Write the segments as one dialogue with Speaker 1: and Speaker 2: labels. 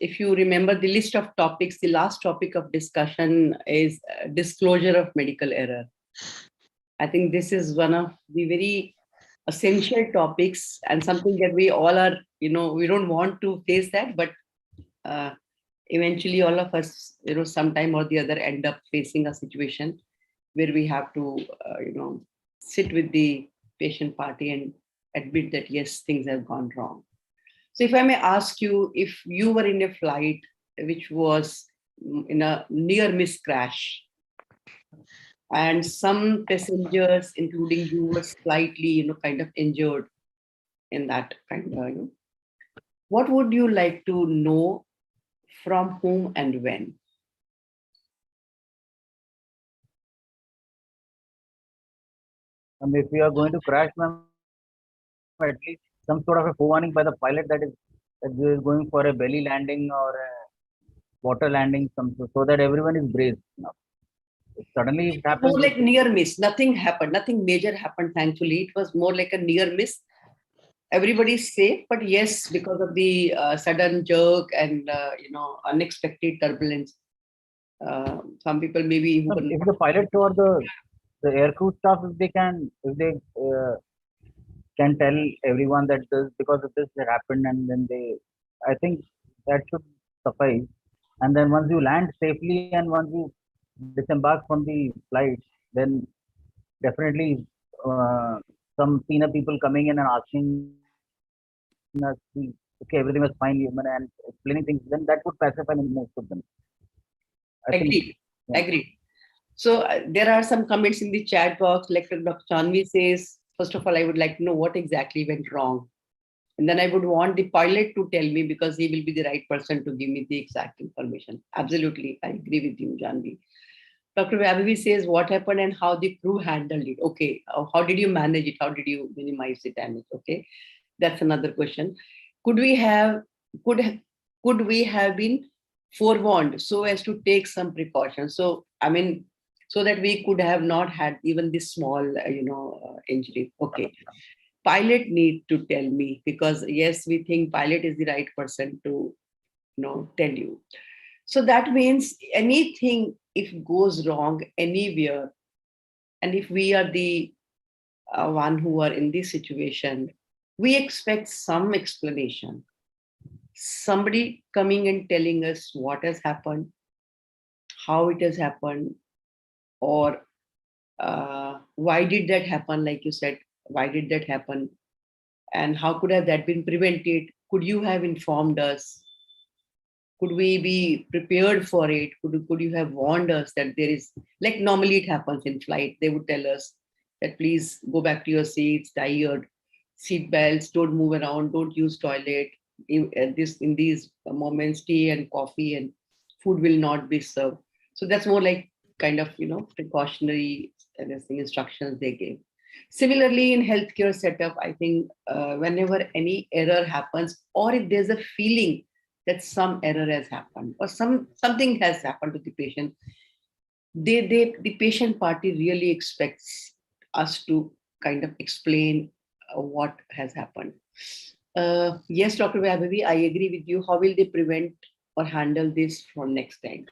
Speaker 1: if you remember the list of topics, the last topic of discussion is disclosure of medical error. I think this is one of the very essential topics and something that we all are, we don't want to face that, but uh, eventually all of us, sometime or the other end up facing a situation where we have to, sit with the patient party and admit that, yes, things have gone wrong. So if I may ask you, if you were in a flight which was in a near miss crash, and some passengers, including you, were slightly, kind of injured in that kind of, what would you like to know from whom and when?
Speaker 2: And if we are going to crash, ma'am, at least some sort of a forewarning by the pilot that we are going for a belly landing or a water landing, so that everyone is braced. Now, if suddenly it happens.
Speaker 1: More like near miss. Nothing happened. Nothing major happened. Thankfully, it was more like a near miss. Everybody's safe, but yes, because of the sudden jerk and unexpected turbulence, some people maybe who
Speaker 2: If the pilots or the aircrew staff, if they can tell everyone that this because of this that happened, and then I think that should suffice. And then once you land safely and once you disembark from the flight, then definitely some senior people coming in and asking us, okay, everything was fine, and explaining things, then that would pacify most of them.
Speaker 1: Agreed. Yeah. Agreed. So there are some comments in the chat box. Like Dr. Chanvi says, first of all, I would like to know what exactly went wrong. And then I would want the pilot to tell me, because he will be the right person to give me the exact information. Absolutely. I agree with you, Janvi. Dr. Vaibhavi says what happened and how the crew handled it. Okay. How did you manage it? How did you minimize the damage? Okay. That's another question. Could we have been forewarned so as to take some precautions? So, so that we could have not had even this small, injury. Okay. Pilot need to tell me, because yes, we think pilot is the right person to, tell you. So that means anything, if goes wrong anywhere, and if we are the one who are in this situation, we expect some explanation. Somebody coming and telling us what has happened, how it has happened, or why did that happen? Like you said, why did that happen? And how could have that been prevented? Could you have informed us? Could we be prepared for it? Could you have warned us that there is, like normally it happens in flight, they would tell us that please go back to your seats, tie your seat belts, don't move around, don't use toilet. In these moments, tea and coffee and food will not be served. So that's more like kind of, precautionary instructions they gave. Similarly, in healthcare setup, I think whenever any error happens, or if there's a feeling that some error has happened or something has happened to the patient, the patient party really expects us to kind of explain what has happened. Yes, Dr. Vaibhavi, I agree with you. How will they prevent or handle this from next time?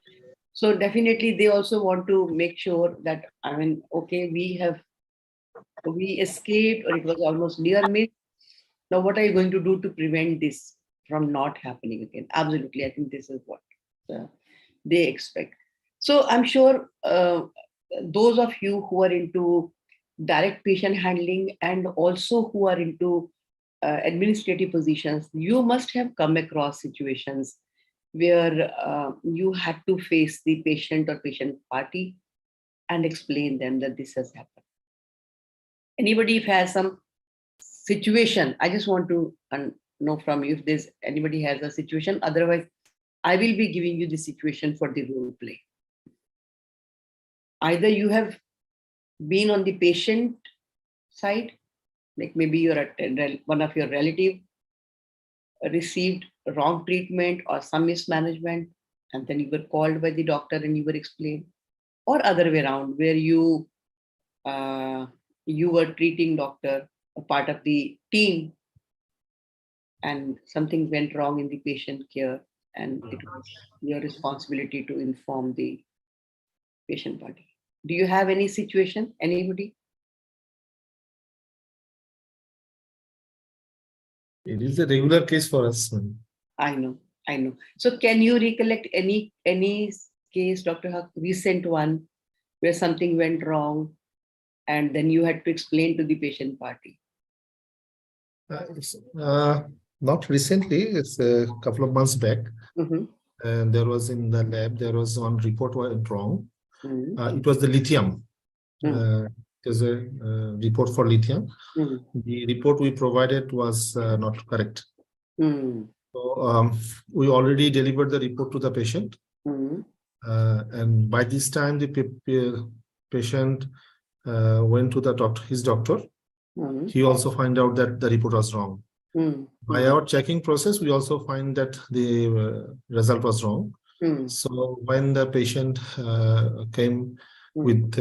Speaker 1: So definitely they also want to make sure that, okay, we escaped, or it was almost near miss. Now, what are you going to do to prevent this from not happening again? Absolutely. I think this is what they expect. So I'm sure those of you who are into direct patient handling and also who are into administrative positions, you must have come across situations where you had to face the patient or patient party and explain them that this has happened. Anybody if has some situation, I just want to know from you if there's anybody has a situation. Otherwise, I will be giving you the situation for the role play. Either you have been on the patient side, like maybe one of your relative received wrong treatment or some mismanagement, and then you were called by the doctor and you were explained, or other way around, where you were treating doctor, a part of the team, and something went wrong in the patient care, and it was your responsibility to inform the patient party. Do you have any situation? Anybody?
Speaker 3: It is a regular case for us.
Speaker 1: I know, I know. So can you recollect any case, Dr. Haq, recent one where something went wrong and then you had to explain to the patient party?
Speaker 3: It's not recently, it's a couple of months back.
Speaker 1: Mm-hmm.
Speaker 3: And there was in the lab, there was one report went wrong.
Speaker 1: Mm-hmm.
Speaker 3: It was the lithium.
Speaker 1: Mm-hmm.
Speaker 3: There's a report for lithium.
Speaker 1: Mm-hmm.
Speaker 3: The report we provided was not correct.
Speaker 1: Mm-hmm.
Speaker 3: So we already delivered the report to the patient.
Speaker 1: Mm-hmm.
Speaker 3: And by this time, the patient went to the doctor, his doctor.
Speaker 1: Mm-hmm.
Speaker 3: He also find out that the report was wrong.
Speaker 1: Mm-hmm.
Speaker 3: By our checking process, we also find that the result was wrong.
Speaker 1: Mm-hmm.
Speaker 3: So when the patient came
Speaker 1: Mm-hmm.
Speaker 3: with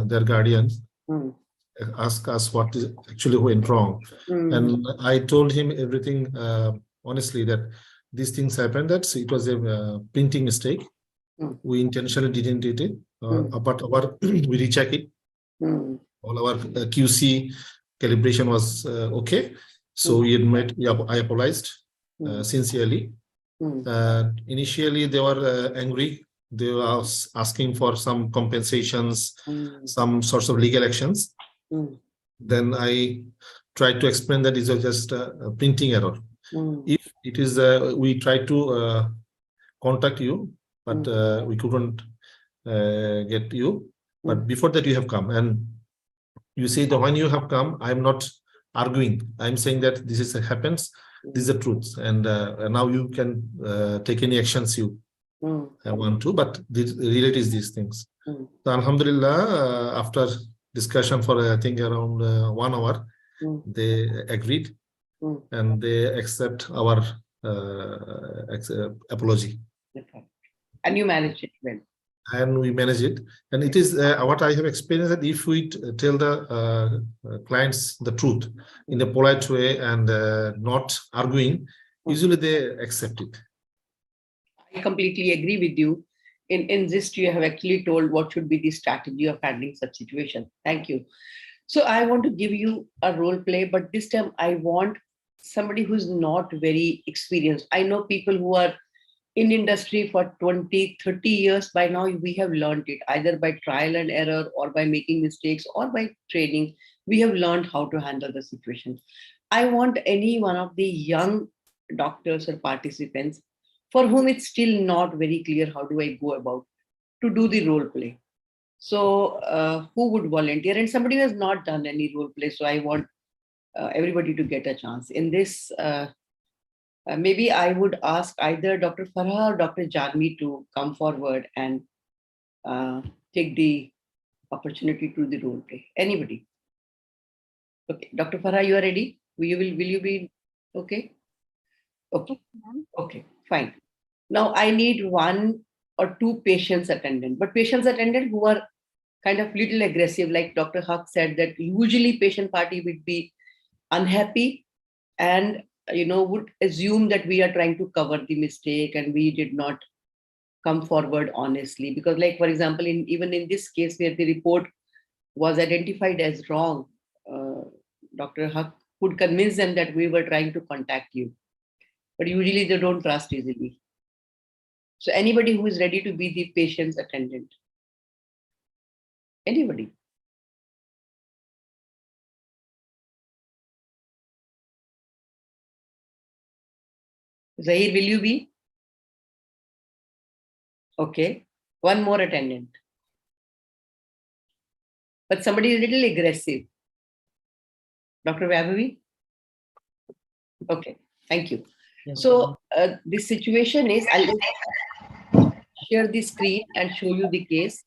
Speaker 3: their guardian,
Speaker 1: Mm-hmm.
Speaker 3: ask us what is actually went wrong.
Speaker 1: Mm-hmm.
Speaker 3: And I told him everything honestly, that these things happened, that it was a printing mistake.
Speaker 1: Mm-hmm.
Speaker 3: We intentionally didn't do it, but our we recheck it.
Speaker 1: Mm-hmm.
Speaker 3: All our QC calibration was okay. So we admit, I apologized sincerely. Initially, they were angry. They were asking for some compensations, some sorts of legal actions. Then I tried to explain that these are just a printing error. If it is, we tried to contact you, but we couldn't get you. But before that, you have come, and you say that when you have come, I'm not arguing. I'm saying that this is happens. This is the truth, and now you can take any actions you want to. But the reality is these things. So Alhamdulillah, after discussion for I think around 1 hour, they agreed and they accept our apology.
Speaker 1: Okay. And you managed it well.
Speaker 3: And we manage it. And it is what I have experienced, that if we tell the clients the truth in a polite way and not arguing, usually they accept it.
Speaker 1: I completely agree with you. In this, you have actually told what should be the strategy of handling such situation. Thank you. So I want to give you a role play, but this time I want somebody who's not very experienced. I know people who are in industry for 20, 30 years. By now, we have learned it either by trial and error or by making mistakes or by training. We have learned how to handle the situation. I want any one of the young doctors or participants for whom it's still not very clear how do I go about to do the role play. So who would volunteer? And somebody who has not done any role play. So I want everybody to get a chance. In this, maybe I would ask either Dr. Farah or Dr. Janvi to come forward and take the opportunity to the role play. Anybody? Okay, Dr. Farah, you are ready? Will you be okay? Okay. Okay, fine. Now I need one or two patients attendant, but patients attendant who are kind of little aggressive, like Dr. Haq said, that usually patient party would be unhappy and would assume that we are trying to cover the mistake and we did not come forward honestly. Because, like, for example, even in this case where the report was identified as wrong, Dr. Haq could convince them that we were trying to contact you. But usually they don't trust easily. So anybody who is ready to be the patient's attendant? Anybody? Zahir, will you be? Okay. One more attendant. But somebody is a little aggressive. Dr. Vaibhavi? Okay, thank you. So the situation is, I'll share the screen and show you the case.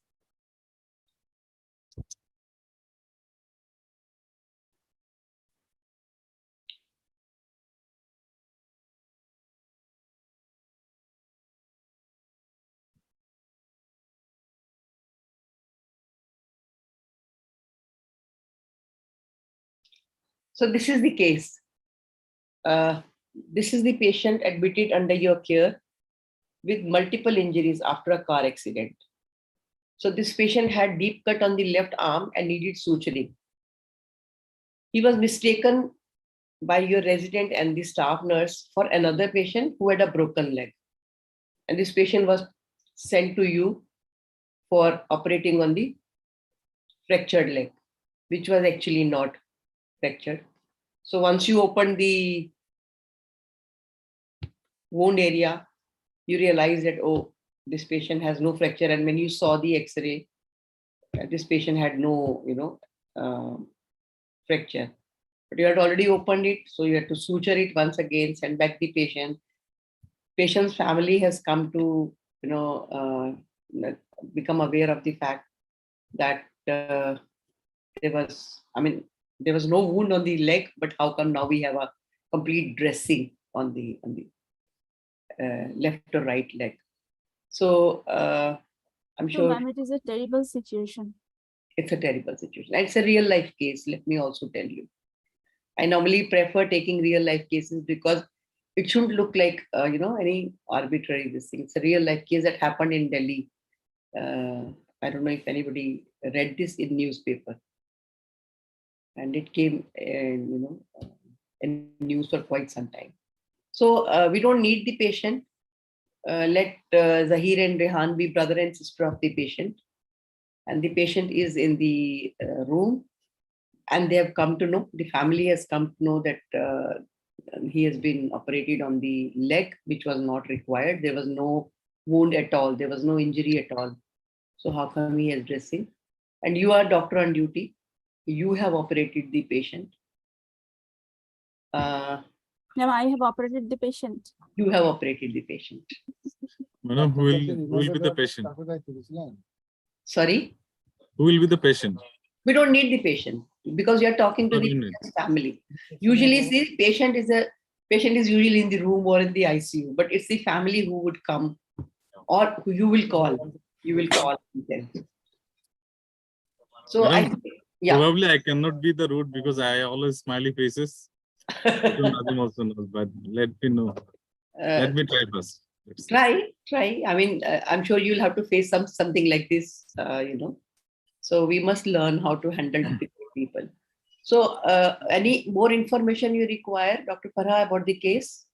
Speaker 1: So this is the case. This is the patient admitted under your care. with multiple injuries after a car accident. So this patient had deep cut on the left arm and needed suturing. He was mistaken by your resident and the staff nurse for another patient who had a broken leg. And this patient was sent to you for operating on the fractured leg, which was actually not fractured. So once you open the wound area, you realize that, oh, this patient has no fracture. And when you saw the X-ray, this patient had no, fracture. But you had already opened it, so you had to suture it once again, send back the patient. Patient's family has come to, become aware of the fact that there was no wound on the leg, but how come now we have a complete dressing on the left or right leg? So I'm
Speaker 4: So,
Speaker 1: sure
Speaker 4: ma'am, it is a terrible situation.
Speaker 1: it's a terrible situation. And it's a real life case, let me also tell you. I normally prefer taking real life cases because it shouldn't look like, any arbitrary this thing. It's a real life case that happened in Delhi. I don't know if anybody read this in newspaper. And it came, in news for quite some time. So we don't need the patient. Let Zahir and Rehan be brother and sister of the patient. And the patient is in the room. And they have come to know, the family has come to know that he has been operated on the leg, which was not required. There was no wound at all. There was no injury at all. So how come he is dressing? And you are doctor on duty. You have operated the patient.
Speaker 4: Ma'am, I have operated the patient.
Speaker 1: You have operated the patient.
Speaker 5: Madam, who will be the patient?
Speaker 1: Sorry?
Speaker 5: Who will be the patient?
Speaker 1: We don't need the patient because you are talking to the family. Usually, see, patient is usually in the room or in the ICU, but it's the family who would come or who you will call. You will call them. So
Speaker 5: Madam, probably I cannot be the root because I always smiley faces. So Nazim also knows, but let me know. Let me try first.
Speaker 1: Try. I mean, I'm sure you'll have to face something like this, So we must learn how to handle difficult people. So any more information you require, Dr. Farah, about the case?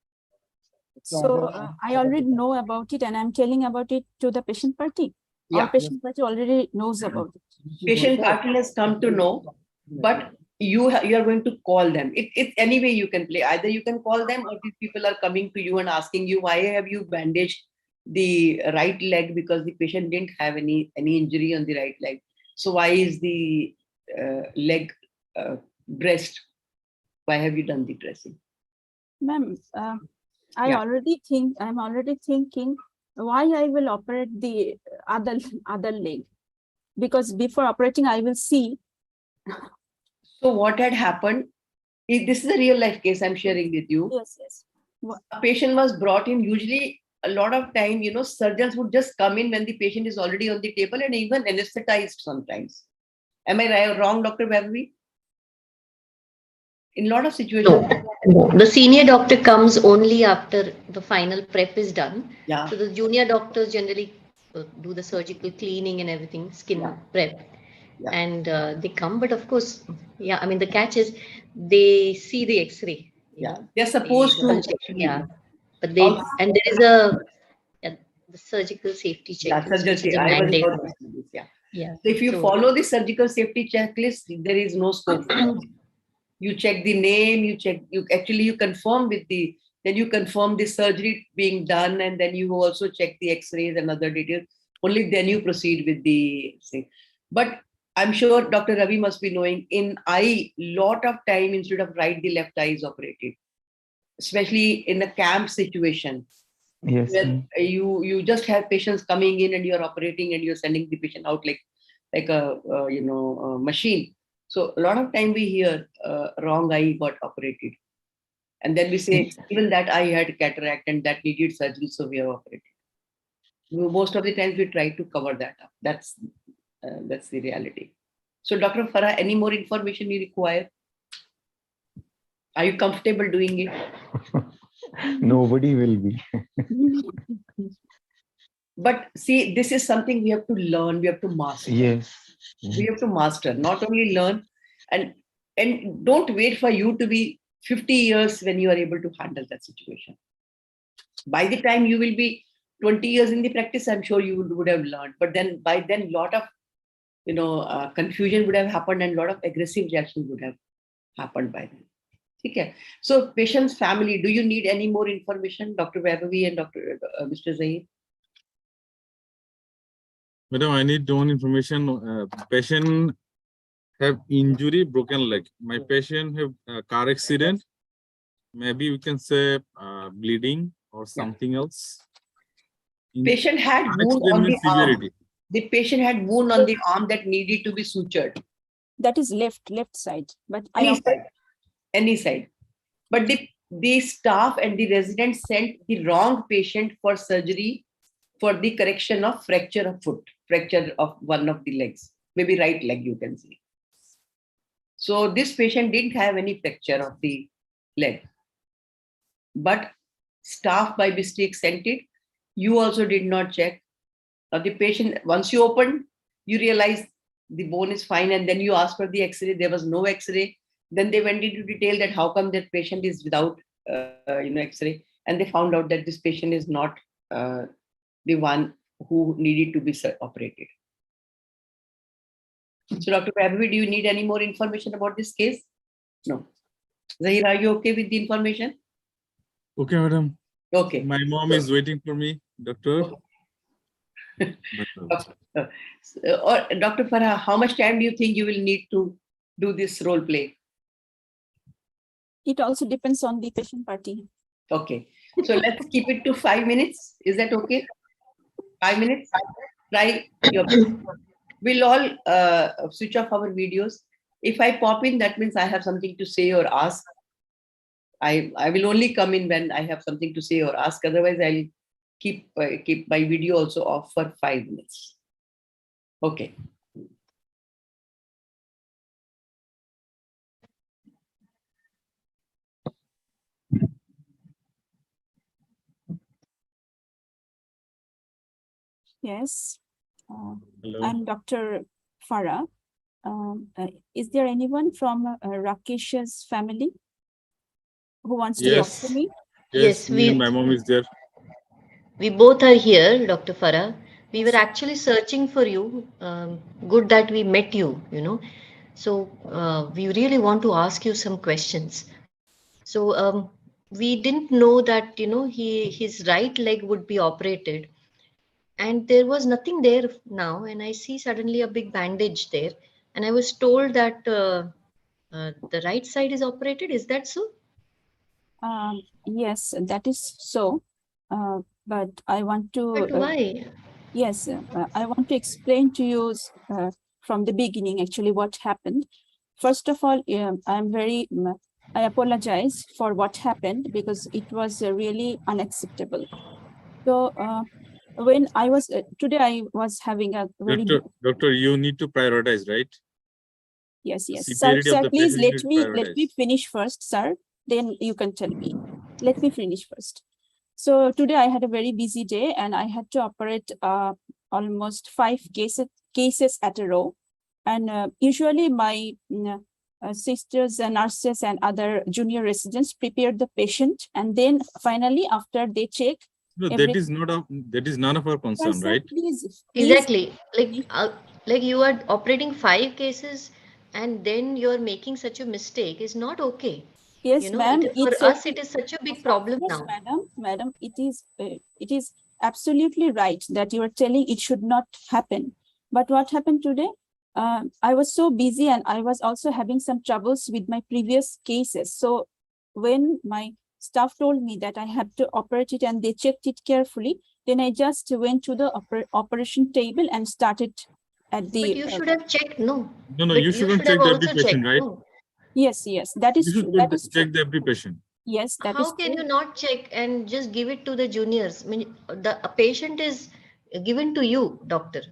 Speaker 4: So I already know about it and I'm telling about it to the patient party.
Speaker 1: Yeah.
Speaker 4: Our patient party already knows about it.
Speaker 1: Patient party has come to know, but you are going to call them. It's any way you can play. Either you can call them or these people are coming to you and asking you, why have you bandaged the right leg? Because the patient didn't have any injury on the right leg. So why is the leg dressed? Why have you done the dressing?
Speaker 4: Ma'am, I'm already thinking why I will operate the other leg. Because before operating, I will see.
Speaker 1: So what had happened, this is a real life case I'm sharing with you.
Speaker 4: Yes.
Speaker 1: A patient was brought in. Usually a lot of time, surgeons would just come in when the patient is already on the table and even anesthetized sometimes. Am I wrong, Dr. Vaibhavi? In a lot of situations.
Speaker 6: No. The senior doctor comes only after the final prep is done.
Speaker 1: Yeah.
Speaker 6: So the junior doctors generally do the surgical cleaning and everything, skin prep.
Speaker 1: Yeah.
Speaker 6: And they come, but of course, the catch is they see the X-ray.
Speaker 1: They're supposed to.
Speaker 6: Yeah, but there is the surgical safety checklist.
Speaker 1: So if you follow the surgical safety checklist, there is no scope. You check the name, you confirm then you confirm the surgery being done, and then you also check the X-rays and other details. Only then you proceed with the thing. But I'm sure Dr. Ravi must be knowing, in eye, lot of time instead of right, the left eye is operated, especially in a camp situation.
Speaker 2: Yes.
Speaker 1: Where you just have patients coming in and you're operating and you're sending the patient out like a machine. So a lot of time we hear wrong eye got operated, and then we say even that eye had cataract and that needed surgery, so we are operated. Most of the times we try to cover that up. That's the reality. So Dr. Farah, any more information you require? Are you comfortable doing it?
Speaker 2: Nobody will be.
Speaker 1: But see, this is something we have to learn, we have to master.
Speaker 7: Yes.
Speaker 1: We have to master, not only learn, and don't wait for you to be 50 years when you are able to handle that situation. By the time you will be 20 years in the practice, I'm sure you would have learned. But then by then, a lot of confusion would have happened and a lot of aggressive reaction would have happened by then. Okay. So patient's family, do you need any more information, Dr. Vaibhavi and Mr. Zahir?
Speaker 5: Madam, I need one information. Patient have injury, broken leg. My patient have a car accident. Maybe we can say bleeding or something else.
Speaker 1: Patient had wound on the arm. The patient had wound on the arm that needed to be sutured.
Speaker 4: That is left side, but
Speaker 1: any side. But the staff and the residents sent the wrong patient for surgery for the correction of fracture of foot, fracture of one of the legs, maybe right leg, you can see. So this patient didn't have any fracture of the leg, but staff by mistake sent it. You also did not check. Now the patient, once you opened, you realize the bone is fine, and then you ask for the X-ray. There was no X-ray. Then they went into detail that how come that patient is without X-ray, and they found out that this patient is not the one who needed to be operated. So, Dr. Vaibhavi, do you need any more information about this case? No. Zahir, are you okay with the information?
Speaker 5: Okay, madam.
Speaker 1: Okay.
Speaker 5: My mom is waiting for me, doctor.
Speaker 1: Okay. Or Dr. Farah, how much time do you think you will need to do this role play?
Speaker 4: It also depends on the patient party.
Speaker 1: Okay. So let's keep it to 5 minutes. Is that okay? 5 minutes? Try your best. We'll all switch off our videos. If I pop in, that means I have something to say or ask. I will only come in when I have something to say or ask. Otherwise, I'll keep my video also off for 5 minutes. Okay.
Speaker 4: Yes.
Speaker 5: Hello.
Speaker 4: I'm Dr. Farah. Is there anyone from Rakesh's family who wants to talk to me?
Speaker 5: Yes, my mom is there.
Speaker 6: We both are here, Dr. Farah. We were actually searching for you. Good that we met you, So we really want to ask you some questions. So we didn't know that, his right leg would be operated. And there was nothing there now. And I see suddenly a big bandage there. And I was told that the right side is operated. Is that so?
Speaker 4: Yes, that is so. But I want to.
Speaker 6: But why?
Speaker 4: Yes, I want to explain to you from the beginning actually what happened. First of all, I apologize for what happened because it was really unacceptable. So when I was today, I was having a very
Speaker 5: Doctor, you need to prioritize, right?
Speaker 4: Yes. Sir, please let me finish first, sir. Then you can tell me. Let me finish first. So today I had a very busy day and I had to operate almost 5 cases at a row. And usually my sisters and nurses and other junior residents prepared the patient, and then finally after they check.
Speaker 5: No, that is none of our concern, right?
Speaker 4: Please.
Speaker 6: Exactly. Like you are operating 5 cases and then you're making such a mistake is not okay.
Speaker 4: Yes, ma'am.
Speaker 6: For us, it is such a big problem now.
Speaker 4: Madam, it is absolutely right that you are telling it should not happen. But what happened today? I was so busy and I was also having some troubles with my previous cases. So when my staff told me that I had to operate it and they checked it carefully, then I just went to the operation table and started at the.
Speaker 6: But you should have checked, no?
Speaker 5: No, you shouldn't check every patient, right?
Speaker 6: No.
Speaker 4: Yes, that is true. That is
Speaker 5: check the every patient.
Speaker 4: Yes, that
Speaker 6: How
Speaker 4: is
Speaker 6: can
Speaker 4: true.
Speaker 6: you not check and just give it to the juniors? I mean, a patient is given to you, doctor.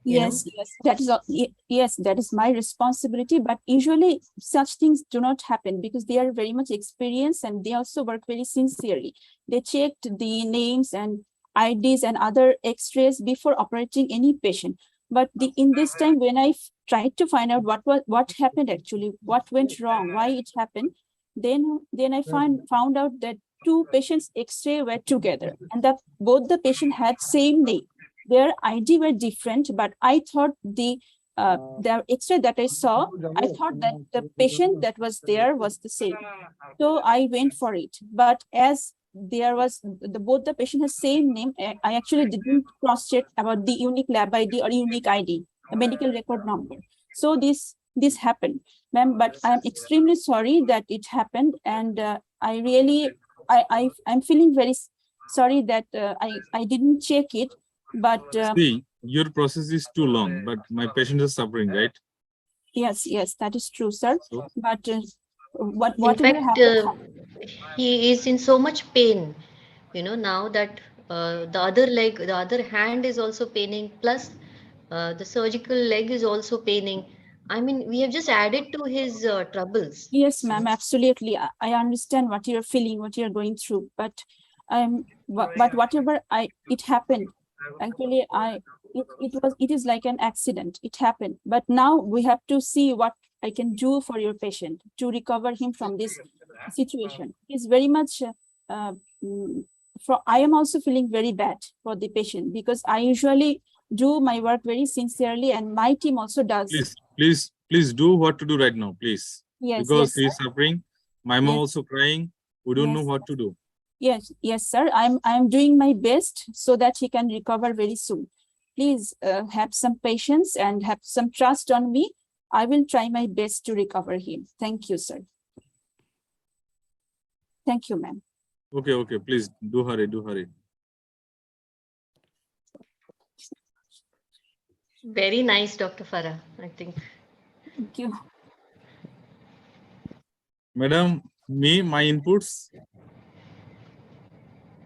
Speaker 4: Yes, that is my responsibility. But usually such things do not happen because they are very much experienced and they also work very sincerely. They checked the names and IDs and other X-rays before operating any patient. But in this time, when I tried to find out what happened actually, what went wrong, why it happened, then I found out that 2 patients X-ray were together, and that both the patient had same name. Their ID were different, but I thought the X-ray that I saw, I thought that the patient that was there was the same. So I went for it. But as there was both the patient has same name, I actually didn't cross check about the unique lab ID or unique ID, a medical record number. So this happened, ma'am. But I'm extremely sorry that it happened, and I really I'm feeling very sorry that I didn't check it. But
Speaker 5: see, your process is too long, but my patient is suffering, right?
Speaker 4: Yes, that is true, sir.
Speaker 5: So,
Speaker 4: but
Speaker 6: In
Speaker 4: whatever
Speaker 6: fact,
Speaker 4: happened,
Speaker 6: he is in so much pain, now that the other hand is also paining, plus the surgical leg is also paining. I mean, we have just added to his troubles.
Speaker 4: yes, ma'am, absolutely. I understand what you're feeling, what you're going through, but whatever it happened, actually, it is like an accident. It happened, but now we have to see what I can do for your patient to recover him from this situation. It's very much I am also feeling very bad for the patient, because I usually do my work very sincerely, and my team also does.
Speaker 5: please do what to do right now, please.
Speaker 4: Yes,
Speaker 5: Because
Speaker 4: yes,
Speaker 5: he's suffering. My mom
Speaker 4: Yes.
Speaker 5: also crying. We don't know
Speaker 4: Yes.
Speaker 5: what to do.
Speaker 4: Yes, sir. I'm doing my best so that he can recover very soon. Please have some patience and have some trust on me. I will try my best to recover him. Thank you, sir. Thank you, ma'am.
Speaker 5: Okay, please do hurry.
Speaker 6: Very nice, Dr. Farah, I think.
Speaker 4: Thank you.
Speaker 5: Madam, my inputs.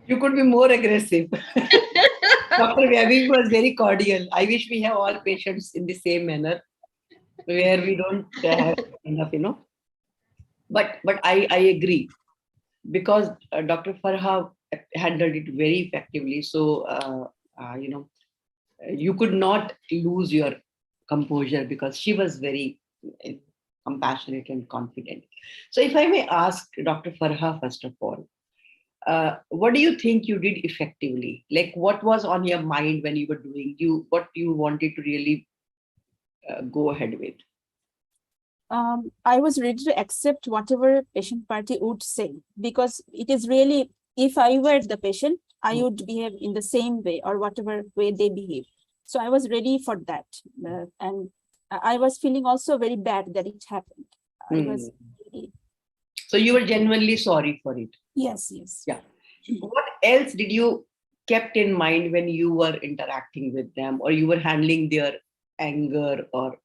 Speaker 1: You could be more aggressive. Dr. Vyabing was very cordial. I wish we have all patients in the same manner, where we don't have enough. But I agree, because Dr. Farha handled it very effectively. So you could not lose your composure, because she was very compassionate and confident. So if I may ask Dr. Farha, first of all, what do you think you did effectively? Like, what was on your mind when you were doing what you wanted to really go ahead with?
Speaker 4: I was ready to accept whatever patient party would say, because it is really, if I were the patient, I would behave in the same way or whatever way they behave. So I was ready for that. And I was feeling also very bad that it happened. I was really...
Speaker 1: So you were genuinely sorry for it?
Speaker 4: Yes.
Speaker 1: Yeah. What else did you kept in mind when you were interacting with them, or you were handling their anger or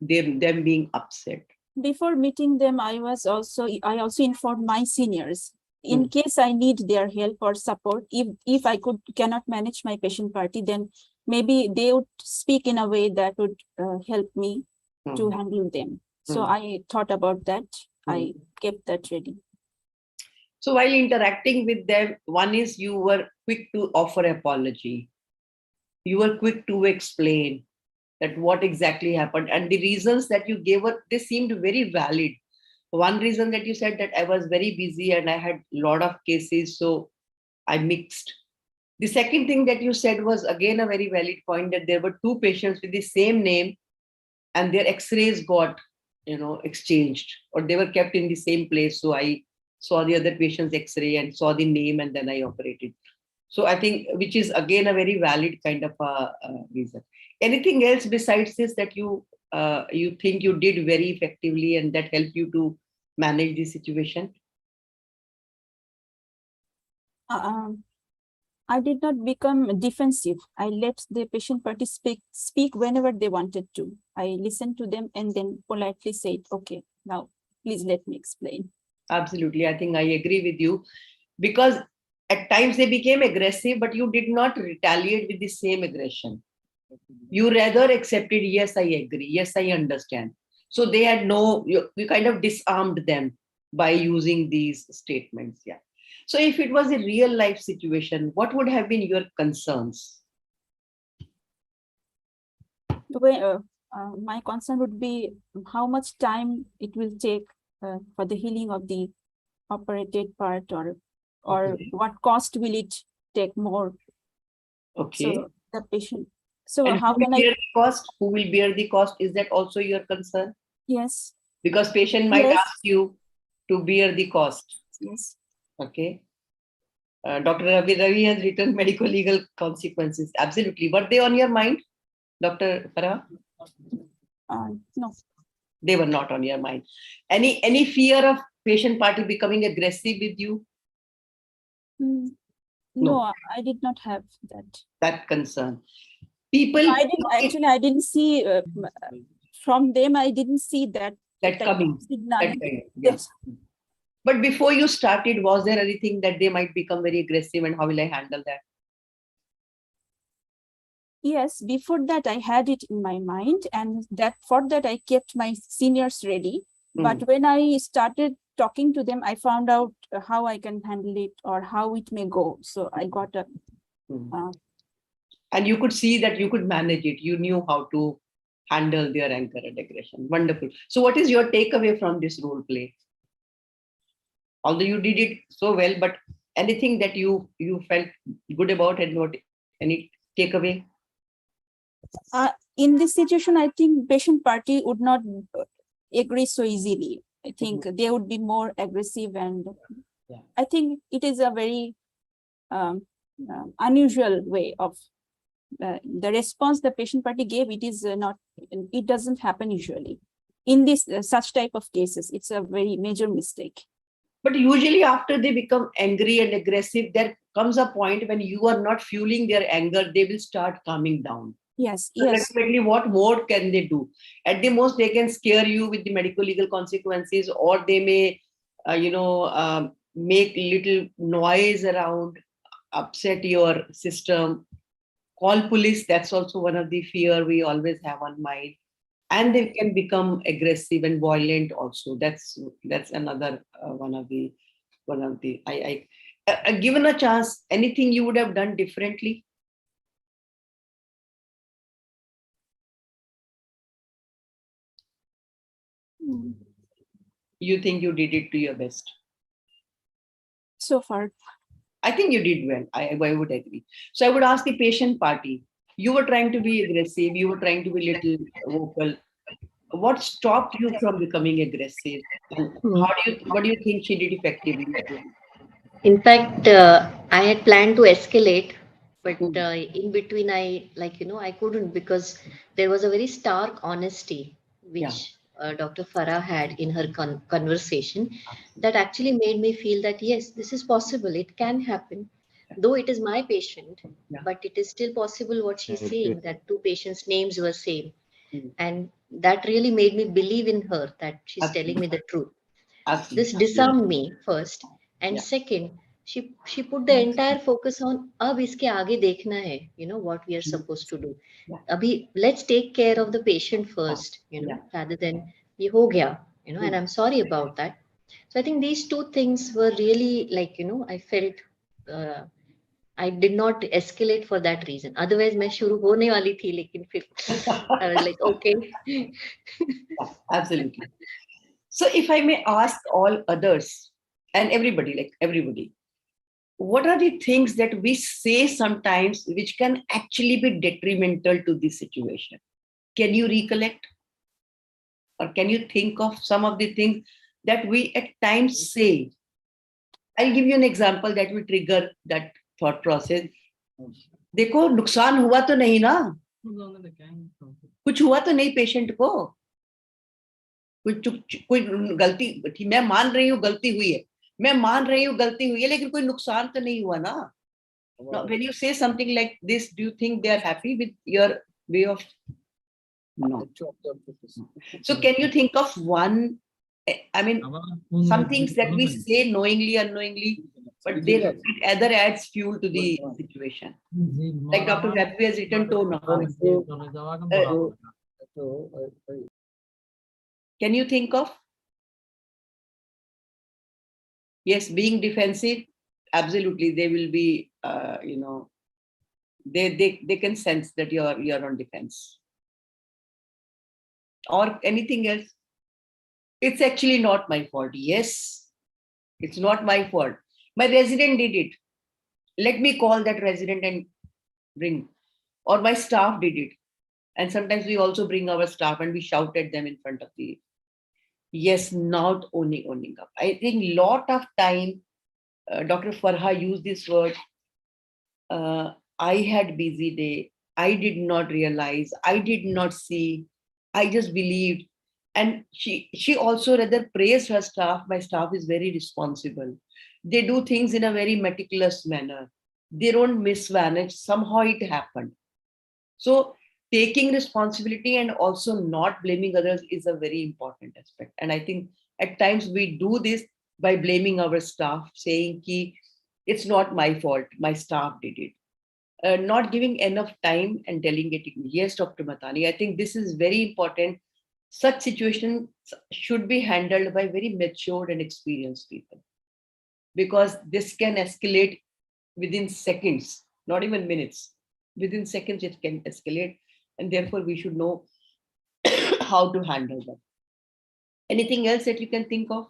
Speaker 1: them being upset?
Speaker 4: Before meeting them, I also informed my seniors in case I need their help or support. If I cannot manage my patient party, then maybe they would speak in a way that would help me to handle them. So I thought about that. I kept that ready.
Speaker 1: So while interacting with them, one is you were quick to offer apology. You were quick to explain that what exactly happened, and the reasons that you gave were, they seemed very valid. One reason that you said that I was very busy and I had a lot of cases, so I mixed. The second thing that you said was again a very valid point, that there were 2 patients with the same name and their x-rays got exchanged, or they were kept in the same place. So I saw the other patient's x-ray and saw the name, and then I operated. So I think, which is again a very valid kind of a reason. Anything else besides this that you think you did very effectively and that helped you to manage the situation?
Speaker 4: I did not become defensive. I let the patient party speak whenever they wanted to. I listened to them and then politely said, okay, now please let me explain.
Speaker 1: Absolutely. I think I agree with you, because at times they became aggressive, but you did not retaliate with the same aggression. You rather accepted, yes, I agree. Yes, I understand. So they had you kind of disarmed them by using these statements. Yeah. So if it was a real life situation, what would have been your concerns?
Speaker 4: My concern would be how much time it will take for the healing of the operated part, or
Speaker 1: Okay.
Speaker 4: what cost will it take more.
Speaker 1: Okay.
Speaker 4: So the patient. So
Speaker 1: and
Speaker 4: how
Speaker 1: who will
Speaker 4: can I?
Speaker 1: bear the cost? Who will bear the cost? Is that also your concern?
Speaker 4: Yes.
Speaker 1: Because patient might
Speaker 4: Yes.
Speaker 1: ask you to bear the cost.
Speaker 4: Yes.
Speaker 1: Okay. Dr. Ravi has written medical legal consequences. Absolutely. Were they on your mind, Dr. Farah?
Speaker 4: No.
Speaker 1: They were not on your mind. Any fear of patient party becoming aggressive with you?
Speaker 4: No, I did not have
Speaker 1: that concern. People,
Speaker 4: I didn't see from them. I didn't see that
Speaker 1: coming.
Speaker 4: signal.
Speaker 1: That kind,
Speaker 4: Yes.
Speaker 1: But before you started, was there anything that they might become very aggressive, and how will I handle that?
Speaker 4: Yes, before that I had it in my mind, and for that I kept my seniors ready. But when I started talking to them, I found out how I can handle it or how it may go. So I got a.
Speaker 1: And you could see that you could manage it. You knew how to handle their anger and aggression. Wonderful. So what is your takeaway from this role play? Although you did it so well, but anything that you felt good about, and what any takeaway?
Speaker 4: In this situation, I think patient party would not agree so easily. I think they would be more aggressive, and I think it is a very unusual way of the response the patient party gave. It is not. It doesn't happen usually in this such type of cases. It's a very major mistake.
Speaker 1: But usually after they become angry and aggressive, there comes a point when you are not fueling their anger, they will start calming down.
Speaker 4: Yes,
Speaker 1: so
Speaker 4: yes.
Speaker 1: Ultimately, what more can they do? At the most, they can scare you with the medical legal consequences, or they may, make little noise around, upset your system, call police. That's also one of the fear we always have on mind. And they can become aggressive and violent also. That's another one of the given a chance, anything you would have done differently? You think you did it to your best?
Speaker 4: So far,
Speaker 1: I think you did well. I would agree. So I would ask the patient party. You were trying to be aggressive. You were trying to be little vocal. What stopped you from becoming aggressive? And what do you think she did effectively?
Speaker 6: In fact, I had planned to escalate, but in between, I couldn't, because there was a very stark honesty which Dr. Farah had in her conversation that actually made me feel that, yes, this is possible. It can happen. Though it is my patient, but it is still possible what she's saying, that two patients' names were same. And that really made me believe in her, that she's telling me the truth. This disarmed me first, and second, she put the entire focus on ab iske aage dekhna hai, what we are supposed to do. Abhi, let's take care of the patient first, rather than ye ho gaya, and I'm sorry about that. So I think these two things were really I felt I did not escalate for that reason. Otherwise, मैं शुरू होने वाली थी, लेकिन फिर I was like, okay.
Speaker 1: Absolutely. So if I may ask all others and everybody, what are the things that we say sometimes which can actually be detrimental to the situation? Can you recollect? Or can you think of some of the things that we at times say? I'll give you an example that will trigger that thought process. देखो, नुकसान हुआ तो नहीं ना, कुछ हुआ तो नहीं पेशेंट को, कोई गलती, मैं मान रही हूँ गलती हुई है, लेकिन कोई नुकसान तो नहीं हुआ ना. Now, when you say something like this, do you think they are happy with your way of? No. So can you think of one? I mean, some things that we say knowingly, unknowingly, but it either adds fuel to the situation. Like Dr. Ravi has written tone. Can you think of? Yes, being defensive. absolutely, they will be, they can sense that you're on defense. Or anything else. It's actually not my fault. Yes, it's not my fault. My resident did it. Let me call that resident and bring. Or my staff did it. And sometimes we also bring our staff and we shout at them in front of the. Yes, not owning up. I think lot of time, Dr. Farha used this word. I had busy day. I did not realize. I did not see. I just believed. And she also rather praised her staff. My staff is very responsible. They do things in a very meticulous manner. They don't mismanage. Somehow it happened. So taking responsibility and also not blaming others is a very important aspect. And I think at times we do this by blaming our staff, saying ki, it's not my fault, my staff did it. Not giving enough time and delegating. Yes, Dr. Matani, I think this is very important. Such situations should be handled by very matured and experienced people, because this can escalate within seconds, not even minutes. Within seconds, it can escalate, and therefore we should know how to handle them. Anything else that you can think of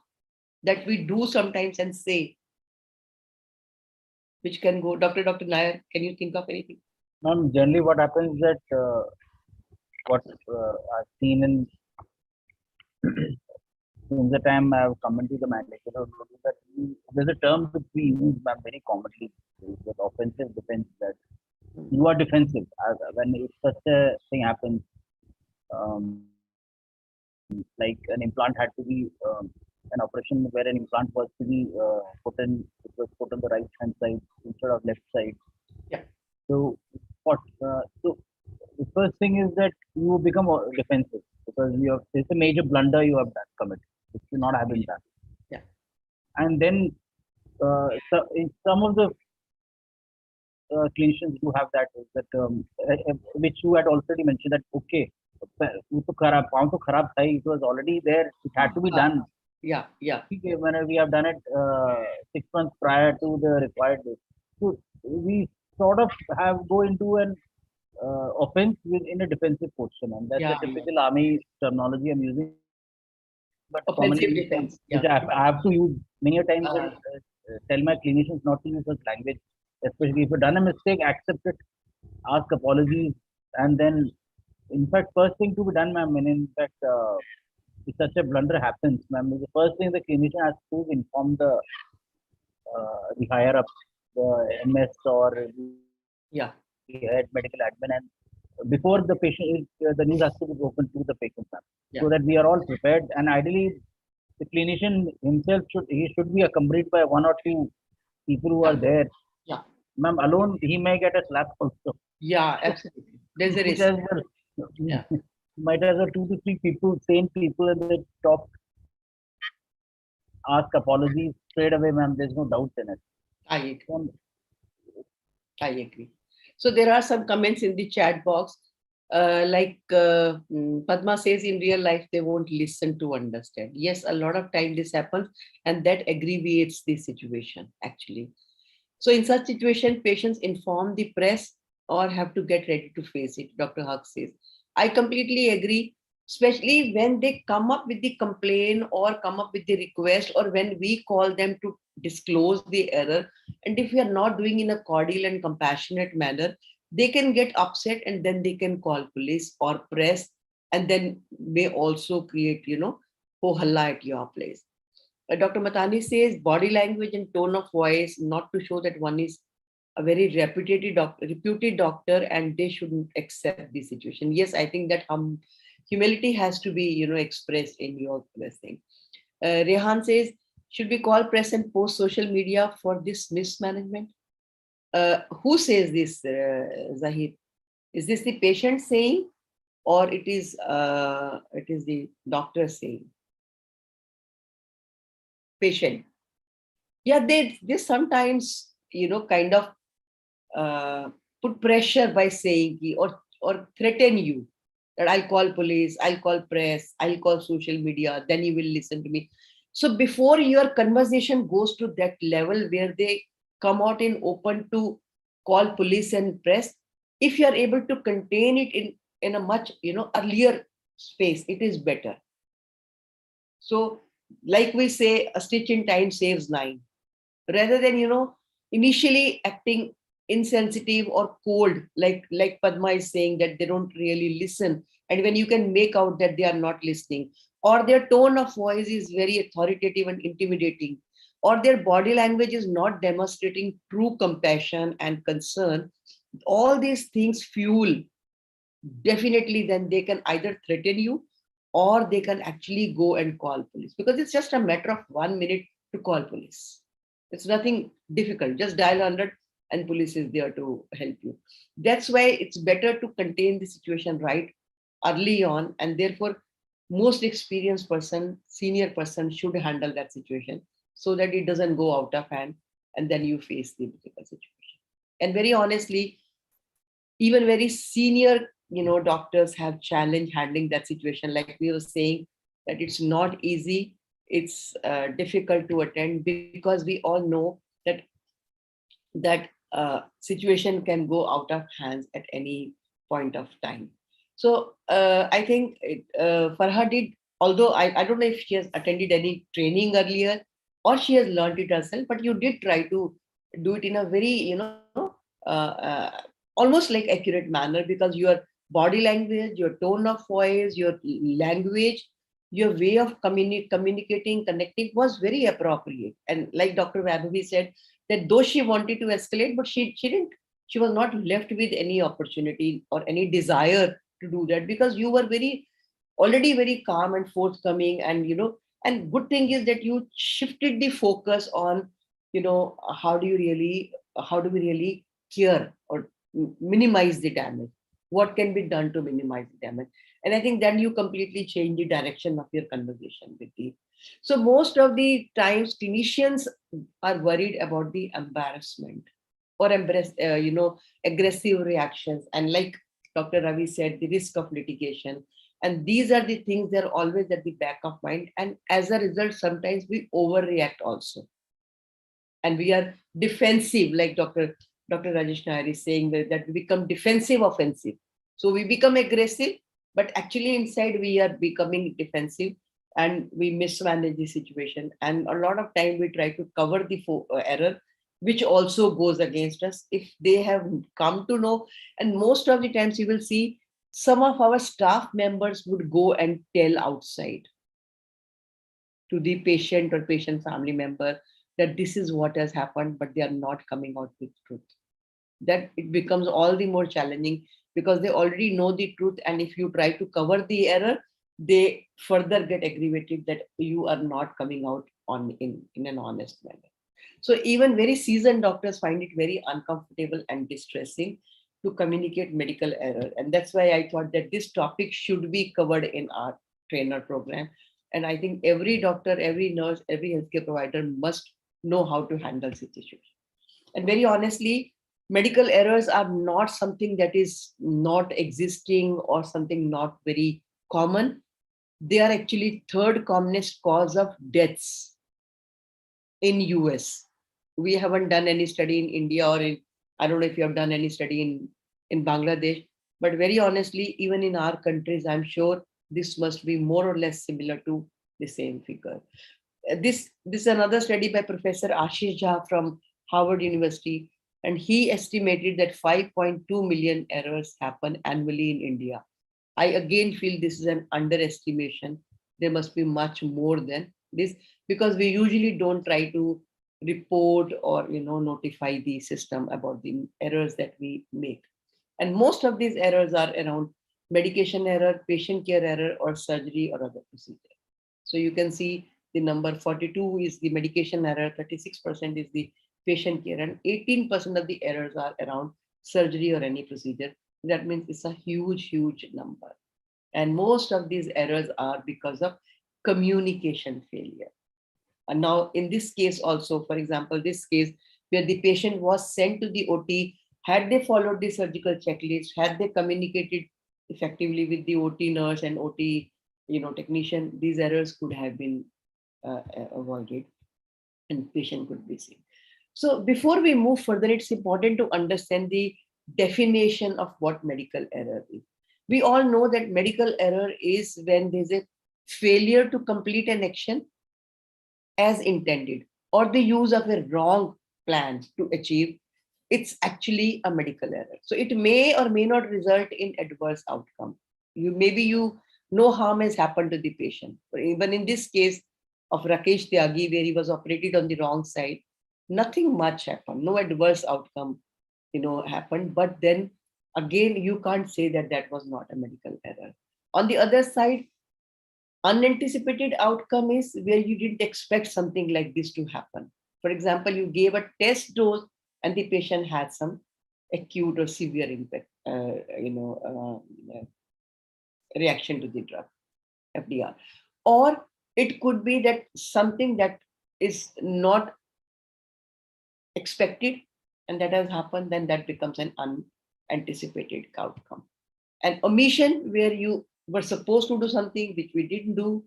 Speaker 1: that we do sometimes and say, which can go, Dr. Nair, can you think of anything?
Speaker 2: Generally what happens is that what I've seen in since the time I've come into the manager, that there's a term which we use very commonly, with offensive defense, that you are defensive. When if such a thing happens, like an implant had to be, an operation where an implant was to be put in, it was put on the right hand side instead of left side.
Speaker 1: Yeah.
Speaker 2: So so the first thing is that you become defensive, because it's a major blunder you have committed, which you not have been done.
Speaker 1: Yeah.
Speaker 2: And then so in some of the clinicians do have that, which you had already mentioned, that okay, it was already there, it had to be done.
Speaker 1: Yeah.
Speaker 2: When we have done it 6 months prior to the required date. So we sort of go into an offense in a defensive position, and that's the typical army terminology I'm using. But
Speaker 1: offensive defense,
Speaker 2: which I have to use many a times, and tell my clinicians not to use such language, especially if you've done a mistake, accept it, ask apologies, and then, in fact, first thing to be done, ma'am, and in fact, if such a blunder happens, ma'am, the first thing the clinician has to inform the higher up, the MS or the head medical admin, and before the patient, the news has to be open to the patient, ma'am, so that we are all prepared. And ideally, the clinician himself should be accompanied by 1 or 2 people who are there.
Speaker 1: Yeah.
Speaker 2: Ma'am, alone he may get a slap also.
Speaker 1: Yeah, absolutely. There's a risk.
Speaker 2: Yeah. Might as well 2 to 3 people, same people, and they talk, ask apologies straight away, ma'am. There's no doubt in it.
Speaker 1: I agree. So there are some comments in the chat box. Padma says, in real life, they won't listen to understand. Yes, a lot of time this happens, and that aggravates the situation, actually. So in such situation, patients inform the press or have to get ready to face it, Dr. Huck says. I completely agree, especially when they come up with the complaint or come up with the request, or when we call them to disclose the error. And if we are not doing in a cordial and compassionate manner, they can get upset, and then they can call police or press, and then may also create, ho halla at your place. Dr. Matani says body language and tone of voice, not to show that one is a very reputed doctor, and they shouldn't accept the situation. Yes, I think that humility has to be, expressed in your thing. Rehan says, should we call press and post social media for this mismanagement? Who says this, Zahir? Is this the patient saying, or it is the doctor saying? Patient. Yeah, they sometimes, kind of put pressure by saying, or threaten you that I'll call police, I'll call press, I'll call social media, then you will listen to me. So before your conversation goes to that level where they come out in open to call police and press, if you are able to contain it in a much earlier space, it is better. So like we say, a stitch in time saves 9. Rather than initially acting insensitive or cold, like Padma is saying, that they don't really listen, and when you can make out that they are not listening, or their tone of voice is very authoritative and intimidating, or their body language is not demonstrating true compassion and concern, all these things fuel, definitely then they can either threaten you, or they can actually go and call police, because it's just a matter of 1 minute to call police. It's nothing difficult. Just dial 100 and police is there to help you. That's why it's better to contain the situation right early on, and therefore most experienced person, senior person should handle that situation so that it doesn't go out of hand and then you face the difficult situation. And very honestly, even very senior doctors have challenge handling that situation. Like we were saying, that it's not easy, it's difficult to attend, because we all know that situation can go out of hands at any point of time. So I think Farha did, although I don't know if she has attended any training earlier or she has learned it herself, but you did try to do it in a very uh, uh, almost like accurate manner, because your body language, your tone of voice, your language, your way of communicating, connecting was very appropriate. And like Dr. Vaibhavi said, that though she wanted to escalate, but she didn't, she was not left with any opportunity or any desire to do that, because you were already very calm and forthcoming. And and good thing is that you shifted the focus on how do we really care or minimize the damage, what can be done to minimize the damage. And I think then you completely change the direction of your conversation with the. So most of the times clinicians are worried about the embarrassment or aggressive reactions, and like Dr. Ravi said, the risk of litigation. And these are the things that are always at the back of mind, and as a result sometimes we overreact also, and we are defensive, like Dr. Rajesh Nair is saying, that we become defensive offensive. So we become aggressive, but actually inside we are becoming defensive, and we mismanage the situation. And a lot of time we try to cover the error, which also goes against us if they have come to know. And most of the times you will see some of our staff members would go and tell outside to the patient or patient family member that this is what has happened, but they are not coming out with truth. That it becomes all the more challenging, because they already know the truth, and if you try to cover the error, they further get aggravated that you are not coming out in an honest manner. So even very seasoned doctors find it very uncomfortable and distressing to communicate medical error. And that's why I thought that this topic should be covered in our trainer program. And I think every doctor, every nurse, every healthcare provider must know how to handle such issues. And very honestly, medical errors are not something that is not existing or something not very common. They are actually third commonest cause of deaths in US. We haven't done any study in India, or I don't know if you have done any study in Bangladesh, but very honestly, even in our countries, I'm sure this must be more or less similar to the same figure. This is another study by Professor Ashish Jha from Harvard University, and he estimated that 5.2 million errors happen annually in India. I again feel this is an underestimation. There must be much more than this, because we usually don't try to report or notify the system about the errors that we make. And most of these errors are around medication error, patient care error, or surgery or other procedure. So you can see the number 42 is the medication error, 36% is the patient care, and 18% of the errors are around surgery or any procedure. That means it's a huge, huge number. And most of these errors are because of communication failure. And now in this case also, for example, this case where the patient was sent to the OT, had they followed the surgical checklist, had they communicated effectively with the OT nurse and OT technician, these errors could have been avoided and patient could be saved. So before we move further, it's important to understand the definition of what medical error is. We all know that medical error is when there's a failure to complete an action as intended, or the use of a wrong plan to achieve. It's actually a medical error. So it may or may not result in adverse outcome. Maybe no harm has happened to the patient. But even in this case of Rakesh Tyagi, where he was operated on the wrong side, nothing much happened, no adverse outcome, happened. But then again, you can't say that that was not a medical error. On the other side, unanticipated outcome is where you didn't expect something like this to happen. For example, you gave a test dose and the patient had some acute or severe impact, reaction to the drug, FDR. Or it could be that something that is not expected and that has happened, then that becomes an unanticipated outcome. An omission where you were supposed to do something which we didn't do,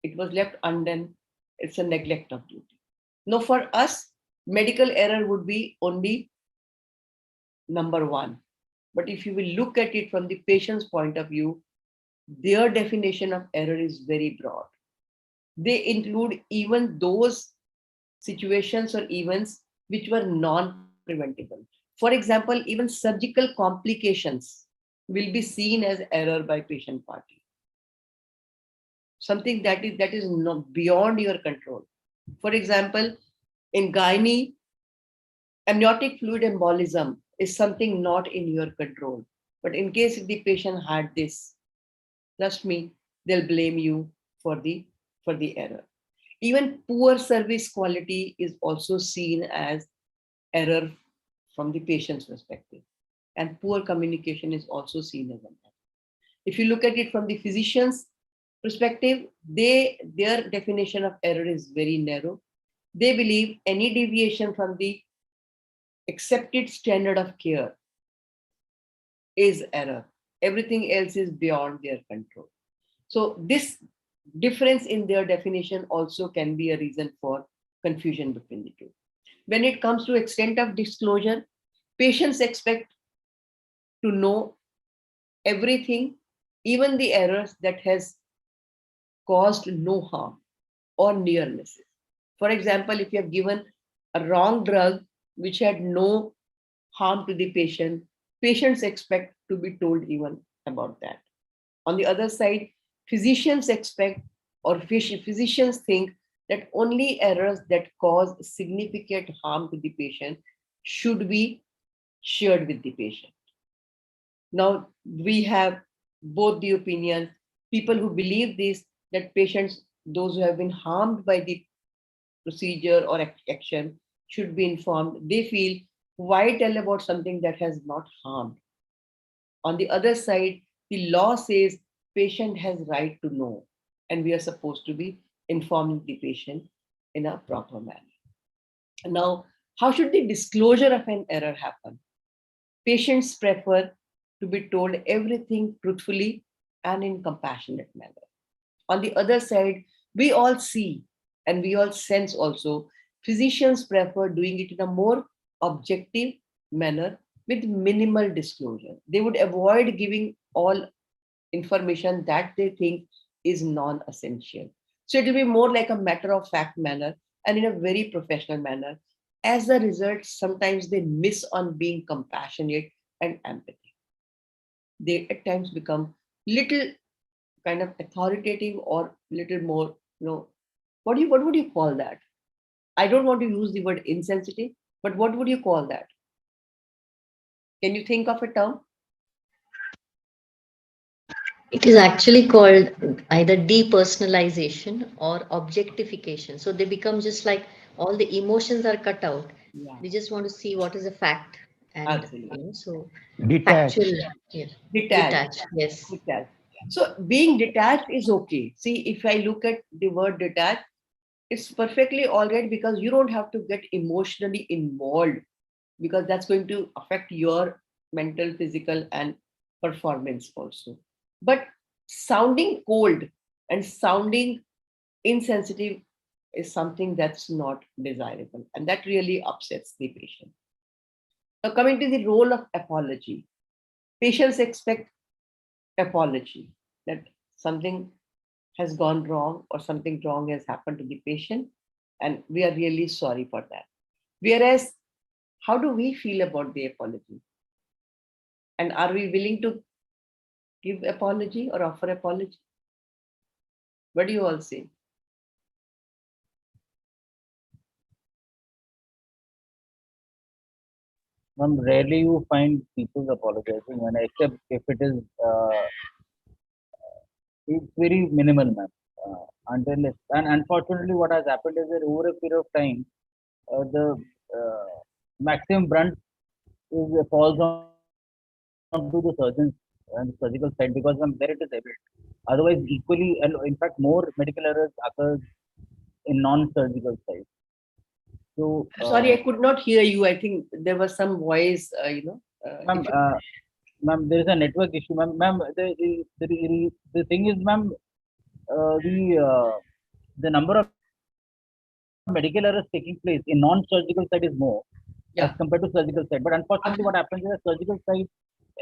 Speaker 1: it was left undone, it's a neglect of duty. Now, for us, medical error would be only number one. But if you will look at it from the patient's point of view, their definition of error is very broad. They include even those situations or events which were non-preventable. For example, even surgical complications will be seen as error by patient party. Something that is not beyond your control. For example, in gynae, amniotic fluid embolism is something not in your control. But in case if the patient had this, trust me, they'll blame you for the error. Even poor service quality is also seen as error from the patient's perspective. And poor communication is also seen as an error. If you look at it from the physician's perspective, their definition of error is very narrow. They believe any deviation from the accepted standard of care is error. Everything else is beyond their control. So this difference in their definition also can be a reason for confusion between the two. When it comes to extent of disclosure, patients expect to know everything, even the errors that has caused no harm or near misses. For example, if you have given a wrong drug which had no harm to the patient, patients expect to be told even about that. On the other side, physicians expect or physicians think that only errors that cause significant harm to the patient should be shared with the patient. Now, we have both the opinions. People who believe this, that patients, those who have been harmed by the procedure or action, should be informed. They feel, why tell about something that has not harmed? On the other side, the law says patient has right to know, and we are supposed to be informing the patient in a proper manner. Now, how should the disclosure of an error happen? Patients prefer to be told everything truthfully and in compassionate manner. On the other side, we all see and we all sense also, physicians prefer doing it in a more objective manner with minimal disclosure. They would avoid giving all information that they think is non-essential. So it will be more like a matter of fact manner and in a very professional manner. As a result, sometimes they miss on being compassionate and empathy. They at times become little kind of authoritative or little more, what would you call that? I don't want to use the word insensitive, but what would you call that? Can you think of a term?
Speaker 6: It is actually called either depersonalization or objectification. So they become just like all the emotions are cut out.
Speaker 1: Yeah.
Speaker 6: They just want to see what is a fact. And
Speaker 1: Absolutely.
Speaker 6: so
Speaker 2: Detached.
Speaker 6: factual, yeah. Detached, yes.
Speaker 1: Detached. So being detached is okay. See, if I look at the word detached, it's perfectly all right because you don't have to get emotionally involved, because that's going to affect your mental, physical, and performance also. But sounding cold and sounding insensitive is something that's not desirable, and that really upsets the patient. Now, coming to the role of apology, patients expect apology, that something has gone wrong or something wrong has happened to the patient, and we are really sorry for that. Whereas, how do we feel about the apology? And are we willing to give apology or offer apology? What do you all say?
Speaker 2: Rarely you find people apologizing, and except if it is, it's very minimal, ma'am. And unfortunately, what has happened is that over a period of time, the maximum brunt falls onto the surgeons and surgical side, because there it is evident. Otherwise, equally, and in fact, more medical errors occur in non-surgical side. So,
Speaker 1: sorry, I could not hear you. I think there was some voice,
Speaker 2: ma'am, ma'am, there is a network issue, ma'am. Ma'am, the thing is, ma'am, the number of medical errors taking place in non-surgical side is more as compared to surgical side. But unfortunately, what happens is surgical side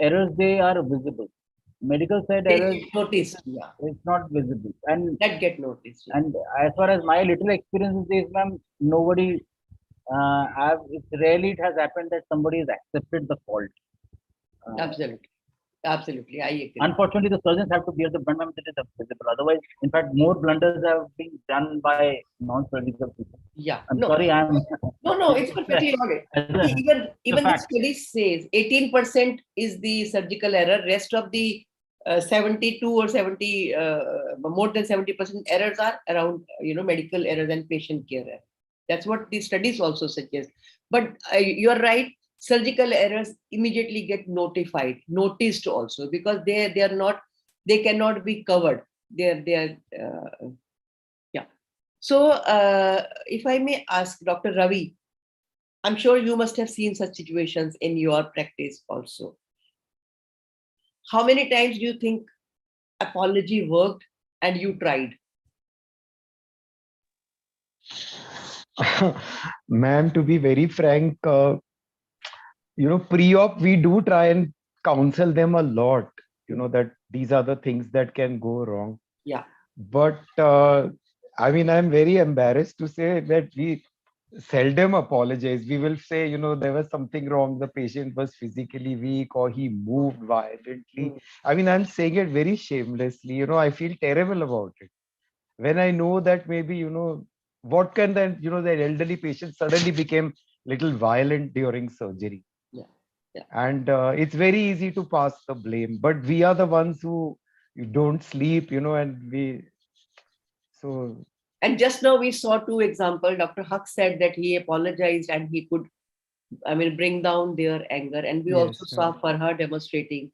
Speaker 2: errors, they are visible. Medical side errors,
Speaker 1: noticed.
Speaker 2: It's not visible, and
Speaker 1: that get noticed.
Speaker 2: And as far as my little experience is, ma'am, nobody. Rarely it has happened that somebody has accepted the fault.
Speaker 1: Absolutely, I agree.
Speaker 2: Unfortunately, the surgeons have to bear the brunt, ma'am, that is visible. Otherwise, in fact, more blunders have been done by non-surgical people.
Speaker 1: Yeah.
Speaker 2: I'm sorry,
Speaker 1: No, it's perfectly all right. Even the study says 18% is the surgical error. Rest of the 72 or 70, more than 70% errors are around, medical errors and patient care errors. That's what the studies also suggest. But you're right. Surgical errors immediately get noticed also, because they cannot be covered. Yeah. So if I may ask Dr. Ravi, I'm sure you must have seen such situations in your practice also. How many times do you think apology worked and you tried?
Speaker 7: Ma'am, to be very frank, pre-op, we do try and counsel them a lot, that these are the things that can go wrong.
Speaker 1: Yeah.
Speaker 7: But I'm very embarrassed to say that we seldom apologize. We will say, there was something wrong. The patient was physically weak or he moved violently. I'm saying it very shamelessly. I feel terrible about it. When I know that maybe, what can then, the elderly patient suddenly became little violent during surgery.
Speaker 1: Yeah.
Speaker 7: And it's very easy to pass the blame, but we are the ones who don't sleep,
Speaker 1: And just now we saw two examples. Dr. Huck said that he apologized and he could, bring down their anger. And we also saw Farha demonstrating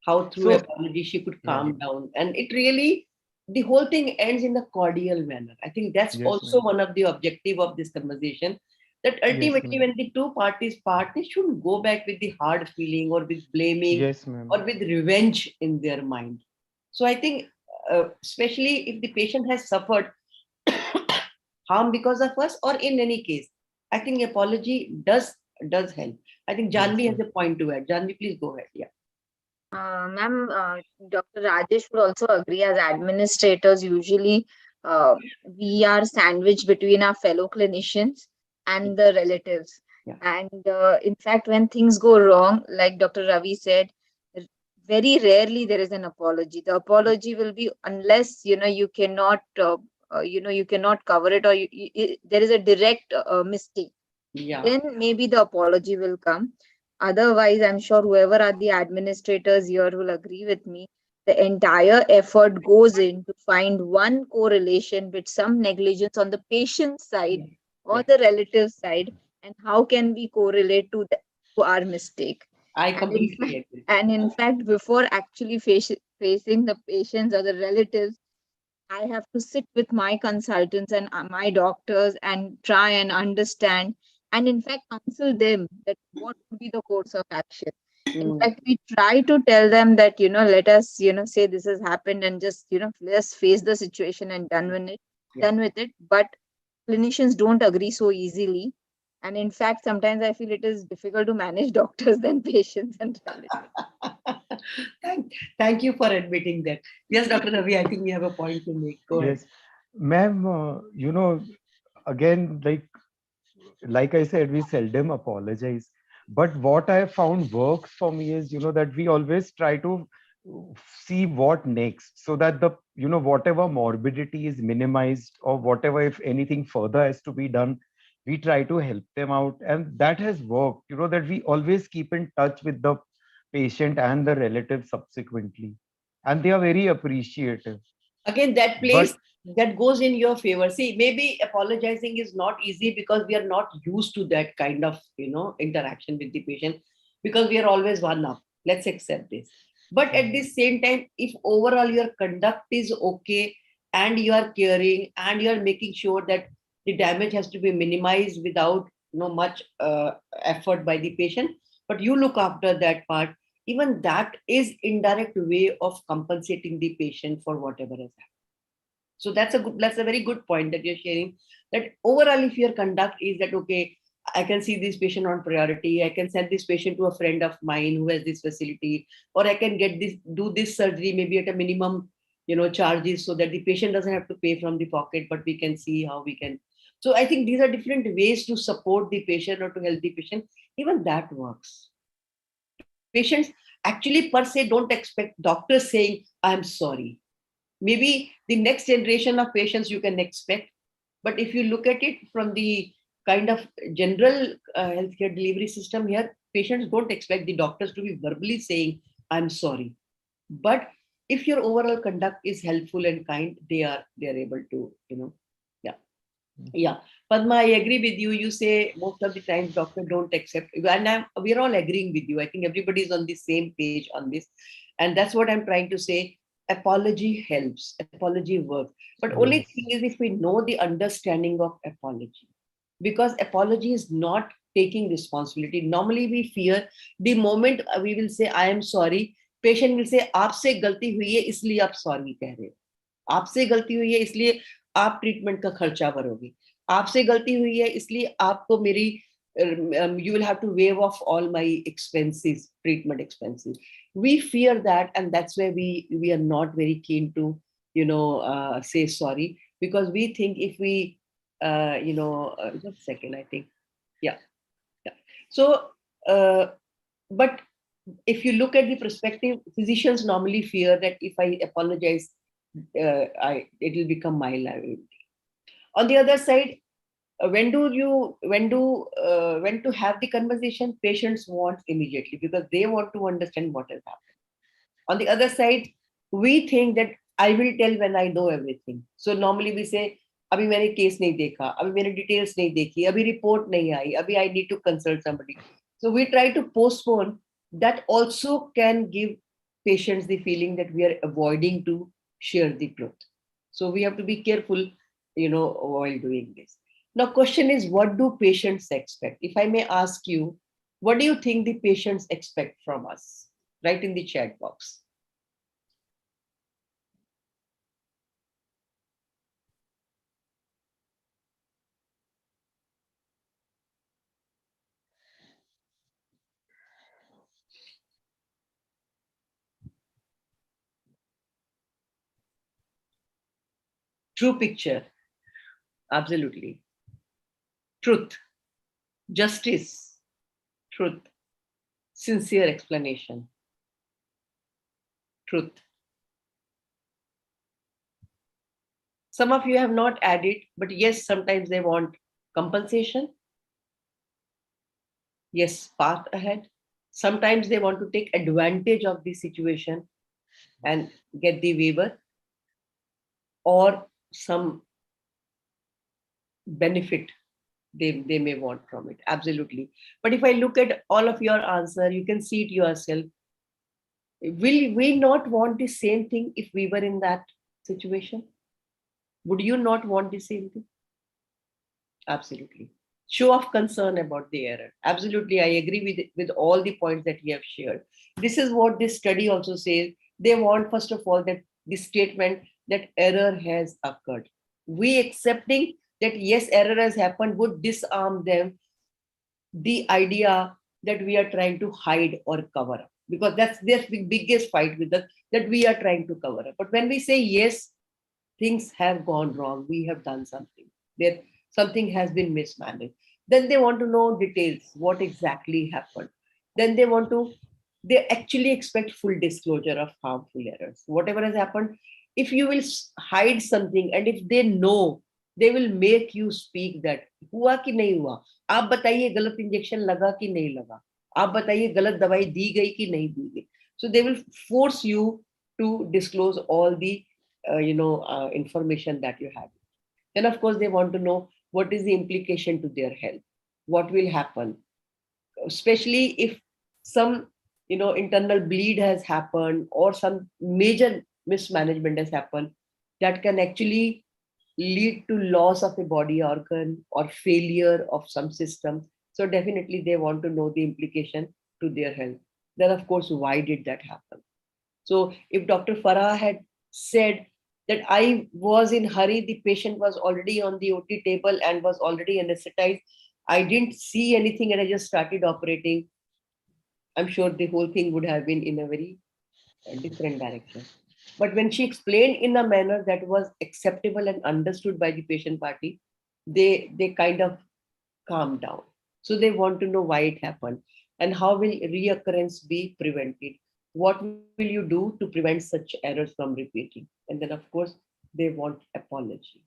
Speaker 1: how through apology she could calm down. And it really, the whole thing ends in a cordial manner. I think that's also one of the objective of this conversation, that ultimately when the two parties part, they shouldn't go back with the hard feeling or with blaming or with revenge in their mind. So I think, especially if the patient has suffered harm because of us, or in any case, I think apology does help. I think Janvi has a point to add. Janvi, please go ahead. Yeah.
Speaker 8: Ma'am, Dr. Rajesh would also agree, as administrators, usually we are sandwiched between our fellow clinicians and the relatives.
Speaker 1: Yeah.
Speaker 8: And in fact, when things go wrong, like Dr. Ravi said, very rarely there is an apology. The apology will be unless, you cannot, you cannot cover it, or there is a direct mistake.
Speaker 1: Yeah.
Speaker 8: Then maybe the apology will come. Otherwise, I'm sure whoever are the administrators here will agree with me. The entire effort goes in to find one correlation with some negligence on the patient side or the relative side, and how can we correlate to our mistake.
Speaker 1: I completely agree.
Speaker 8: And in fact, before actually facing the patients or the relatives, I have to sit with my consultants and my doctors and try and understand, and in fact counsel them that what would be the course of action. In fact, we try to tell them that, let us, say this has happened and just, let's face the situation and done with it. But clinicians don't agree so easily. And in fact, sometimes I feel it is difficult to manage doctors than patients and relatives.
Speaker 1: Thank you for admitting that. Yes, Dr. Ravi, I think you have a point to make. Go ahead.
Speaker 7: Yes, ma'am, again, like I said, we seldom apologize. But what I found works for me is, that we always try to see what next, so that whatever morbidity is minimized, or whatever, if anything further has to be done, we try to help them out. And that has worked, that we always keep in touch with the patient and the relative subsequently. And they are very appreciative.
Speaker 1: Again, that
Speaker 7: But
Speaker 1: place that goes in your favor. See, maybe apologizing is not easy because we are not used to that kind of interaction with the patient, because we are always one up. Let's accept this. But at the same time, if overall your conduct is okay and you are caring and you are making sure that the damage has to be minimized without much effort by the patient, but you look after that part, even that is indirect way of compensating the patient for whatever has happened. So that's a very good point that you're sharing, that overall if your conduct is that, okay, I can see this patient on priority, I can send this patient to a friend of mine who has this facility, or I can do this surgery maybe at a minimum charges, so that the patient doesn't have to pay from the pocket, but we can see how we can. So I think these are different ways to support the patient or to help the patient. Even that works. Patients actually per se don't expect doctors saying, I'm sorry. Maybe the next generation of patients you can expect. But if you look at it from the kind of general healthcare delivery system here, patients don't expect the doctors to be verbally saying, I'm sorry. But if your overall conduct is helpful and kind, they are able to, yeah. Yeah, Padma, I agree with you. You say most of the times doctors don't accept, and we're all agreeing with you. I think everybody's on the same page on this, and that's what I'm trying to say. Apology helps. Apology works, but only
Speaker 7: yes,
Speaker 1: thing is if we know the understanding of apology, because apology is not taking responsibility. Normally, we fear the moment we will say I am sorry. Patient will say आपसे गलती हुई है इसलिए आप sorry कह रहे हो. आपसे गलती हुई है इसलिए आप ट्रीटमेंट का खर्चा भरोगे. आपसे गलती हुई है इसलिए आपको मेरी you will have to waive off all my expenses, treatment expenses. We fear that, and that's where we are not very keen to say sorry, because we think if we just a second, I think, yeah, yeah. So but if you look at the perspective, physicians normally fear that if I apologize, it will become my liability. On the other side, when to have the conversation, patients want immediately because they want to understand what has happened. On the other side, we think that I will tell when I know everything. So normally we say, अभी मैंने case नहीं देखा, अभी मैंने details नहीं देखी, अभी report नहीं आई, अभी I need to consult somebody. So we try to postpone. That also can give patients the feeling that we are avoiding to share the truth. So we have to be careful, while doing this. Now, question is, what do patients expect? If I may ask you, what do you think the patients expect from us? Write in the chat box. True picture. Absolutely. Truth. Justice. Truth. Sincere explanation. Truth. Some of you have not added, but yes, sometimes they want compensation. Yes, path ahead. Sometimes they want to take advantage of the situation and get the waiver, or some benefit they may want from it. Absolutely. But if I look at all of your answer, you can see it yourself. Will we not want the same thing if we were in that situation? Would you not want the same thing? Absolutely. Show of concern about the error. Absolutely, I agree with all the points that you have shared. This is what this study also says. They want, first of all, that the statement that error has occurred. We accepting that yes, error has happened would disarm them the idea that we are trying to hide or cover up, because that's their biggest fight with us, that we are trying to cover up. But when we say yes, things have gone wrong, we have done something, there something has been mismanaged, then they want to know details, what exactly happened. Then they actually expect full disclosure of harmful errors, whatever has happened. If you will hide something, and if they know, they will make you speak that हुआ कि नहीं हुआ, आप बताइए गलत injection लगा कि नहीं लगा, आप बताइए गलत दवाई दी गई कि नहीं दी गई. So they will force you to disclose all the information that you have. Then of course they want to know what is the implication to their health, what will happen, especially if some internal bleed has happened or some major mismanagement has happened, that can actually lead to loss of a body organ or failure of some system. So definitely they want to know the implication to their health. Then of course, why did that happen? So if Dr. Farah had said that I was in hurry, the patient was already on the OT table and was already anesthetized, I didn't see anything and I just started operating, I'm sure the whole thing would have been in a very different direction. But when she explained in a manner that was acceptable and understood by the patient party, they kind of calmed down. So they want to know why it happened and how will reoccurrence be prevented. What will you do to prevent such errors from repeating? And then of course they want apology.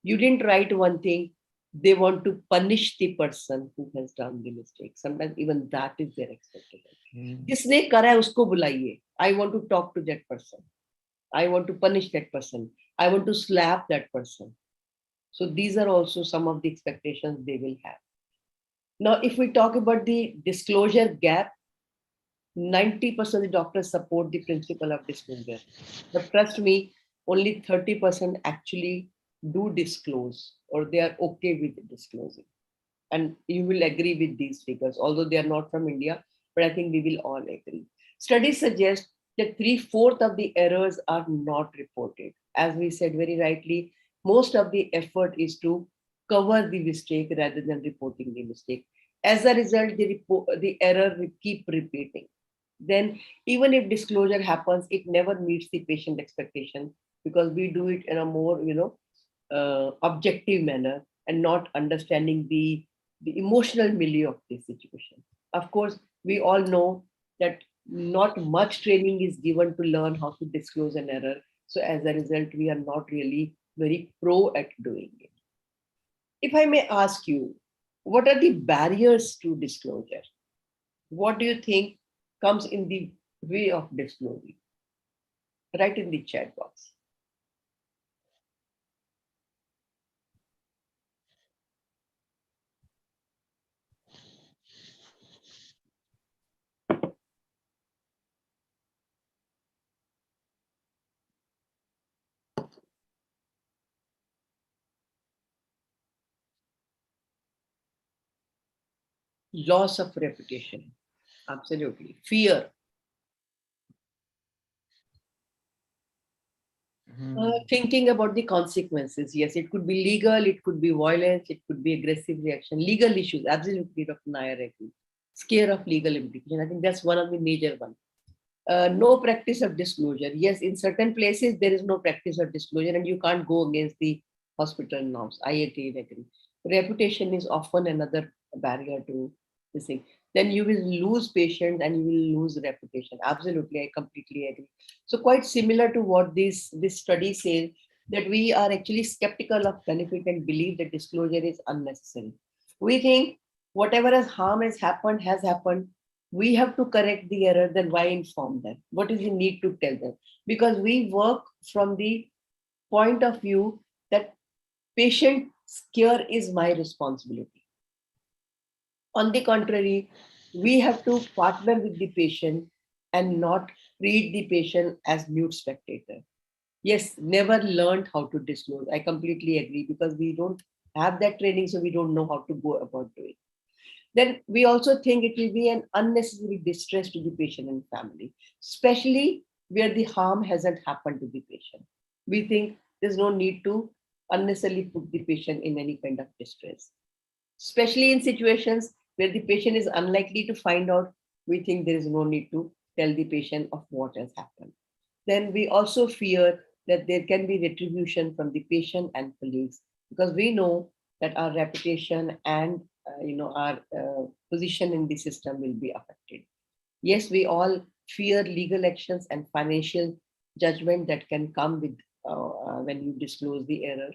Speaker 1: You didn't write one thing, they want to punish the person who has done the mistake. Sometimes even that is their expectation. जिसने करा है उसको बुलाइए. I want to talk to that person. I want to punish that person. I want to slap that person. So these are also some of the expectations they will have. Now, if we talk about the disclosure gap, 90% of the doctors support the principle of disclosure. But trust me, only 30% actually do disclose, or they are okay with disclosing. And you will agree with these figures, although they are not from India, but I think we will all agree. Studies suggest that 3/4 of the errors are not reported. As we said very rightly, most of the effort is to cover the mistake rather than reporting the mistake. As a result, the error will keep repeating. Then even if disclosure happens, it never meets the patient expectation, because we do it in a more objective manner and not understanding the emotional milieu of the situation. Of course, we all know that not much training is given to learn how to disclose an error. So as a result, we are not really very pro at doing it. If I may ask you, what are the barriers to disclosure? What do you think comes in the way of disclosing? Write in the chat box. Loss of reputation. Absolutely. Fear. Thinking about the consequences. Yes, it could be legal, it could be violence, it could be aggressive reaction. Legal issues. Absolutely, Dr. Nair, agree. Scare of legal implication. I think that's one of the major ones. No practice of disclosure. Yes, in certain places there is no practice of disclosure and you can't go against the hospital norms. I agree. Reputation is often another barrier to this thing. Then you will lose patients and you will lose reputation. Absolutely, I completely agree. So quite similar to what this study says, that we are actually skeptical of benefit and believe that disclosure is unnecessary. We think whatever harm has happened, we have to correct the error, then why inform them? What is the need to tell them? Because we work from the point of view that patient care is my responsibility. On the contrary, we have to partner with the patient and not treat the patient as mute spectator. Yes, never learned how to disclose. I completely agree, because we don't have that training, so we don't know how to go about doing. Then we also think it will be an unnecessary distress to the patient and family, especially where the harm hasn't happened to the patient. We think there's no need to unnecessarily put the patient in any kind of distress. Especially in situations where the patient is unlikely to find out, we think there is no need to tell the patient of what has happened. Then we also fear that there can be retribution from the patient and colleagues, because we know that our reputation and our position in the system will be affected. Yes, we all fear legal actions and financial judgment that can come with when you disclose the error.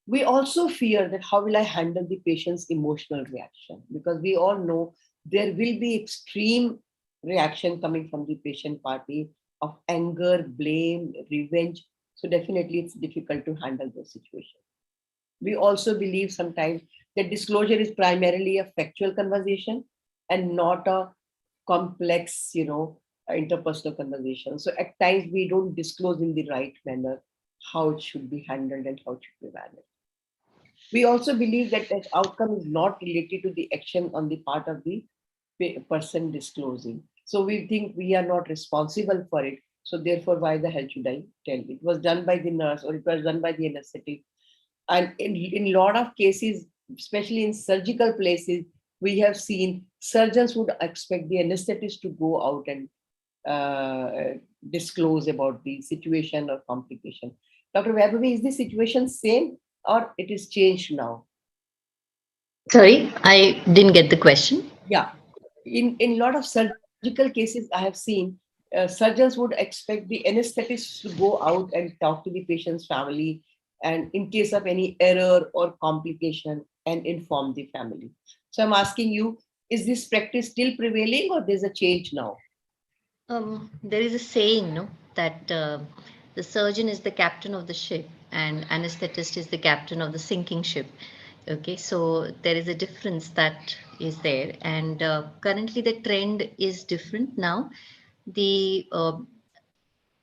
Speaker 1: We also fear that how will I handle the patient's emotional reaction, because we all know there will be extreme reaction coming from the patient party of anger, blame, revenge. So definitely it's difficult to handle those situations. We also believe sometimes that disclosure is primarily a factual conversation and not a complex, interpersonal conversation. So at times we don't disclose in the right manner how it should be handled and how it should be managed. We also believe that that outcome is not related to the action on the part of the person disclosing. So we think we are not responsible for it. So therefore, why the hell should I tell? It was done by the nurse or it was done by the anesthetic. And in a lot of cases, especially in surgical places, we have seen surgeons would expect the anesthetist to go out and disclose about the situation or complication. Dr. Vaibhavi, is the situation same or it is changed now?
Speaker 6: Sorry, I didn't get the question.
Speaker 1: Yeah, in a lot of surgical cases, I have seen surgeons would expect the anesthetist to go out and talk to the patient's family, and in case of any error or complication, and inform the family. So I'm asking you, is this practice still prevailing or there's a change now?
Speaker 6: There is a saying, no, that the surgeon is the captain of the ship and anesthetist is the captain of the sinking ship. Okay, so there is a difference that is there, and currently the trend is different now. The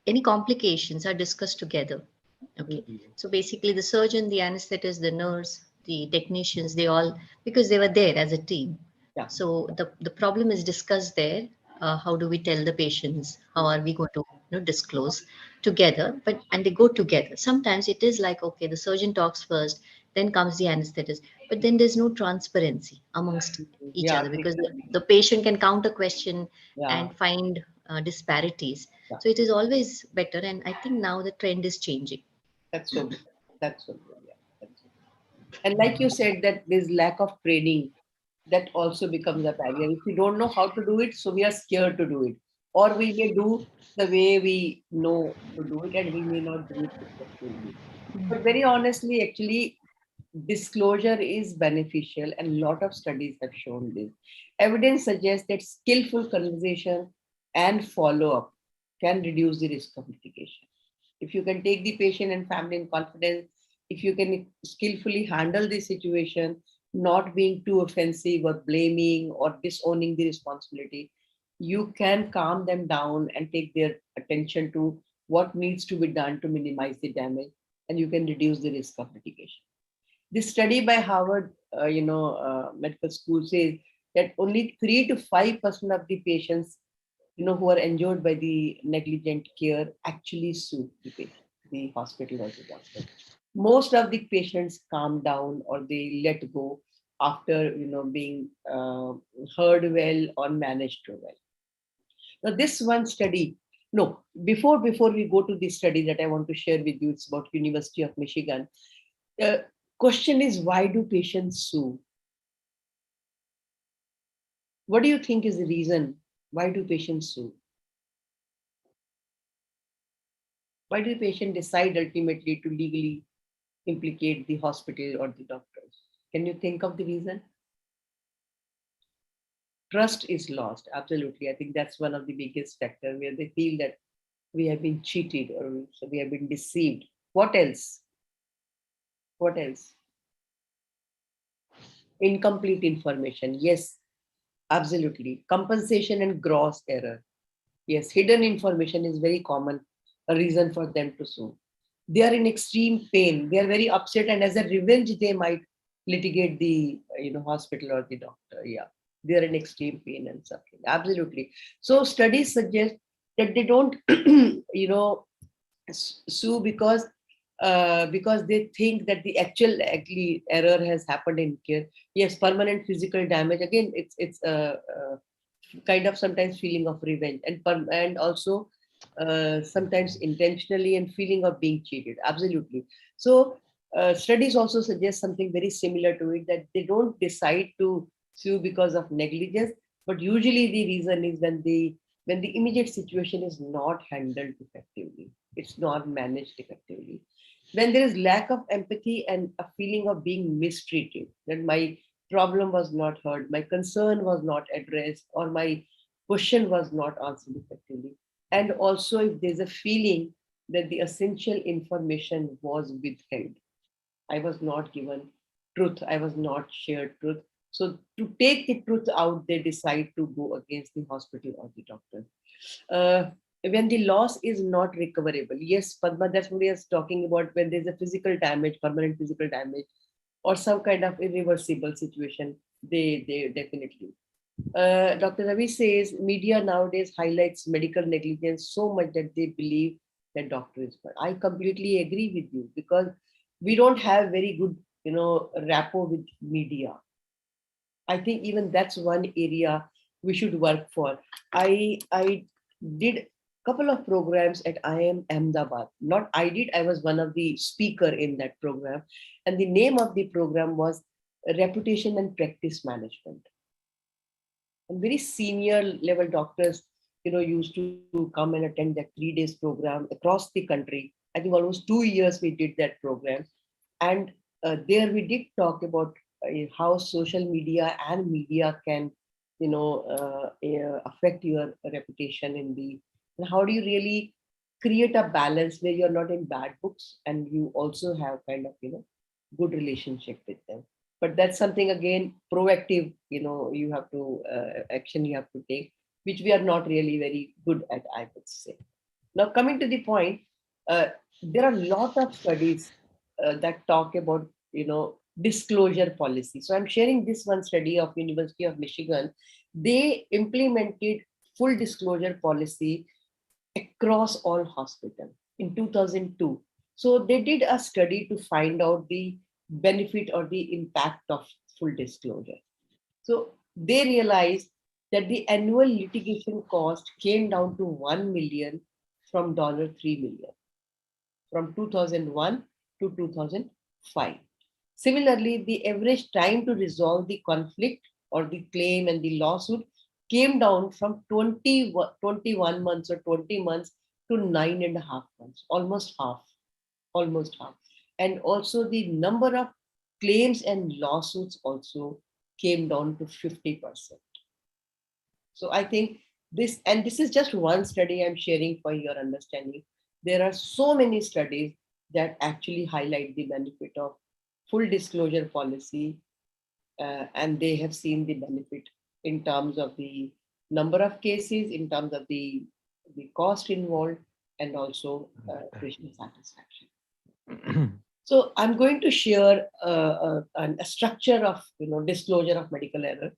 Speaker 6: any complications are discussed together. Okay, so basically the surgeon, the anesthetist, the nurse, the technicians, they all, because they were there as a team.
Speaker 1: Yeah.
Speaker 6: So the problem is discussed there. How do we tell the patients? How are we going to disclose together? And they go together. Sometimes it is like, okay, the surgeon talks first, then comes the anesthetist, but then there's no transparency amongst each
Speaker 1: Yeah,
Speaker 6: other, because the patient can counter question
Speaker 1: yeah,
Speaker 6: and find disparities.
Speaker 1: yeah.
Speaker 6: So it is always better, and I think now the trend is changing.
Speaker 1: That's so good. That's so good. Yeah, that's so good. And like you said, that there's lack of training, that also becomes a barrier. If we don't know how to do it, so we are scared to do it, or we may do the way we know to do it, and we may not do it successfully. But very honestly, actually, disclosure is beneficial, and a lot of studies have shown this. Evidence suggests that skillful conversation and follow up can reduce the risk of litigation. If you can take the patient and family in confidence, if you can skillfully handle the situation, not being too offensive or blaming or disowning the responsibility, you can calm them down and take their attention to what needs to be done to minimize the damage, and you can reduce the risk of litigation. This study by Harvard, Medical School says that only 3 to 5% of the patients, who are injured by the negligent care, actually sue the patient, the hospital or the doctor. Most of the patients calm down or they let go after, being heard well or managed well. Now, this one study, no, before we go to this study that I want to share with you, it's about University of Michigan. The question is, why do patients sue? What do you think is the reason? Why do patients sue? Why do patients decide ultimately to legally implicate the hospital or the doctors? Can you think of the reason? Trust is lost. Absolutely. I think that's one of the biggest factors, where they feel that we have been cheated or we have been deceived. What else? What else? Incomplete information. Yes, absolutely. Compensation and gross error. Yes, hidden information is very common, a reason for them to sue. They are in extreme pain. They are very upset, and as a revenge, they might litigate the hospital or the doctor. Yeah, they are in extreme pain and suffering. Absolutely. So studies suggest that they don't, sue because because they think that the actually error has happened in care. Yes, permanent physical damage. Again, it's a kind of sometimes feeling of revenge, and also sometimes intentionally, and feeling of being cheated. Absolutely. So studies also suggest something very similar to it, that they don't decide to sue because of negligence, but usually the reason is when the immediate situation is not handled effectively, it's not managed effectively, when there is lack of empathy and a feeling of being mistreated, that my problem was not heard, my concern was not addressed, or my question was not answered effectively. And also, if there's a feeling that the essential information was withheld, I was not given truth, I was not shared truth. So, to take the truth out, they decide to go against the hospital or the doctor. Uh, when the loss is not recoverable, yes, Padma, that's what we are talking about, when there's a physical damage, permanent physical damage, or some kind of irreversible situation, they definitely. Dr. Ravi says media nowadays highlights medical negligence so much that they believe that doctor is bad. I completely agree with you, because we don't have very good, rapport with media. I think even that's one area we should work for. I did a couple of programs at IIM Ahmedabad. Not I did, I was one of the speaker in that program. And the name of the program was Reputation and Practice Management. And very senior level doctors, used to come and attend that 3 days program across the country. I think almost 2 years we did that program. And there we did talk about how social media and media can affect your reputation in the, and how do you really create a balance where you're not in bad books and you also have kind of good relationship with them. But that's something, again, proactive, you have to action you have to take, which we are not really very good at, I would say. Now, coming to the point, there are a lot of studies that talk about, disclosure policy. So I'm sharing this one study of University of Michigan. They implemented full disclosure policy across all hospitals in 2002. So they did a study to find out the benefit or the impact of full disclosure. So they realized that the annual litigation cost came down to 1 million from $3 million from 2001 to 2005. Similarly, the average time to resolve the conflict or the claim and the lawsuit came down from 21 months or 20 months to 9.5 months, almost half, almost half. And also the number of claims and lawsuits also came down to 50%. So I think this, and this is just one study I'm sharing for your understanding. There are so many studies that actually highlight the benefit of full disclosure policy, and they have seen the benefit in terms of the number of cases, in terms of the cost involved, and also patient satisfaction. So I'm going to share a structure of disclosure of medical error.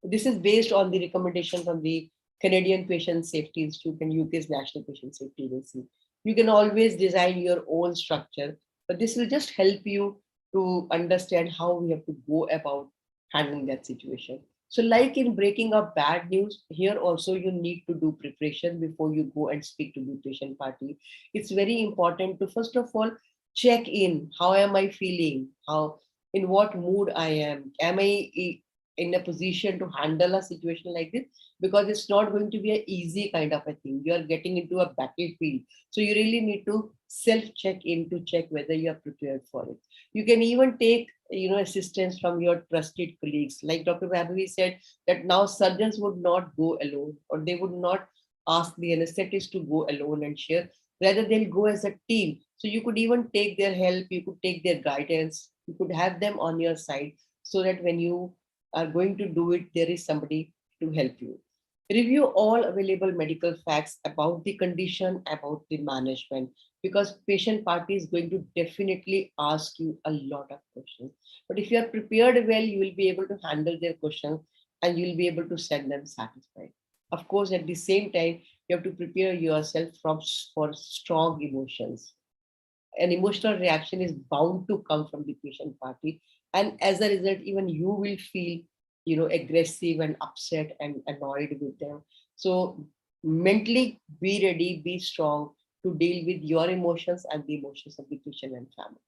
Speaker 1: This is based on the recommendation from the Canadian Patient Safety Institute and UK's National Patient Safety Agency. You can always design your own structure, but this will just help you to understand how we have to go about handling that situation. So like in breaking up bad news, here also you need to do preparation before you go and speak to the patient party. It's very important to first of all check in. How am I feeling? How, in what mood I am I in a position to handle a situation like this? Because it's not going to be an easy kind of a thing. You are getting into a battlefield, so you really need to self check in to check whether you are prepared for it. You can even take assistance from your trusted colleagues. Like Dr. Babu said, that now surgeons would not go alone, or they would not ask the anesthetist to go alone and share. Rather, they'll go as a team. So you could even take their help, you could take their guidance, you could have them on your side, so that when you are going to do it, there is somebody to help you. Review all available medical facts about the condition, about the management, because patient party is going to definitely ask you a lot of questions. But if you are prepared well, you will be able to handle their questions and you will be able to send them satisfied. Of course, at the same time, you have to prepare yourself for strong emotions. an emotional reaction is bound to come from the patient party. And as a result, even you will feel, aggressive and upset and annoyed with them. So mentally be ready, be strong to deal with your emotions and the emotions of the patient and family.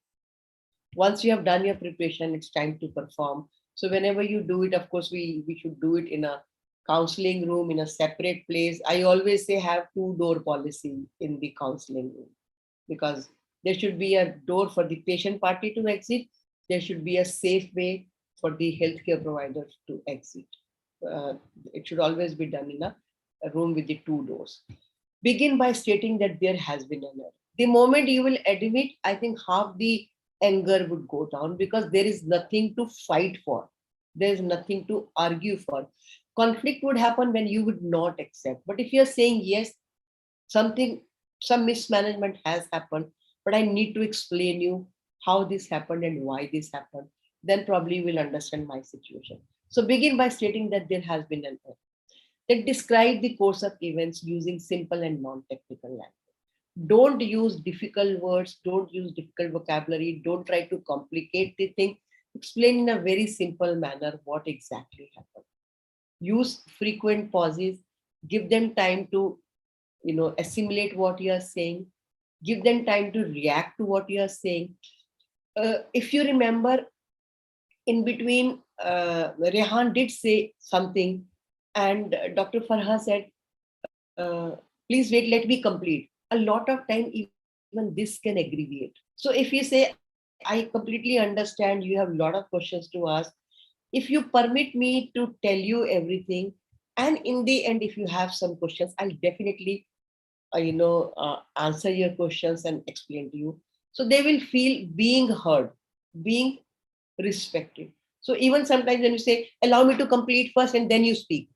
Speaker 1: Once you have done your preparation, it's time to perform. So whenever you do it, of course, we should do it in a counseling room, in a separate place. I always say have 2-door policy in the counseling room, because there should be a door for the patient party to exit. There should be a safe way for the healthcare provider to exit. It should always be done in a room with the 2 doors. Begin by stating that there has been an error. The moment you will admit, I think half the anger would go down, because there is nothing to fight for. There is nothing to argue for. Conflict would happen when you would not accept. But if you're saying, yes, some mismanagement has happened, but I need to explain you how this happened and why this happened, then probably you will understand my situation. So begin by stating that there has been an error. Then describe the course of events using simple and non-technical language. Don't use difficult words, don't use difficult vocabulary, don't try to complicate the thing. Explain in a very simple manner what exactly happened. Use frequent pauses, give them time to assimilate what you are saying, give them time to react to what you are saying. If you remember, in between, Rehan did say something, and Dr. Farha said, please wait, let me complete. A lot of time, even this can aggravate. So if you say, I completely understand, you have a lot of questions to ask. If you permit me to tell you everything, and in the end, if you have some questions, I'll definitely answer your questions and explain to you. So they will feel being heard, being respected. So even sometimes when you say, allow me to complete first and then you speak,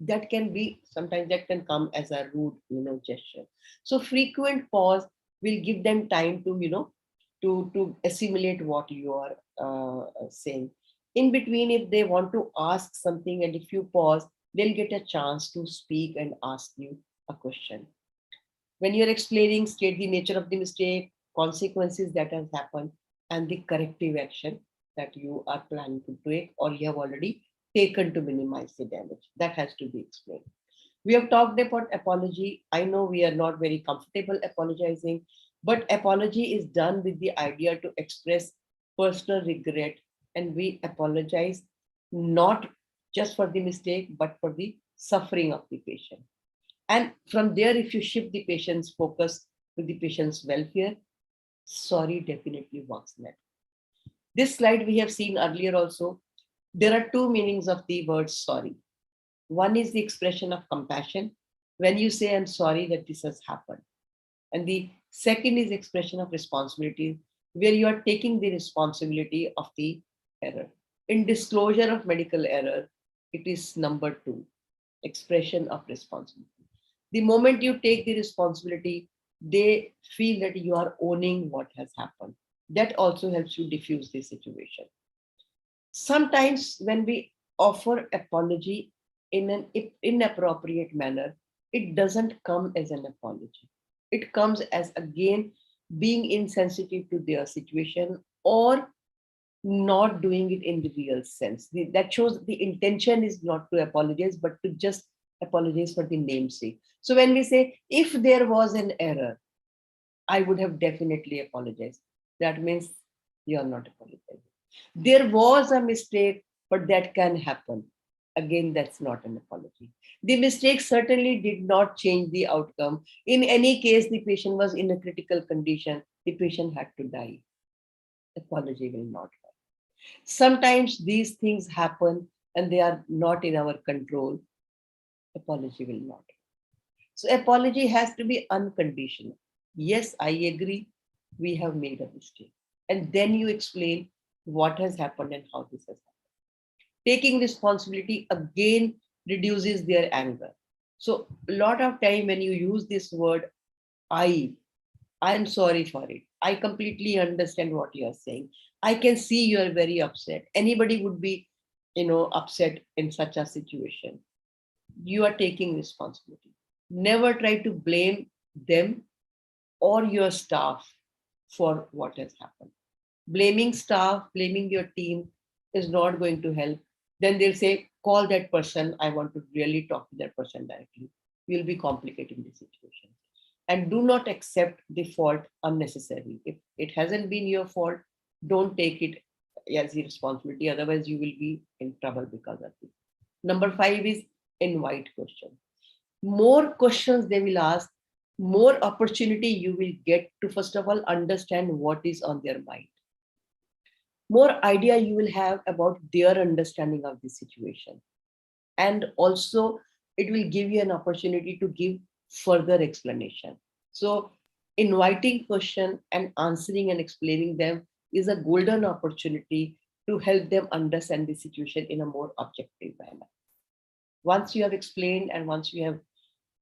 Speaker 1: that can be, sometimes that can come as a rude, gesture. So frequent pause will give them time to, to assimilate what you are saying. In between, if they want to ask something and if you pause, they'll get a chance to speak and ask you a question. When you're explaining, state the nature of the mistake, consequences that has happened, and the corrective action that you are planning to take or you have already taken to minimize the damage. That has to be explained. We have talked about apology. I know we are not very comfortable apologizing, but apology is done with the idea to express personal regret, and we apologize not just for the mistake, but for the suffering of the patient. And from there, if you shift the patient's focus to the patient's welfare, sorry definitely works better. This slide we have seen earlier also. There are 2 meanings of the word sorry. One is the expression of compassion, when you say, I'm sorry that this has happened. And the second is expression of responsibility, where you are taking the responsibility of the error. In disclosure of medical error, it is number 2, expression of responsibility. The moment you take the responsibility, they feel that you are owning what has happened. That also helps you diffuse the situation. Sometimes when we offer apology in an inappropriate manner, it doesn't come as an apology. It comes as, again, being insensitive to their situation or not doing it in the real sense. That shows the intention is not to apologize, but to just apologize for the namesake. So when we say, if there was an error, I would have definitely apologized. That means you are not apologizing. There was a mistake, but that can happen. Again, that's not an apology. The mistake certainly did not change the outcome. In any case, the patient was in a critical condition. The patient had to die. Apology will not help. Sometimes these things happen and they are not in our control. Apology will not. So apology has to be unconditional. Yes, I agree, we have made a mistake. And then you explain what has happened and how this has happened. Taking responsibility again reduces their anger. So a lot of time when you use this word, I am sorry for it. I completely understand what you are saying. I can see you are very upset. Anybody would be, upset in such a situation. You are taking responsibility. Never try to blame them or your staff for what has happened. Blaming staff, blaming your team is not going to help. Then they'll say, call that person. I want to really talk to that person directly. You'll be complicating the situation. And do not accept the fault unnecessarily. If it hasn't been your fault, don't take it as a responsibility. Otherwise, you will be in trouble because of it. Number 5 is invite questions. More questions they will ask, more opportunity you will get to, first of all, understand what is on their mind. More idea you will have about their understanding of the situation. And also, it will give you an opportunity to give further explanation. So, inviting question and answering and explaining them is a golden opportunity to help them understand the situation in a more objective manner. Once you have explained and once you have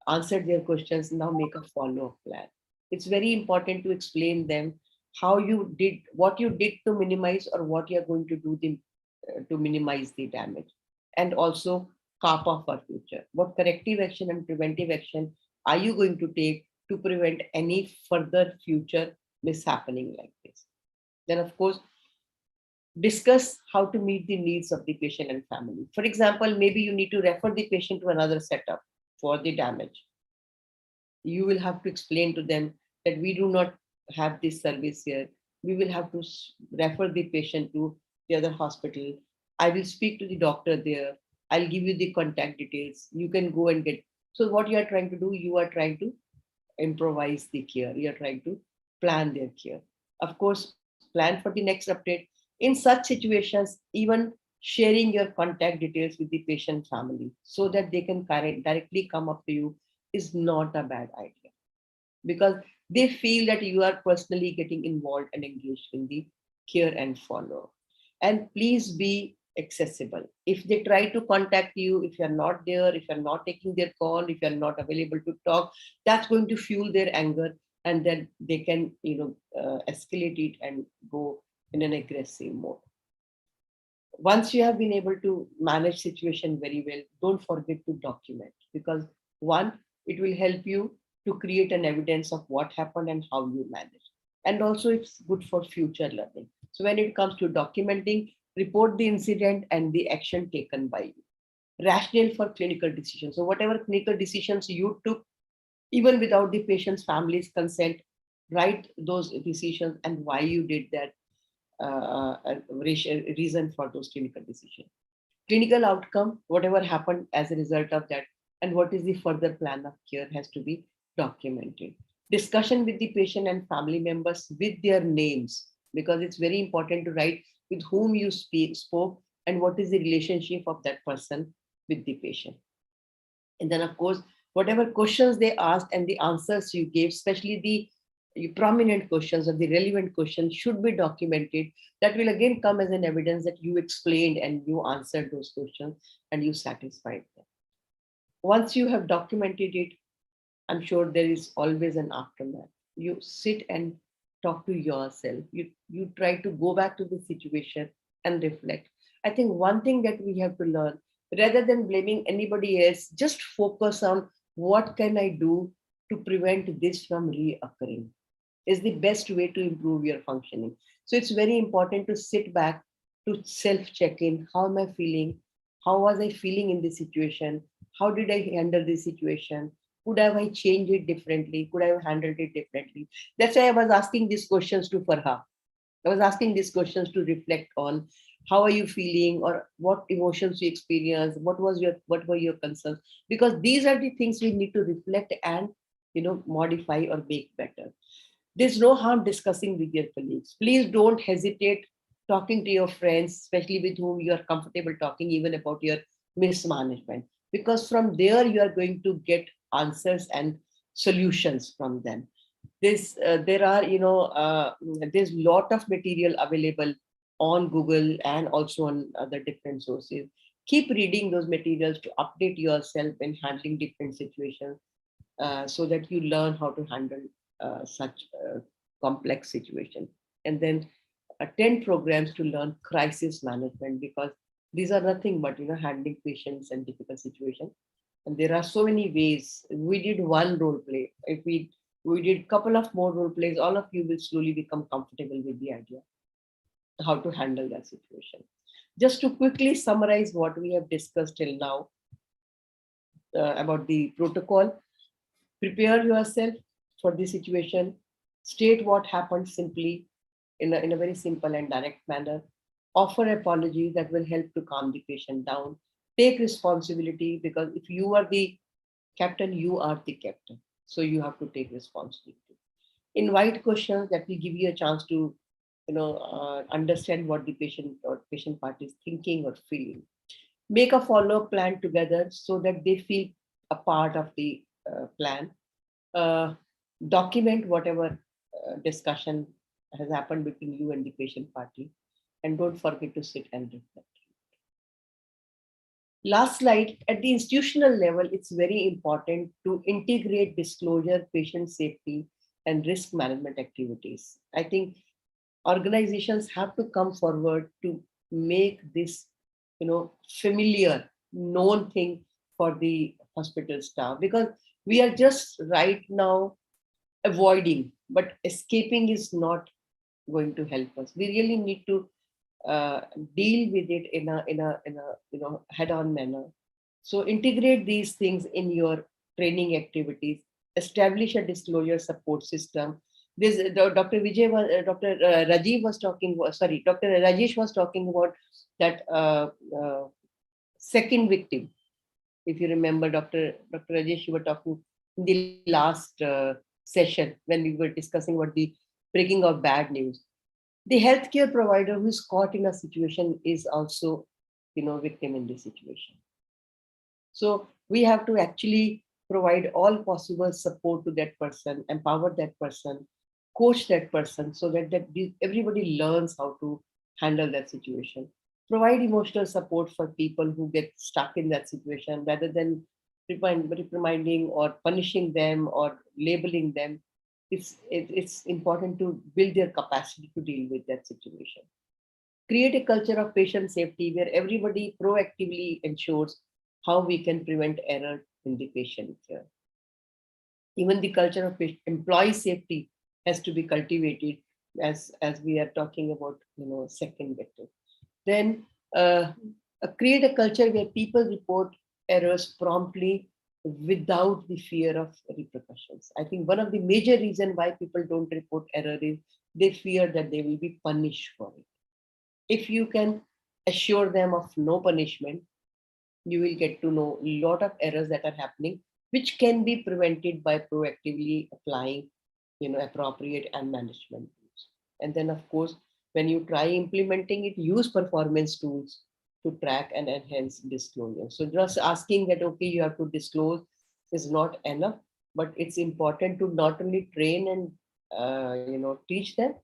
Speaker 1: answered their questions, now make a follow-up plan. It's very important to explain them how you did, what you did to minimize or what you're going to do to minimize the damage. And also CAPA for future. What corrective action and preventive action are you going to take to prevent any further future mishappening like this? Then of course, discuss how to meet the needs of the patient and family. For example, maybe you need to refer the patient to another setup for the damage. You will have to explain to them that we do not have this service here. We will have to refer the patient to the other hospital. I will speak to the doctor there. I'll give you the contact details. You can go and get. So what you are trying to do, you are trying to improvise the care. You are trying to plan their care. Of course, plan for the next update. In such situations, even sharing your contact details with the patient family so that they can directly come up to you is not a bad idea, because they feel that you are personally getting involved and engaged in the care and follow. And please be accessible. If they try to contact you, if you're not there, if you're not taking their call, if you're not available to talk, that's going to fuel their anger, and then they can, escalate it and go in an aggressive mode. Once you have been able to manage situation very well, don't forget to document, because one, it will help you to create an evidence of what happened and how you manage. And also it's good for future learning. So when it comes to documenting, report the incident and the action taken by you. Rationale for clinical decisions. So whatever clinical decisions you took, even without the patient's family's consent, write those decisions and why you did that, reason for those clinical decisions. Clinical outcome, whatever happened as a result of that, and what is the further plan of care has to be documented. Discussion with the patient and family members with their names, because it's very important to write with whom you spoke and what is the relationship of that person with the patient. And then of course, whatever questions they asked and the answers you gave, especially the prominent questions or the relevant questions, should be documented. That will again come as an evidence that you explained and you answered those questions and you satisfied them. Once you have documented it, I'm sure there is always an aftermath. You sit and talk to yourself. You try to go back to the situation and reflect. I think one thing that we have to learn, rather than blaming anybody else, just focus on what can I do to prevent this from reoccurring, is the best way to improve your functioning. So it's very important to sit back, to self-check in. How am I feeling? How was I feeling in this situation? How did I handle this situation? Could have I changed it differently? Could I have handled it differently? That's why I was asking these questions to Farha. I was asking these questions to reflect on how are you feeling, or what emotions you experience, what were your concerns, because these are the things we need to reflect and modify or make better. There's no harm discussing with your colleagues. Please don't hesitate talking to your friends, especially with whom you are comfortable talking even about your mismanagement, because from there you are going to get answers and solutions from them. There's lot of material available on Google and also on other different sources. Keep reading those materials to update yourself in handling different situations, so that you learn how to handle such complex situations. And then attend programs to learn crisis management, because these are nothing but handling patients and difficult situations. And there are so many ways. We did one role play. If we We did a couple of more role plays. All of you will slowly become comfortable with the idea how to handle that situation. Just to quickly summarize what we have discussed till now about the protocol, prepare yourself for the situation, state what happened simply in a very simple and direct manner, offer apologies that will help to calm the patient down, take responsibility, because if you are the captain, you are the captain. So you have to take responsibility. Invite questions that will give you a chance to understand what the patient or patient party is thinking or feeling. Make a follow-up plan together so that they feel a part of the plan. uh, Document whatever discussion has happened between you and the patient party, and don't forget to sit and reflect. Last slide, at the institutional level, it's very important to integrate disclosure, patient safety, and risk management activities. I think organizations have to come forward to make this familiar, known thing for the hospital staff, because we are just right now avoiding, but escaping is not going to help us. We really need to uh, deal with it in a head-on manner. So integrate these things in your training activities. Establish a disclosure support system. This Dr. Vijay was Dr. Rajiv was talking. Sorry, Dr. Rajesh was talking about that second victim. If you remember, Dr. Rajesh, you were talking in the last session when we were discussing about the breaking of bad news. The healthcare provider who's caught in a situation is also victim in this situation. So we have to actually provide all possible support to that person, empower that person, coach that person, so that everybody learns how to handle that situation. Provide emotional support for people who get stuck in that situation, rather than reprimanding or punishing them or labeling them. It's important to build their capacity to deal with that situation. Create a culture of patient safety where everybody proactively ensures how we can prevent error in the patient care. Even the culture of employee safety has to be cultivated, as we are talking about second vector. Then create a culture where people report errors promptly without the fear of repercussions. I think one of the major reasons why people don't report error is they fear that they will be punished for it. If you can assure them of no punishment, you will get to know a lot of errors that are happening, which can be prevented by proactively applying appropriate and management tools. And then of course, when you try implementing it, use performance tools to track and enhance disclosure. So just asking that okay, you have to disclose is not enough, but it's important to not only train and teach them,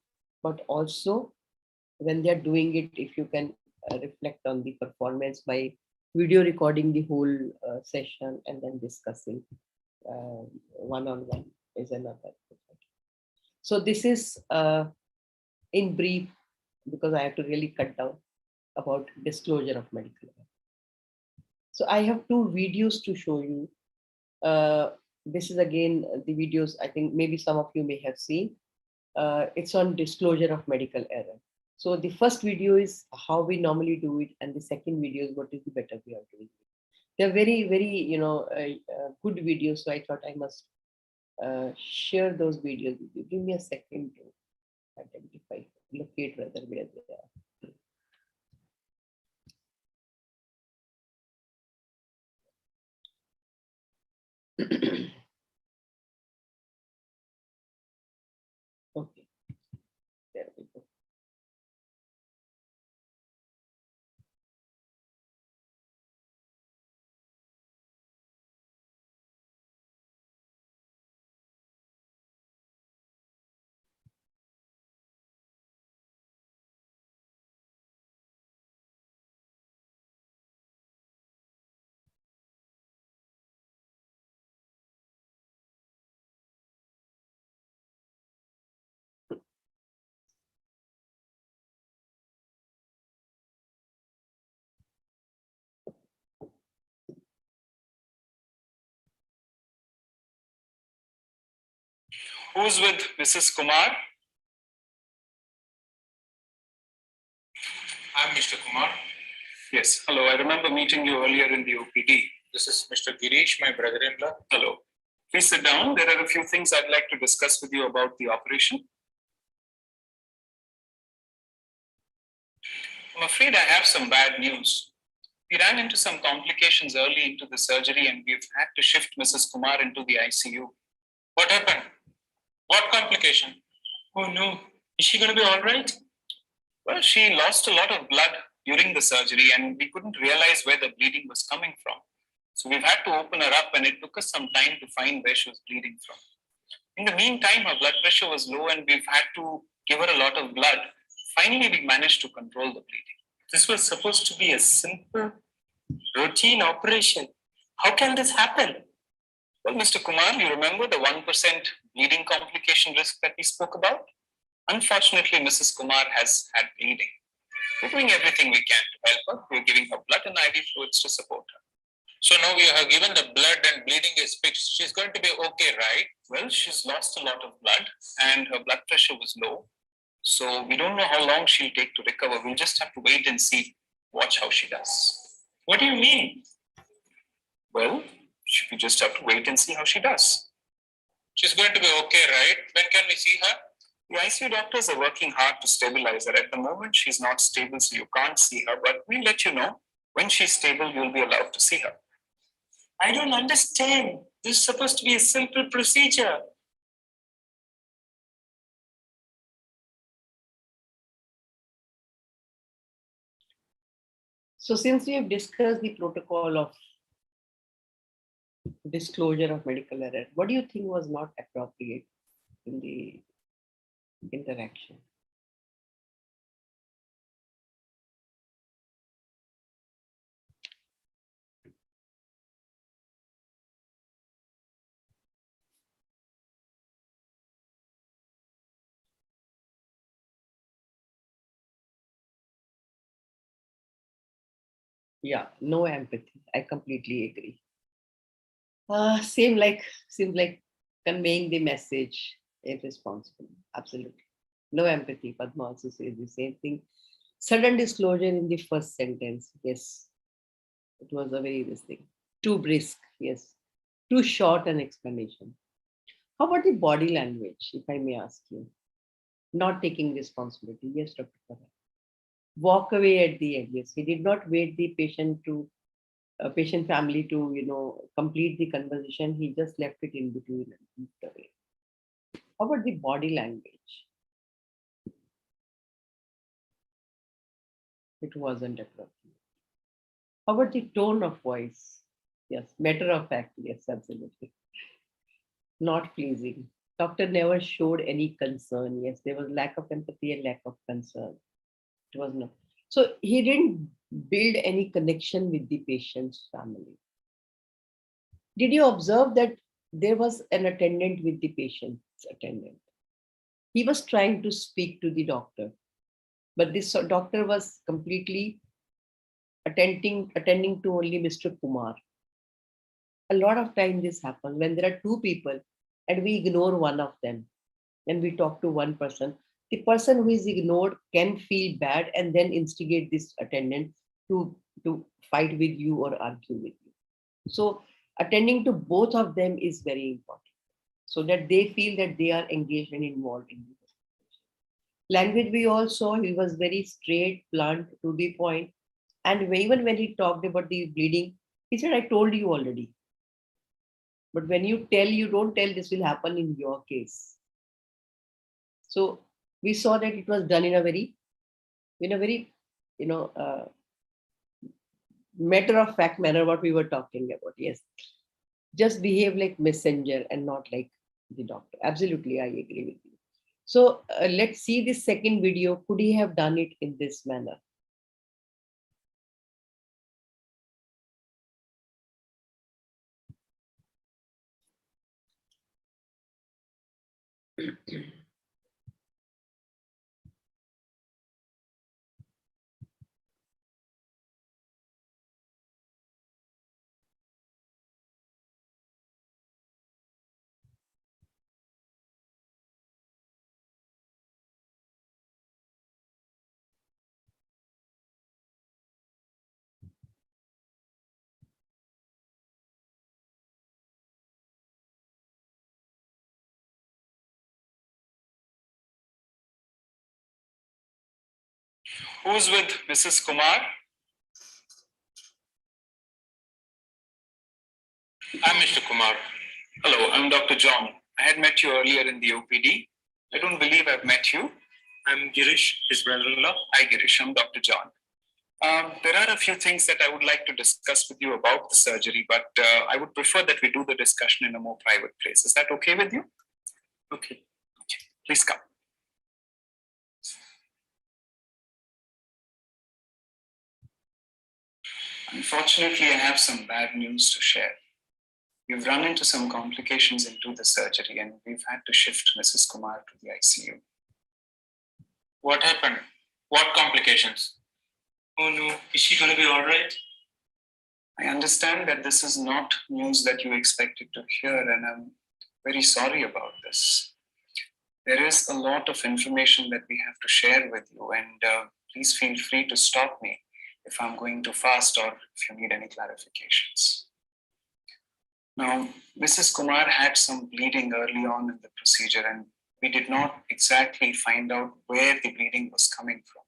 Speaker 1: but also when they're doing it, if you can reflect on the performance by video recording the whole session and then discussing one-on-one is another. So this is in brief, because I have to really cut down, about disclosure of medical error. So I have two videos to show you. This is again the videos I think maybe some of you may have seen. It's on disclosure of medical error. So the first video is how we normally do it, and the second video is what is the better way of doing it. They're very, very, good videos. So I thought I must share those videos with you. Give me a second to identify, locate rather where they are. Okay, there we go.
Speaker 9: Who's with Mrs. Kumar?
Speaker 10: I'm Mr. Kumar.
Speaker 9: Yes. Hello. I remember meeting you earlier in the OPD.
Speaker 10: This is Mr. Girish, my brother-in-law.
Speaker 9: Hello. Please sit down. There are a few things I'd like to discuss with you about the operation. I'm afraid I have some bad news. We ran into some complications early into the surgery and we've had to shift Mrs. Kumar into the ICU.
Speaker 10: What happened? What complication?
Speaker 9: Oh no. Is she going to be all right? Well, she lost a lot of blood during the surgery and we couldn't realize where the bleeding was coming from. So we've had to open her up and it took us some time to find where she was bleeding from. In the meantime, her blood pressure was low and we've had to give her a lot of blood. Finally, we managed to control the bleeding.
Speaker 10: This was supposed to be a simple, routine operation. How can this happen?
Speaker 9: Well, Mr. Kumar, you remember the 1% bleeding complication risk that we spoke about? Unfortunately, Mrs. Kumar has had bleeding. We're doing everything we can to help her. We're giving her blood and IV fluids to support her.
Speaker 10: So now you have given the blood and bleeding is fixed. She's going to be okay, right?
Speaker 9: Well, she's lost a lot of blood and her blood pressure was low. So we don't know how long she'll take to recover. We'll just have to wait and see. Watch how she does.
Speaker 10: What do you mean?
Speaker 9: Well, we just have to wait and see how she does.
Speaker 10: She's going to be okay, right? When can we see her?
Speaker 9: The ICU doctors are working hard to stabilize her. At the moment, she's not stable, so you can't see her. But we'll let you know. When she's stable, you'll be allowed to see her.
Speaker 10: I don't understand. This is supposed to be a simple procedure.
Speaker 1: So since we have discussed the protocol of disclosure of medical error, what do you think was not appropriate in the interaction? Yeah, no empathy. I completely agree. Seems like conveying the message irresponsible. Absolutely. No empathy. Padma also says the same thing. Sudden disclosure in the first sentence. Yes. It was a very this thing. Too brisk. Yes. Too short an explanation. How about the body language, if I may ask you? Not taking responsibility. Yes, Dr. Farah. Walk away at the end. Yes. He did not wait the patient family to complete the conversation. He just left it in between and moved away. How about the body language? It wasn't appropriate. How about the tone of voice? Yes, matter of fact. Yes, absolutely. Not pleasing. Doctor never showed any concern. Yes, there was lack of empathy and lack of concern. It was not. So he didn't build any connection with the patient's family. Did you observe that there was an attendant with the patient's attendant? He was trying to speak to the doctor, but this doctor was completely attending to only Mr. Kumar. A lot of time this happens when there are two people and we ignore one of them and we talk to one person. The person who is ignored can feel bad and then instigate this attendant to fight with you or argue with you. So attending to both of them is very important so that they feel that they are engaged and involved in this. Language we all saw, he was very straight, blunt, to the point. And even when he talked about the bleeding, he said, I told you already. But when you don't tell this will happen in your case. So we saw that it was done in a very, matter of fact manner, what we were talking about. Yes. Just behave like messenger and not like the doctor. Absolutely, I agree with you. So let's see this second video. Could he have done it in this manner?
Speaker 9: Who's with Mrs. Kumar?
Speaker 11: I'm Mr. Kumar.
Speaker 9: Hello, I'm Dr. John. I had met you earlier in the OPD. I don't believe I've met you.
Speaker 11: I'm Girish, his brother-in-law.
Speaker 9: Hi, Girish. I'm Dr. John. There are a few things that I would like to discuss with you about the surgery, but I would prefer that we do the discussion in a more private place. Is that okay with you?
Speaker 11: Okay.
Speaker 9: Please come. Unfortunately, I have some bad news to share. We've run into some complications into the surgery and we've had to shift Mrs. Kumar to the ICU.
Speaker 11: What happened? What complications? Oh no, is she going to be all right?
Speaker 9: I understand that this is not news that you expected to hear, and I'm very sorry about this. There is a lot of information that we have to share with you, and please feel free to stop me if I'm going too fast or if you need any clarifications. Now, Mrs. Kumar had some bleeding early on in the procedure, and we did not exactly find out where the bleeding was coming from.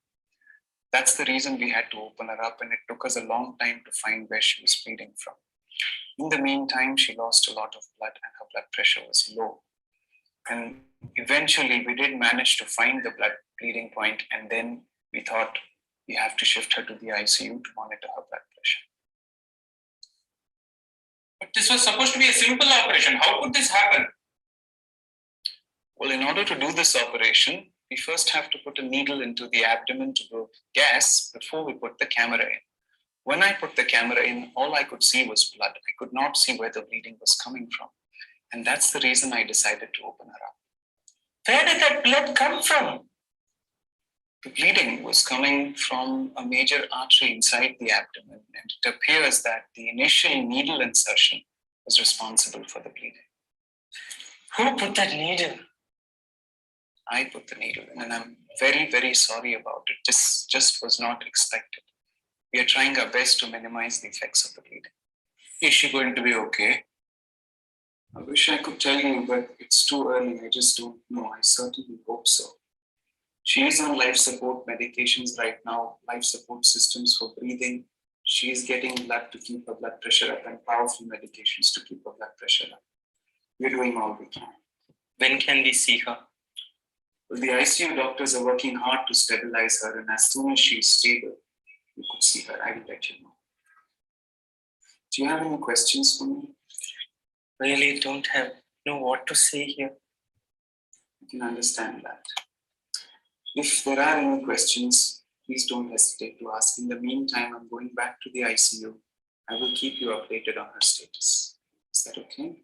Speaker 9: That's the reason we had to open her up, and it took us a long time to find where she was bleeding from. In the meantime, she lost a lot of blood and her blood pressure was low. And eventually, we did manage to find the blood bleeding point, and then we thought we have to shift her to the ICU to monitor her blood pressure.
Speaker 11: But this was supposed to be a simple operation. How could this happen?
Speaker 9: Well, in order to do this operation, we first have to put a needle into the abdomen to blow gas before we put the camera in. When I put the camera in, all I could see was blood. I could not see where the bleeding was coming from. And that's the reason I decided to open her up.
Speaker 11: Where did that blood come from?
Speaker 9: The bleeding was coming from a major artery inside the abdomen, and it appears that the initial needle insertion was responsible for the bleeding.
Speaker 11: Who put that needle?
Speaker 9: I put the needle in, and I'm very, very sorry about it. This just was not expected. We are trying our best to minimize the effects of the bleeding.
Speaker 11: Is she going to be okay?
Speaker 9: I wish I could tell you, but it's too early. I just don't know. I certainly hope so. She is on life support medications right now, life support systems for breathing. She is getting blood to keep her blood pressure up and powerful medications to keep her blood pressure up. We're doing all we can.
Speaker 11: When can we see her?
Speaker 9: Well, the ICU doctors are working hard to stabilize her, and as soon as she's stable, you could see her. I will let you know. Do you have any questions for me?
Speaker 11: Really don't know what to say here.
Speaker 9: I can understand that. If there are any questions, please don't hesitate to ask. In the meantime, I'm going back to the ICU. I will keep you updated on her status. Is that okay?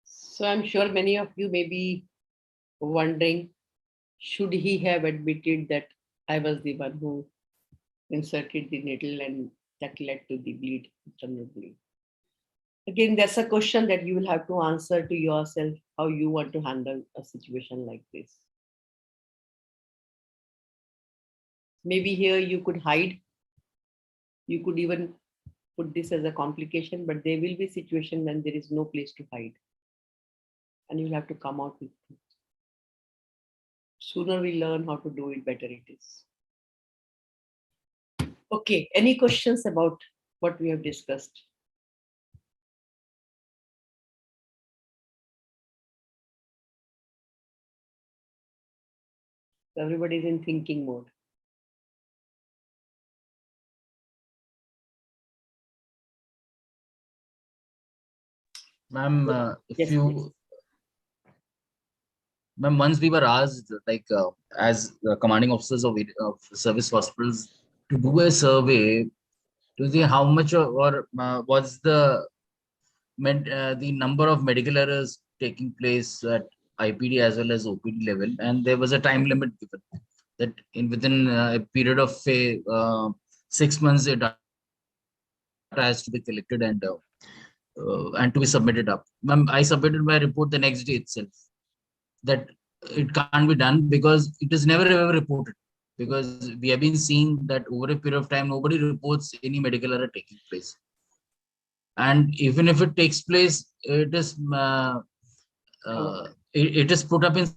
Speaker 1: So I'm sure many of you may be wondering, should he have admitted that I was the one who inserted the needle and that led to the bleed, internal bleed? Again, that's a question that you will have to answer to yourself, how you want to handle a situation like this. Maybe here you could hide. You could even put this as a complication, but there will be a situation when there is no place to hide. And you'll have to come out with it. Sooner we learn how to do it, better it is. Okay, any questions about what we have discussed? Everybody is in thinking mode.
Speaker 2: Ma'am,
Speaker 1: Yes, please.
Speaker 2: Ma'am, once we were asked, like as commanding officers of service hospitals, to do a survey to see how much or was the number of medical errors taking place at IPD as well as OPD level, and there was a time limit given that within a period of 6 months, data has to be collected and to be submitted up. Ma'am, I submitted my report the next day itself. That it can't be done because it is never ever reported, because we have been seeing that over a period of time nobody reports any medical error taking place.
Speaker 12: and even if it takes place, it is it is put up in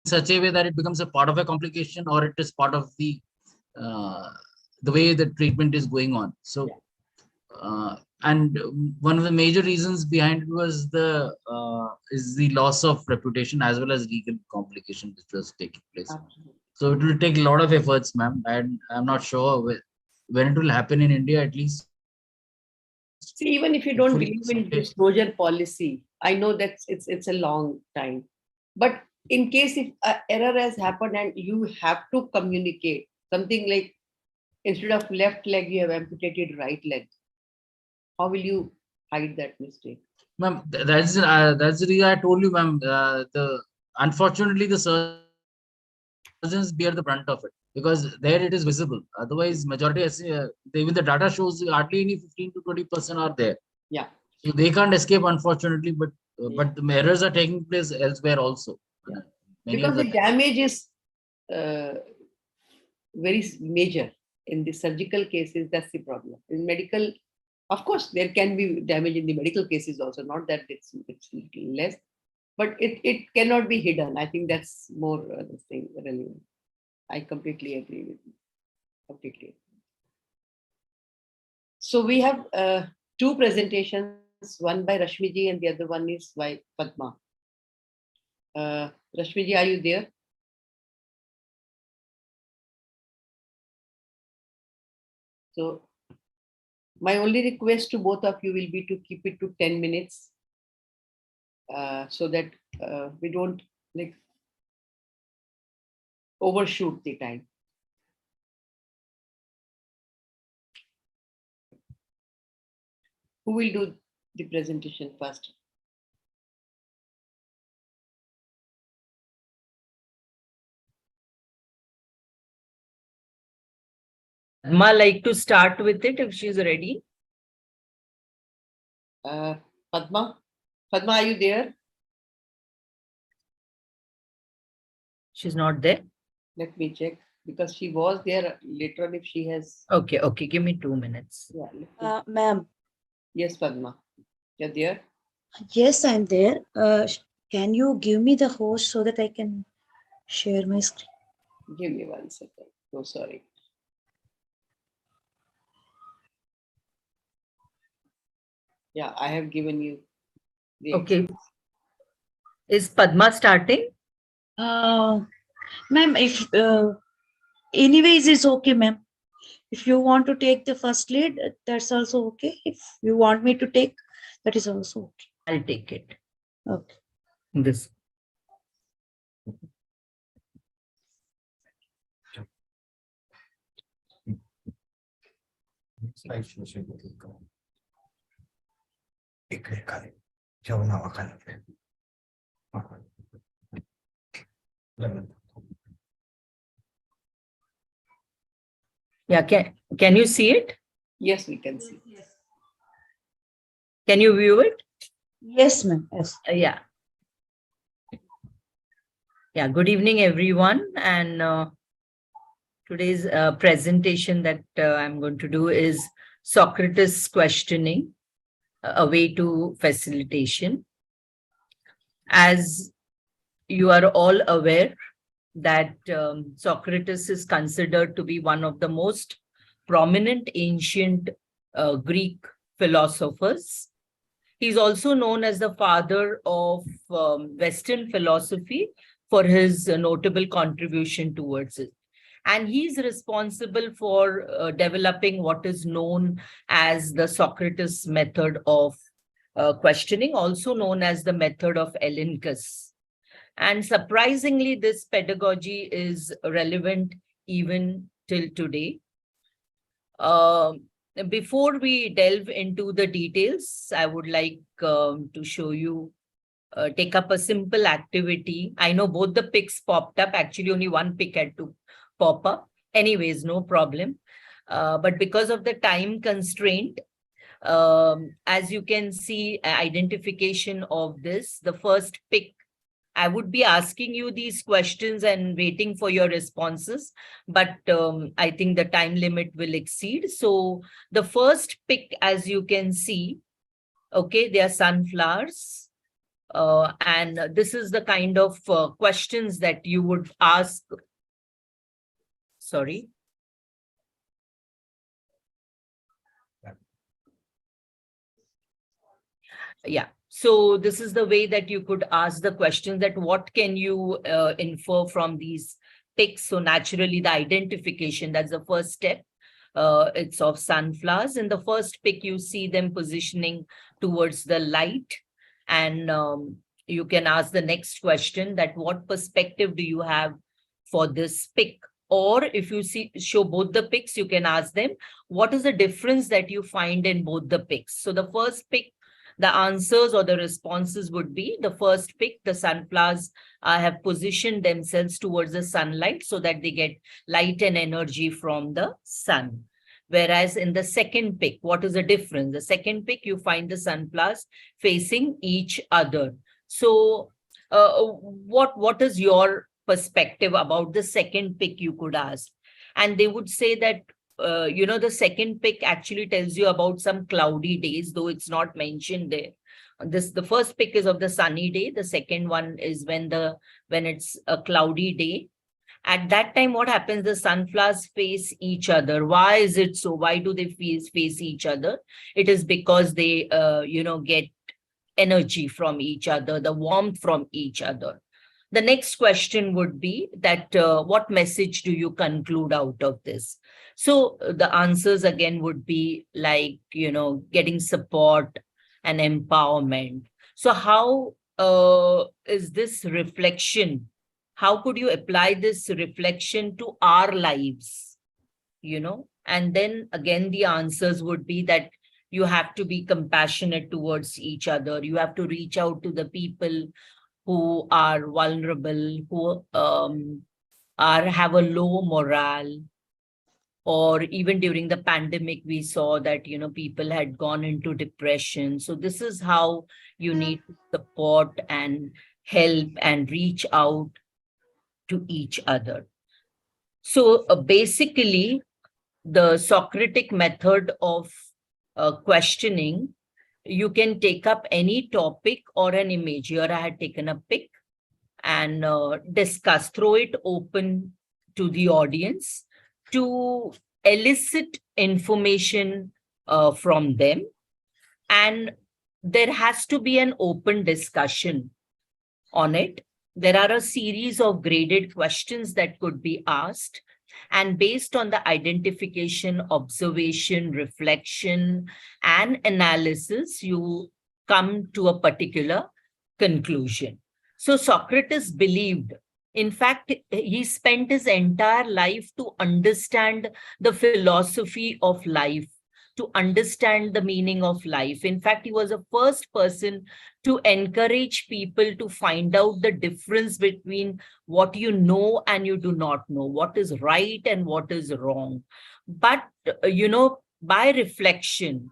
Speaker 12: such a way that it becomes a part of a complication, or it is part of the way the treatment is going on. So and one of the major reasons behind it was the loss of reputation as well as legal complication which was taking place. Absolutely. So it will take a lot of efforts, ma'am, and I'm not sure when it will happen in India, at least.
Speaker 1: See, even if you don't believe in disclosure policy, I know that it's a long time, but in case if an error has happened and you have to communicate something like, instead of left leg you have amputated right leg, how will you hide that mistake?
Speaker 12: Ma'am, that's the reason I told you, ma'am. Unfortunately the surgeons bear the brunt of it, because there it is visible. Otherwise, majority even the data shows hardly any 15 to 20% are there.
Speaker 1: Yeah.
Speaker 12: So they can't escape, unfortunately, but the errors are taking place elsewhere also.
Speaker 1: Yeah. Because the damage is very major in the surgical cases. That's the problem. In medical, of course, there can be damage in the medical cases also. Not that it's little less, but it cannot be hidden. I think that's more the thing relevant. I completely agree with you. Completely. So we have two presentations, one by Rashmiji and the other one is by Padma. Rashmiji, are you there? So my only request to both of you will be to keep it to 10 minutes so that we don't like overshoot the time. Who will do the presentation first?
Speaker 13: Padma like to start with it if she's ready.
Speaker 1: Padma, are you there?
Speaker 13: She's not there.
Speaker 1: Let me check, because she was there later on if she has.
Speaker 13: Okay, give me 2 minutes.
Speaker 1: Yeah.
Speaker 14: Ma'am.
Speaker 1: Yes, Padma. You're there?
Speaker 14: Yes, I'm there. Can you give me the host so that I can share my screen?
Speaker 1: Give me 1 second. Oh, sorry. Yeah, I have given you the
Speaker 13: okay. Is Padma starting?
Speaker 14: Ma'am, if anyways, it's okay, ma'am. If you want to take the first lead, that's also okay. If you want me to take, that is also okay.
Speaker 13: I'll take it.
Speaker 14: Okay.
Speaker 13: This. Yeah, can you see it?
Speaker 1: Yes, we can see.
Speaker 13: Can you view it?
Speaker 14: Yes, ma'am. Yes.
Speaker 13: Yeah. Good evening, everyone. And today's presentation that I'm going to do is Socrates questioning, a way to facilitation. As you are all aware that Socrates is considered to be one of the most prominent ancient Greek philosophers. He's also known as the father of Western philosophy for his notable contribution towards it. And he's responsible for developing what is known as the Socrates method of questioning, also known as the method of Elencus. And surprisingly, this pedagogy is relevant even till today. Before we delve into the details, I would like to show you, take up a simple activity. I know both the pics popped up. Actually, only one pic had to pop up. Anyways, no problem. But because of the time constraint, as you can see, identification of this, the first pic I would be asking you these questions and waiting for your responses, but I think the time limit will exceed. So the first pick, as you can see, okay, they are sunflowers. And this is the kind of questions that you would ask. Sorry. Yeah. So this is the way that you could ask the question, that what can you infer from these pics? So naturally the identification, that's the first step. It's of sunflowers. In the first pic, you see them positioning towards the light. And you can ask the next question, that what perspective do you have for this pic? Or if you show both the pics, you can ask them, what is the difference that you find in both the pics? So the first pic, the answers or the responses would be, the first pic, the sunflowers have positioned themselves towards the sunlight so that they get light and energy from the sun. Whereas in the second pic, what is the difference? The second pic, you find the sunflowers facing each other. So what is your perspective about the second pic, you could ask? And they would say that the second pic actually tells you about some cloudy days, though it's not mentioned there. The first pic is of the sunny day. The second one is when it's a cloudy day. At that time, what happens? The sunflowers face each other. Why is it so? Why do they face each other? It is because they, get energy from each other, the warmth from each other. The next question would be that what message do you conclude out of this? So the answers again would be like, getting support and empowerment. So how is this reflection? How could you apply this reflection to our lives? And then again, the answers would be that you have to be compassionate towards each other. You have to reach out to the people who are vulnerable, who have a low morale. Or even during the pandemic, we saw that, people had gone into depression. So this is how you need to support and help and reach out to each other. So basically, the Socratic method of questioning, you can take up any topic or an image. Here I had taken a pic and discuss, throw it open to the audience to elicit information from them. And there has to be an open discussion on it. There are a series of graded questions that could be asked. And based on the identification, observation, reflection, and analysis, you come to a particular conclusion. So Socrates believed, in fact, he spent his entire life to understand the philosophy of life, to understand the meaning of life. In fact, he was the first person to encourage people to find out the difference between what you know and you do not know, what is right and what is wrong. But, by reflection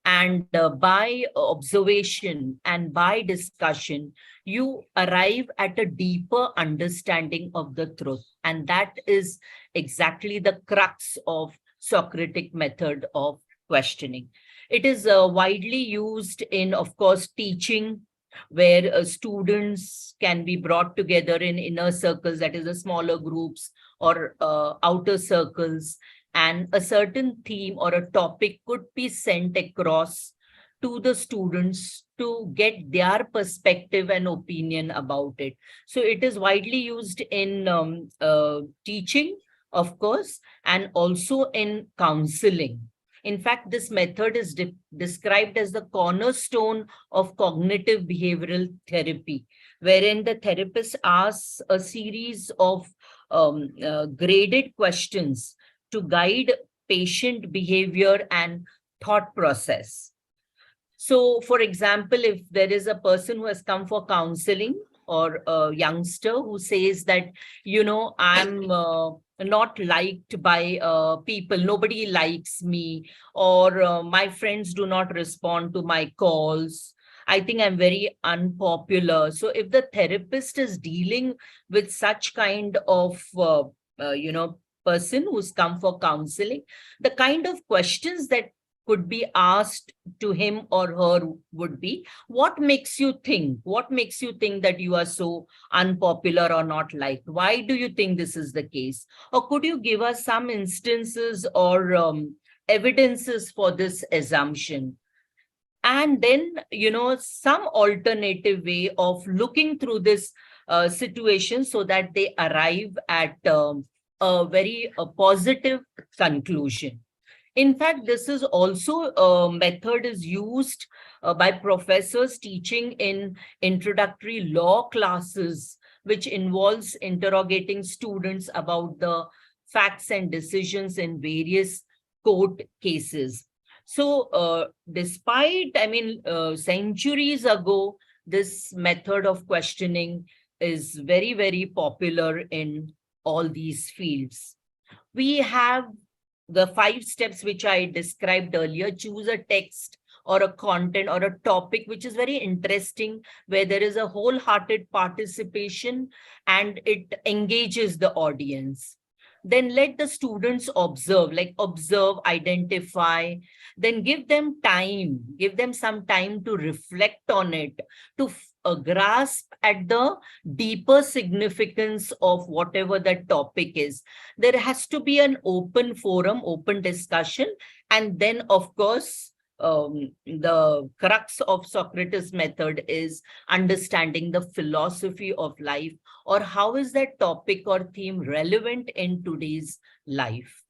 Speaker 13: and by observation and by discussion, you arrive at a deeper understanding of the truth. And that is exactly the crux of Socratic method of questioning. It is widely used in, of course, teaching, where students can be brought together in inner circles, that is the smaller groups, or outer circles, and a certain theme or a topic could be sent across to the students to get their perspective and opinion about it. So it is widely used in teaching, of course, and also in counseling. In fact, this method is described as the cornerstone of cognitive behavioral therapy, wherein the therapist asks a series of graded questions to guide patient behavior and thought process. So, for example, if there is a person who has come for counseling, or a youngster who says that, I'm not liked by people, nobody likes me, or my friends do not respond to my calls, I think I'm very unpopular. So if the therapist is dealing with such kind of, person who's come for counseling, the kind of questions that could be asked to him or her would be, what makes you think? What makes you think that you are so unpopular or not liked? Why do you think this is the case? Or could you give us some instances or evidences for this assumption? And then, some alternative way of looking through this situation so that they arrive at a very positive conclusion. In fact, this is also a method is used by professors teaching in introductory law classes, which involves interrogating students about the facts and decisions in various court cases. So despite, centuries ago, this method of questioning is very, very popular in all these fields. We have the 5 steps which I described earlier. Choose a text or a content or a topic which is very interesting, where there is a wholehearted participation and it engages the audience. Then let the students observe, identify, then give them some time to reflect on it, to grasp at the deeper significance of whatever that topic is. There has to be an open forum, open discussion, and then, of course, the crux of Socrates' method is understanding the philosophy of life, or how is that topic or theme relevant in today's life.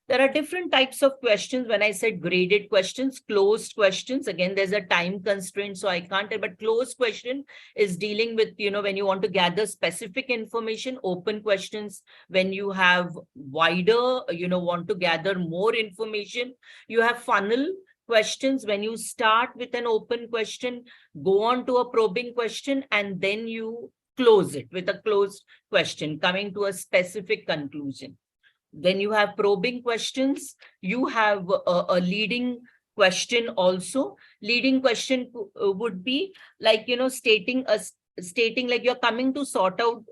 Speaker 13: There are different types of questions. When I said graded questions, closed questions, again, there's a time constraint, so I can't, but closed question is dealing with, when you want to gather specific information. Open questions, when you have wider, want to gather more information. You have funnel questions, when you start with an open question, go on to a probing question, and then you close it with a closed question, coming to a specific conclusion. Then you have probing questions. You have a leading question also. Leading question would be like, stating like you're coming to sort out,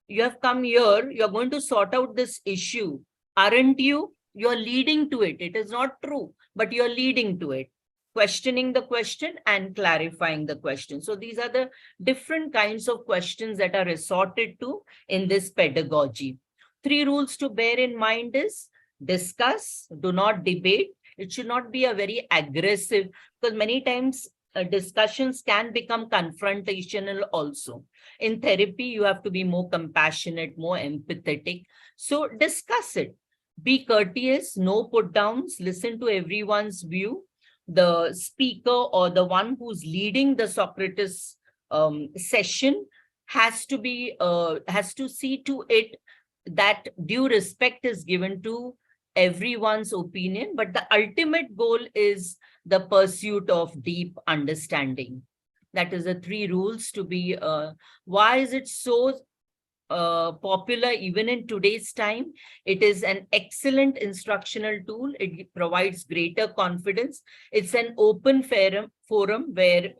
Speaker 13: you have come here, you're going to sort out this issue, aren't you? You're leading to it. It is not true, but you're leading to it. Questioning the question and clarifying the question. So these are the different kinds of questions that are resorted to in this pedagogy. 3 rules to bear in mind is discuss, do not debate. It should not be a very aggressive, because many times discussions can become confrontational also. In therapy, you have to be more compassionate, more empathetic. So discuss it. Be courteous, no put downs, listen to everyone's view. The speaker or the one who's leading the Socrates session has to see to it that due respect is given to everyone's opinion, but the ultimate goal is the pursuit of deep understanding. That is the 3 rules to be. Why is it so popular even in today's time? It is an excellent instructional tool. It provides greater confidence. It's an open forum where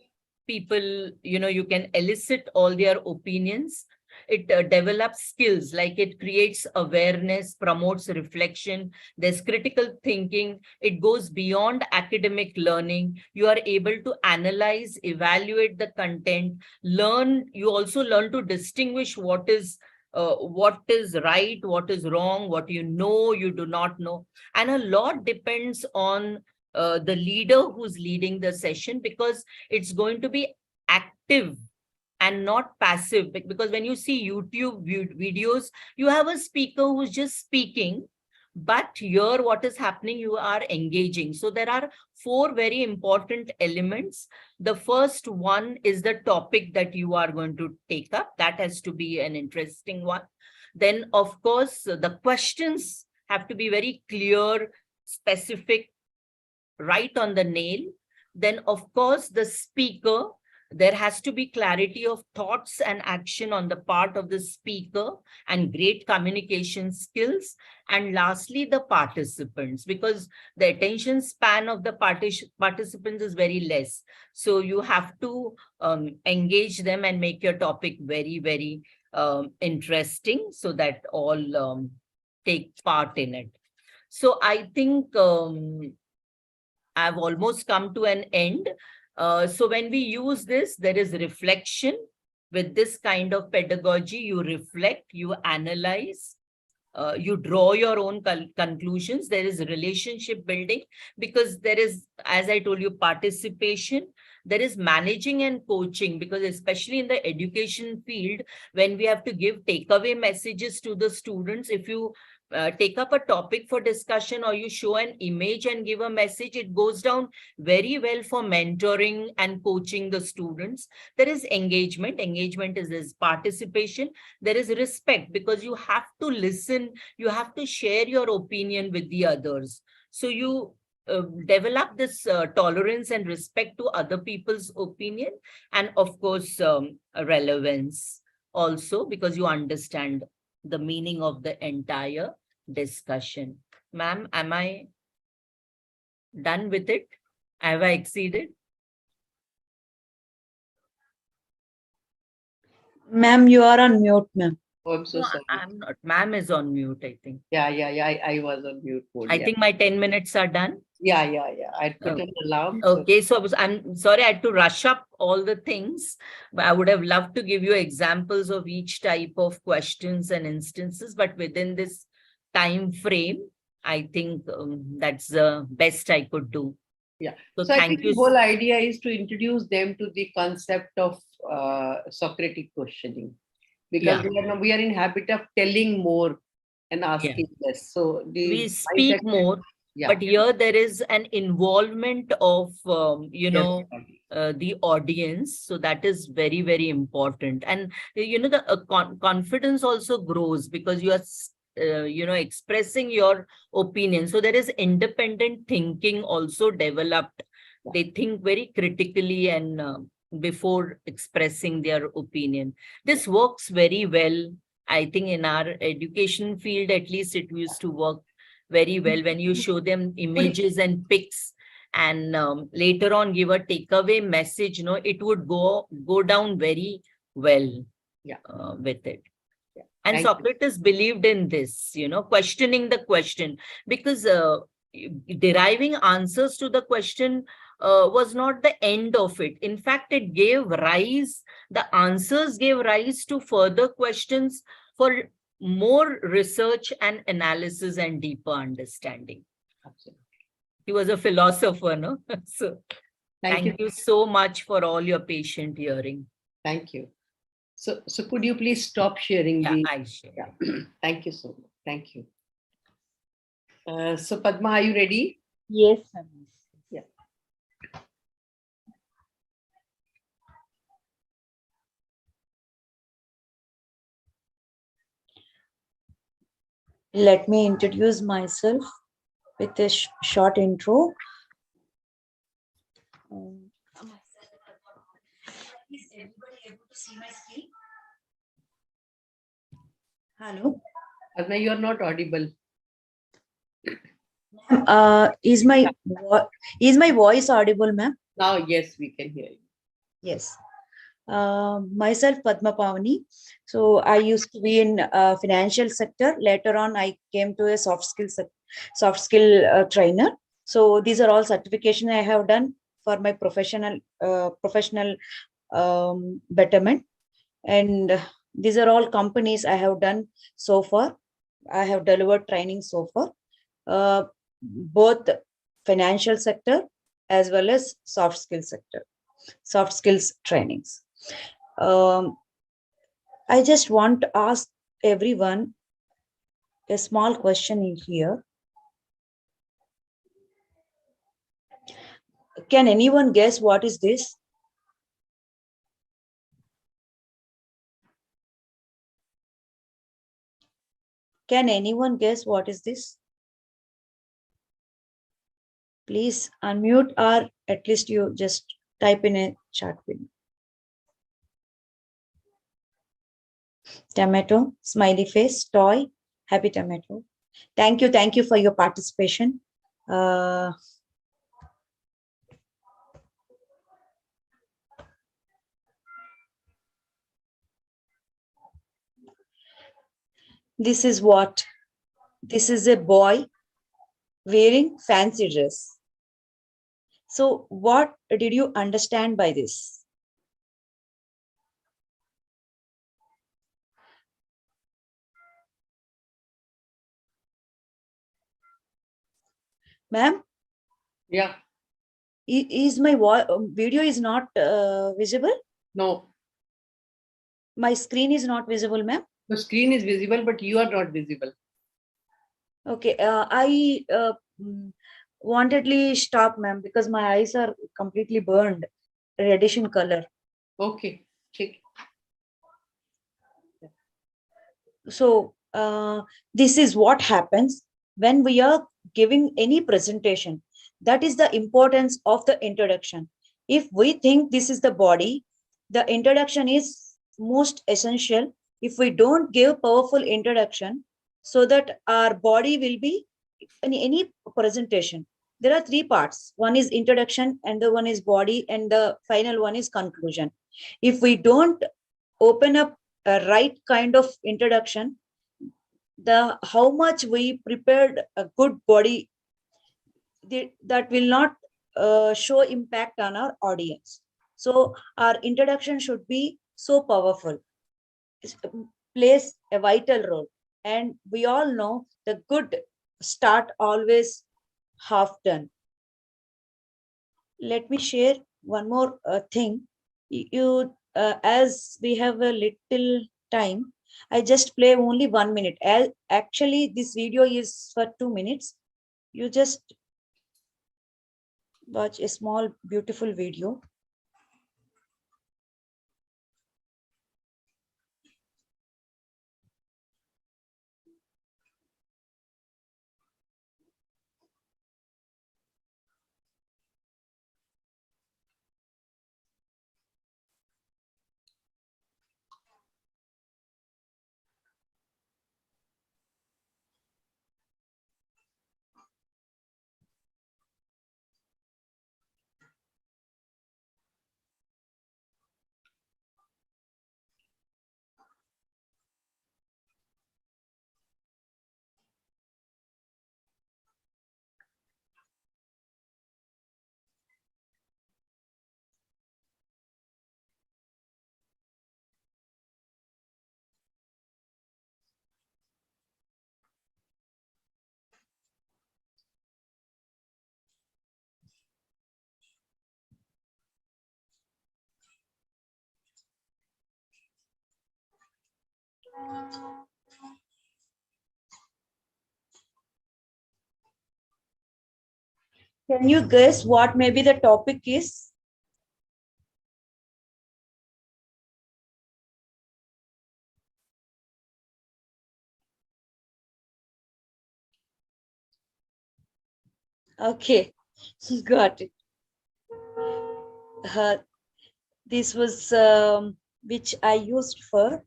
Speaker 13: people, you can elicit all their opinions. It develops skills, like it creates awareness, promotes reflection, there's critical thinking, it goes beyond academic learning. You are able to analyze, evaluate the content, you also learn to distinguish what is right, what is wrong, what you do not know. And a lot depends on the leader who's leading the session, because it's going to be active and not passive. Because when you see YouTube videos, you have a speaker who's just speaking, but here what is happening, you are engaging. So there are 4 very important elements. The first one is the topic that you are going to take up. That has to be an interesting one. Then, of course, the questions have to be very clear, specific, right on the nail. Then, of course, the speaker There has to be clarity of thoughts and action on the part of the speaker and great communication skills. And lastly, the participants, because the attention span of the participants is very less. So you have to engage them and make your topic very, very interesting so that all take part in it. So I think I've almost come to an end. So when we use this, there is reflection. With this kind of pedagogy, you reflect, you analyze, you draw your own conclusions. There is relationship building because there is, as I told you, participation. There is managing and coaching, because especially in the education field, when we have to give takeaway messages to the students, if you take up a topic for discussion or you show an image and give a message, it goes down very well for mentoring and coaching the students. There is engagement. Engagement is participation. There is respect, because you have to listen, you have to share your opinion with the others. So you develop this tolerance and respect to other people's opinion, and of course relevance also, because you understand the meaning of the entire discussion. Ma'am, am I done with it? Have I exceeded?
Speaker 14: Ma'am, you are on mute, ma'am.
Speaker 1: Oh, I'm so
Speaker 13: No,
Speaker 1: sorry.
Speaker 13: I'm not. Ma'am is on mute, I think.
Speaker 1: Yeah. I was on mute mode.
Speaker 13: I think my 10 minutes are done.
Speaker 1: Yeah. I put an alarm.
Speaker 13: Okay, so I'm sorry I had to rush up all the things, but I would have loved to give you examples of each type of questions and instances, but within this time frame, I think that's the best I could do.
Speaker 1: Yeah.
Speaker 13: So
Speaker 1: I
Speaker 13: thank
Speaker 1: think
Speaker 13: you.
Speaker 1: the whole idea is to introduce them to the concept of Socratic questioning, because we are in habit of telling more and asking less. So
Speaker 13: we speak more, but here there is an involvement of the audience. So that is very, very important. And the confidence also grows because you are expressing your opinion. So there is independent thinking also developed. They think very critically and before expressing their opinion. This works very well. I think in our education field, at least it used to work very well when you show them images and pics and later on give a takeaway message, it would go down very well with it. And Socrates believed in this, questioning the question, because deriving answers to the question was not the end of it. In fact, it gave rise, the answers gave rise to further questions for more research and analysis and deeper understanding.
Speaker 1: Absolutely.
Speaker 13: He was a philosopher, no? So thank you so much for all your patient hearing.
Speaker 1: Thank you. So could you please stop sharing
Speaker 13: I share.
Speaker 1: Yeah. Thank you so much. Thank you. So Padma, are you ready?
Speaker 14: Yes.
Speaker 1: Yeah.
Speaker 14: Let me introduce myself with a short intro. Is everybody able to see my screen? Hello.
Speaker 1: Padma, you are not audible.
Speaker 14: Is my voice audible, ma'am?
Speaker 1: Now, yes, we can hear you.
Speaker 14: Yes. Myself, Padma Pavani. So I used to be in financial sector. Later on, I came to a soft skill trainer. So these are all certification I have done for my professional betterment. And these are all companies I have done so far. I have delivered training so far, both financial sector as well as soft skills trainings. I just want to ask everyone a small question in here. Can anyone guess what is this? Can anyone guess what is this? Please unmute, or at least you just type in a chat window. Tomato, smiley face, toy, happy tomato. Thank you for your participation. This is what? This is a boy wearing fancy dress. So what did you understand by this? Ma'am?
Speaker 1: Yeah.
Speaker 14: Is my video is not visible?
Speaker 1: No.
Speaker 14: My screen is not visible, ma'am?
Speaker 1: The screen is visible, but you are not visible.
Speaker 14: Okay, I wantedly stop, ma'am, because my eyes are completely burned, reddish in color.
Speaker 1: Okay, check.
Speaker 14: So this is what happens when we are giving any presentation. That is the importance of the introduction. If we think this is the body, the introduction is most essential. If we don't give powerful introduction, so that our body will be in any presentation, there are three parts. One is introduction, and the one is body, and the final one is conclusion. If we don't open up a right kind of introduction, the how much we prepared a good body, that will not show impact on our audience. So our introduction should be so powerful, plays a vital role. And we all know the good start always half done. Let me share one more thing. You as we have a little time, I just play only 1 minute. Actually, this video is for 2 minutes. You just watch a small, beautiful video. Can you guess what maybe the topic is? Okay, got it. This was which I used for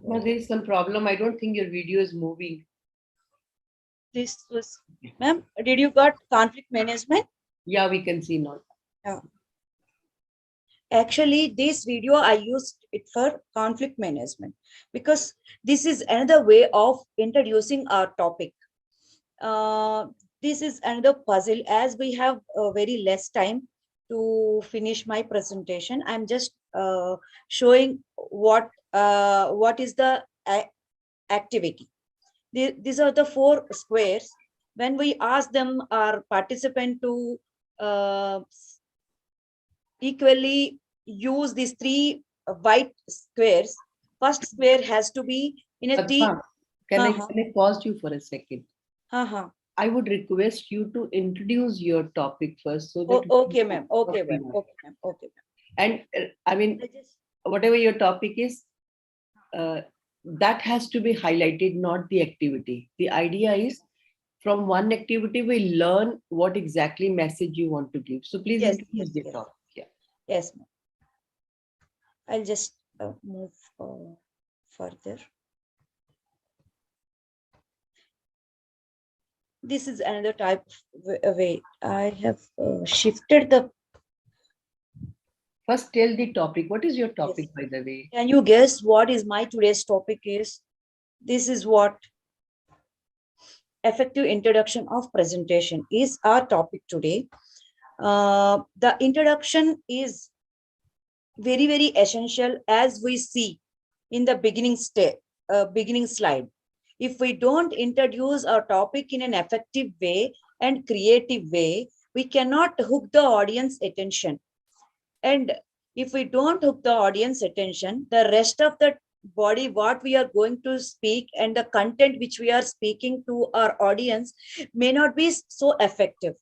Speaker 1: There is some problem. I don't think your video is moving.
Speaker 14: This was, ma'am, did you got conflict management?
Speaker 1: Yeah, we can see now.
Speaker 14: Yeah. Actually, this video, I used it for conflict management because this is another way of introducing our topic. This is another puzzle. As we have very less time to finish my presentation, I'm just showing what is the activity. These are the 4 squares. When we ask them, our participant, to equally use these 3 white squares, first square has to be in a T.
Speaker 1: Can I pause you for a second?
Speaker 14: I
Speaker 1: would request you to introduce your topic first. So that
Speaker 14: okay, ma'am. Okay, ma'am. Okay, ma'am. Okay, ma'am.
Speaker 1: And I mean, whatever your topic is, that has to be highlighted, not the activity. The idea is from one activity, we learn what exactly message you want to give. So please introduce the topic. Yeah.
Speaker 14: Yes, ma'am. I'll just move further. This is another type of way. I have shifted the.
Speaker 1: First, tell the topic. What is your topic, by the way?
Speaker 14: Can you guess what is my today's topic is? This is what effective introduction of presentation is our topic today. The introduction is very, very essential, as we see in the beginning slide. If we don't introduce our topic in an effective way and creative way, we cannot hook the audience attention. And if we don't hook the audience attention, the rest of the body, what we are going to speak and the content which we are speaking to our audience may not be so effective.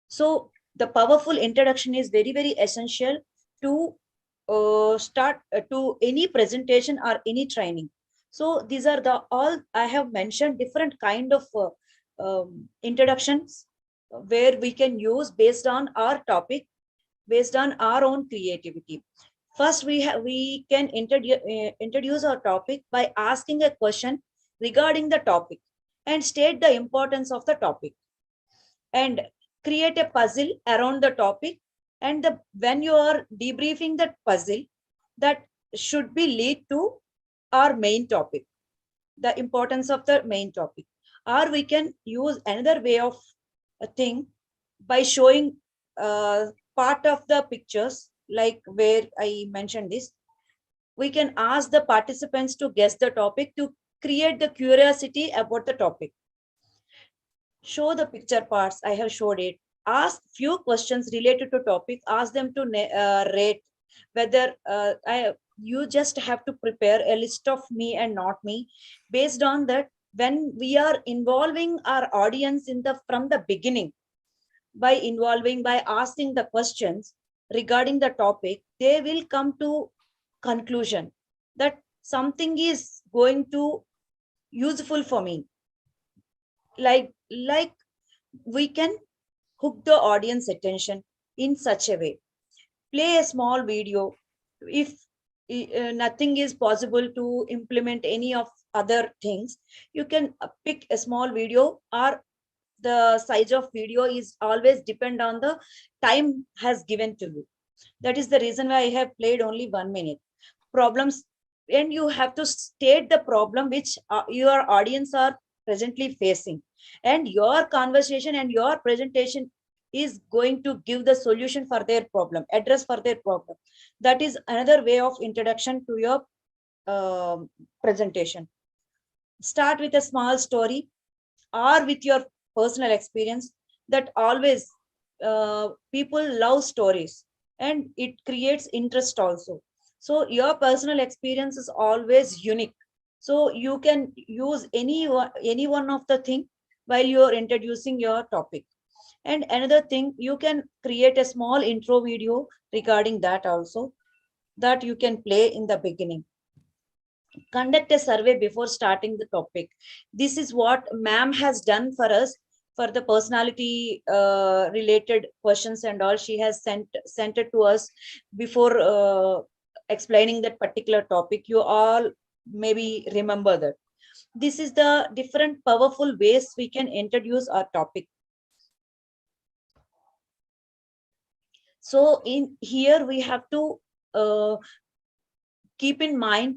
Speaker 14: So the powerful introduction is very, very essential to start to any presentation or any training. So these are the all I have mentioned different kind of introductions where we can use based on our topic, based on our own creativity. First, we can introduce our topic by asking a question regarding the topic and state the importance of the topic, and create a puzzle around the topic. And when you are debriefing that puzzle, that should be lead to our main topic, the importance of the main topic. Or we can use another way of a thing by showing part of the pictures, like where I mentioned this. We can ask the participants to guess the topic to create the curiosity about the topic. Show the picture parts. I have showed it. Ask few questions related to topic. Ask them to rate whether you just have to prepare a list of me and not me. Based on that, when we are involving our audience from the beginning, by asking the questions regarding the topic, they will come to conclusion that something is going to useful for me. Like we can hook the audience attention in such a way. Play a small video. If nothing is possible to implement any of other things, you can pick a small video, or the size of video is always depend on the time has given to you. That is the reason why I have played only 1 minute. Problems, and you have to state the problem which your audience are presently facing, and your conversation and your presentation is going to give the solution for their problem, address for their problem. That is another way of introduction to your presentation. Start with a small story or with your personal experience. That always people love stories and it creates interest also. So your personal experience is always unique. So you can use any one of the thing while you're introducing your topic. And another thing, you can create a small intro video regarding that also, that you can play in the beginning. Conduct a survey before starting the topic. This is what ma'am has done for us for the personality related questions and all. She has sent it to us before explaining that particular topic. You all maybe remember that. This is the different powerful ways we can introduce our topic. So in here we have to keep in mind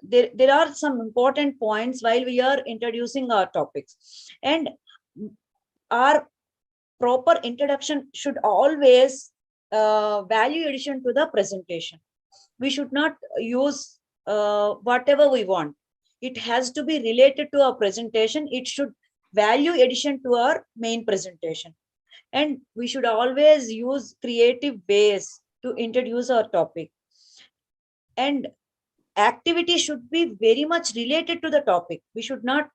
Speaker 14: there are some important points while we are introducing our topics, and our proper introduction should always value addition to the presentation. We should not use whatever we want. It has to be related to our presentation. It should value addition to our main presentation. And we should always use creative ways to introduce our topic. And activity should be very much related to the topic. We should not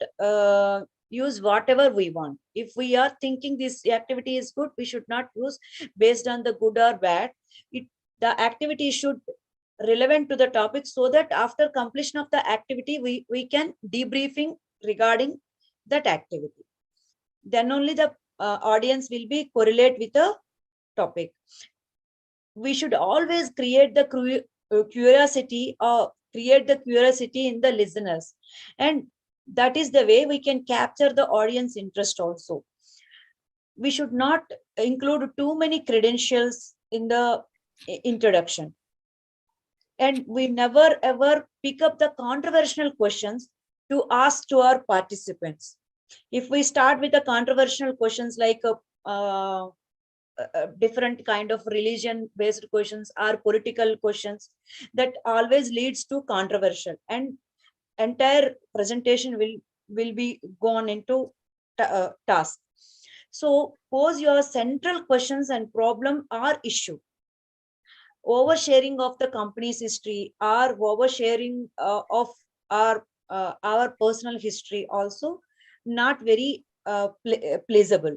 Speaker 14: use whatever we want. If we are thinking this activity is good, we should not use based on the good or bad. the activity should relevant to the topic, so that after completion of the activity, we can debriefing regarding that activity. Then only the audience will be correlate with the topic. We should always create the curiosity, or create the curiosity in the listeners, and that is the way we can capture the audience interest also. We should not include too many credentials in the introduction, and we never ever pick up the controversial questions to ask to our participants. If we start with the controversial questions like different kind of religion based questions or political questions, that always leads to controversial, and entire presentation will be gone into task. So pose your central questions and problem or issue. Oversharing of the company's history, or oversharing of our personal history also not very pleasurable.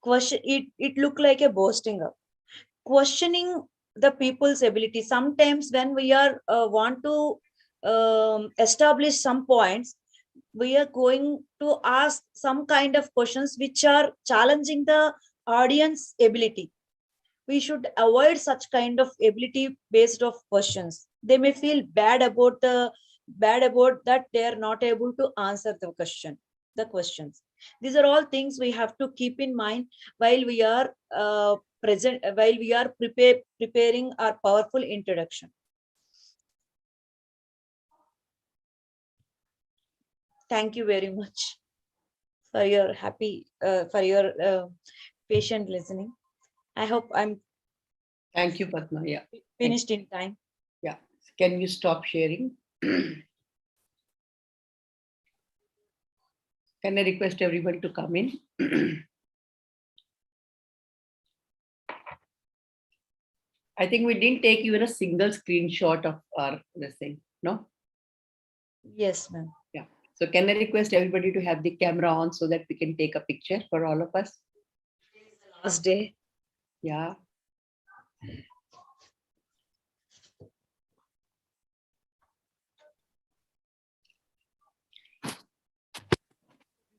Speaker 14: Question, it look like a boasting up. Questioning the people's ability. Sometimes when we are want to establish some points, we are going to ask some kind of questions which are challenging the audience ability. We should avoid such kind of ability based of questions. They may feel bad about that they are not able to answer the questions. These are all things we have to keep in mind while we are preparing our powerful introduction. Thank you very much for your patient listening. I hope I'm.
Speaker 1: Thank you, Padma. Yeah.
Speaker 14: Finished in time.
Speaker 1: Yeah. Can you stop sharing? Can I request everybody to come in? I think we didn't take even a single screenshot of our this thing, no?
Speaker 14: Yes, ma'am.
Speaker 1: Yeah. So can I request everybody to have the camera on so that we can take a picture for all of us?
Speaker 14: Last day.
Speaker 1: Yeah.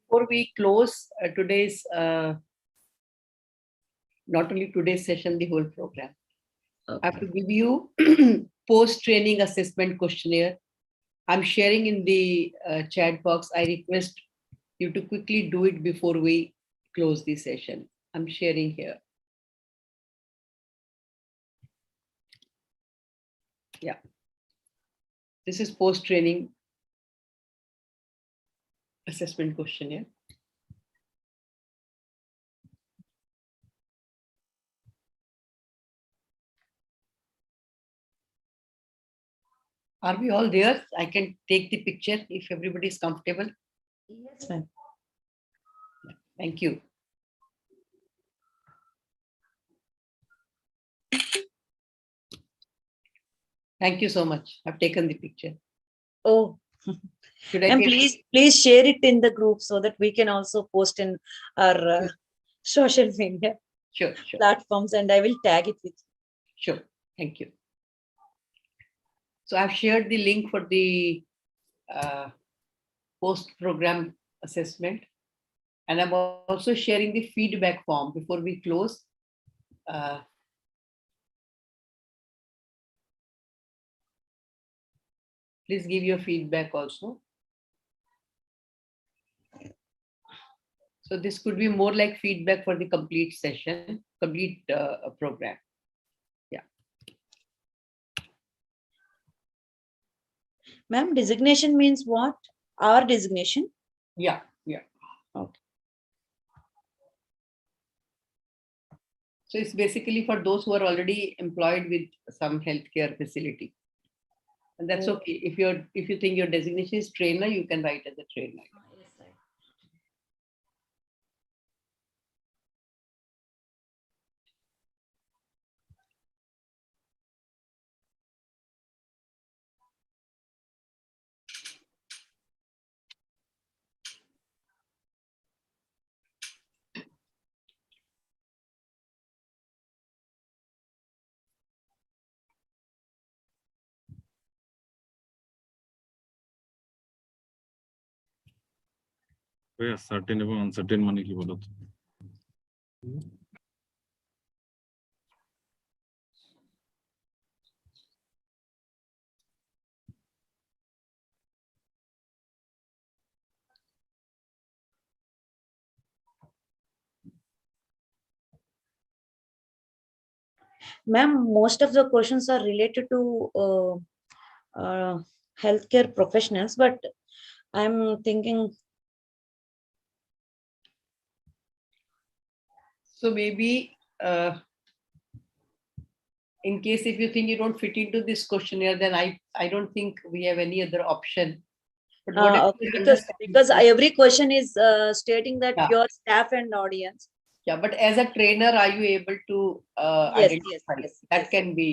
Speaker 1: Before we close today's, not only today's session, the whole program, okay. I have to give you post-training assessment questionnaire. I'm sharing in the chat box. I request you to quickly do it before we close the session. I'm sharing here. Yeah. This is post-training assessment questionnaire. Are we all there? I can take the picture if everybody is comfortable.
Speaker 14: Yes, ma'am.
Speaker 1: Thank you. Thank you so much. I've taken the picture.
Speaker 14: Oh, and please share it in the group so that we can also post in our social media platforms, and I will tag it with you.
Speaker 1: Sure. Thank you. So I've shared the link for the post-program assessment, and I'm also sharing the feedback form before we close. Please give your feedback also. So this could be more like feedback for the complete session, complete program. Yeah.
Speaker 14: Ma'am, designation means what? Our designation?
Speaker 1: Yeah, yeah.
Speaker 14: Okay.
Speaker 1: So it's basically for those who are already employed with some healthcare facility. And that's okay. If you think your designation is trainer, you can write as a trainer.
Speaker 5: Certain এবং uncertain মানে কি বলতো?
Speaker 14: Ma'am, most of the questions are related to healthcare professionals, but I'm thinking.
Speaker 1: So maybe in case if you think you don't fit into this questionnaire, then I don't think we have any other option. But
Speaker 14: Okay, because every question is stating that your staff and audience.
Speaker 1: Yeah, but as a trainer, are you able to
Speaker 14: Yes,
Speaker 1: identify?
Speaker 14: yes,
Speaker 1: That
Speaker 14: yes.
Speaker 1: can be,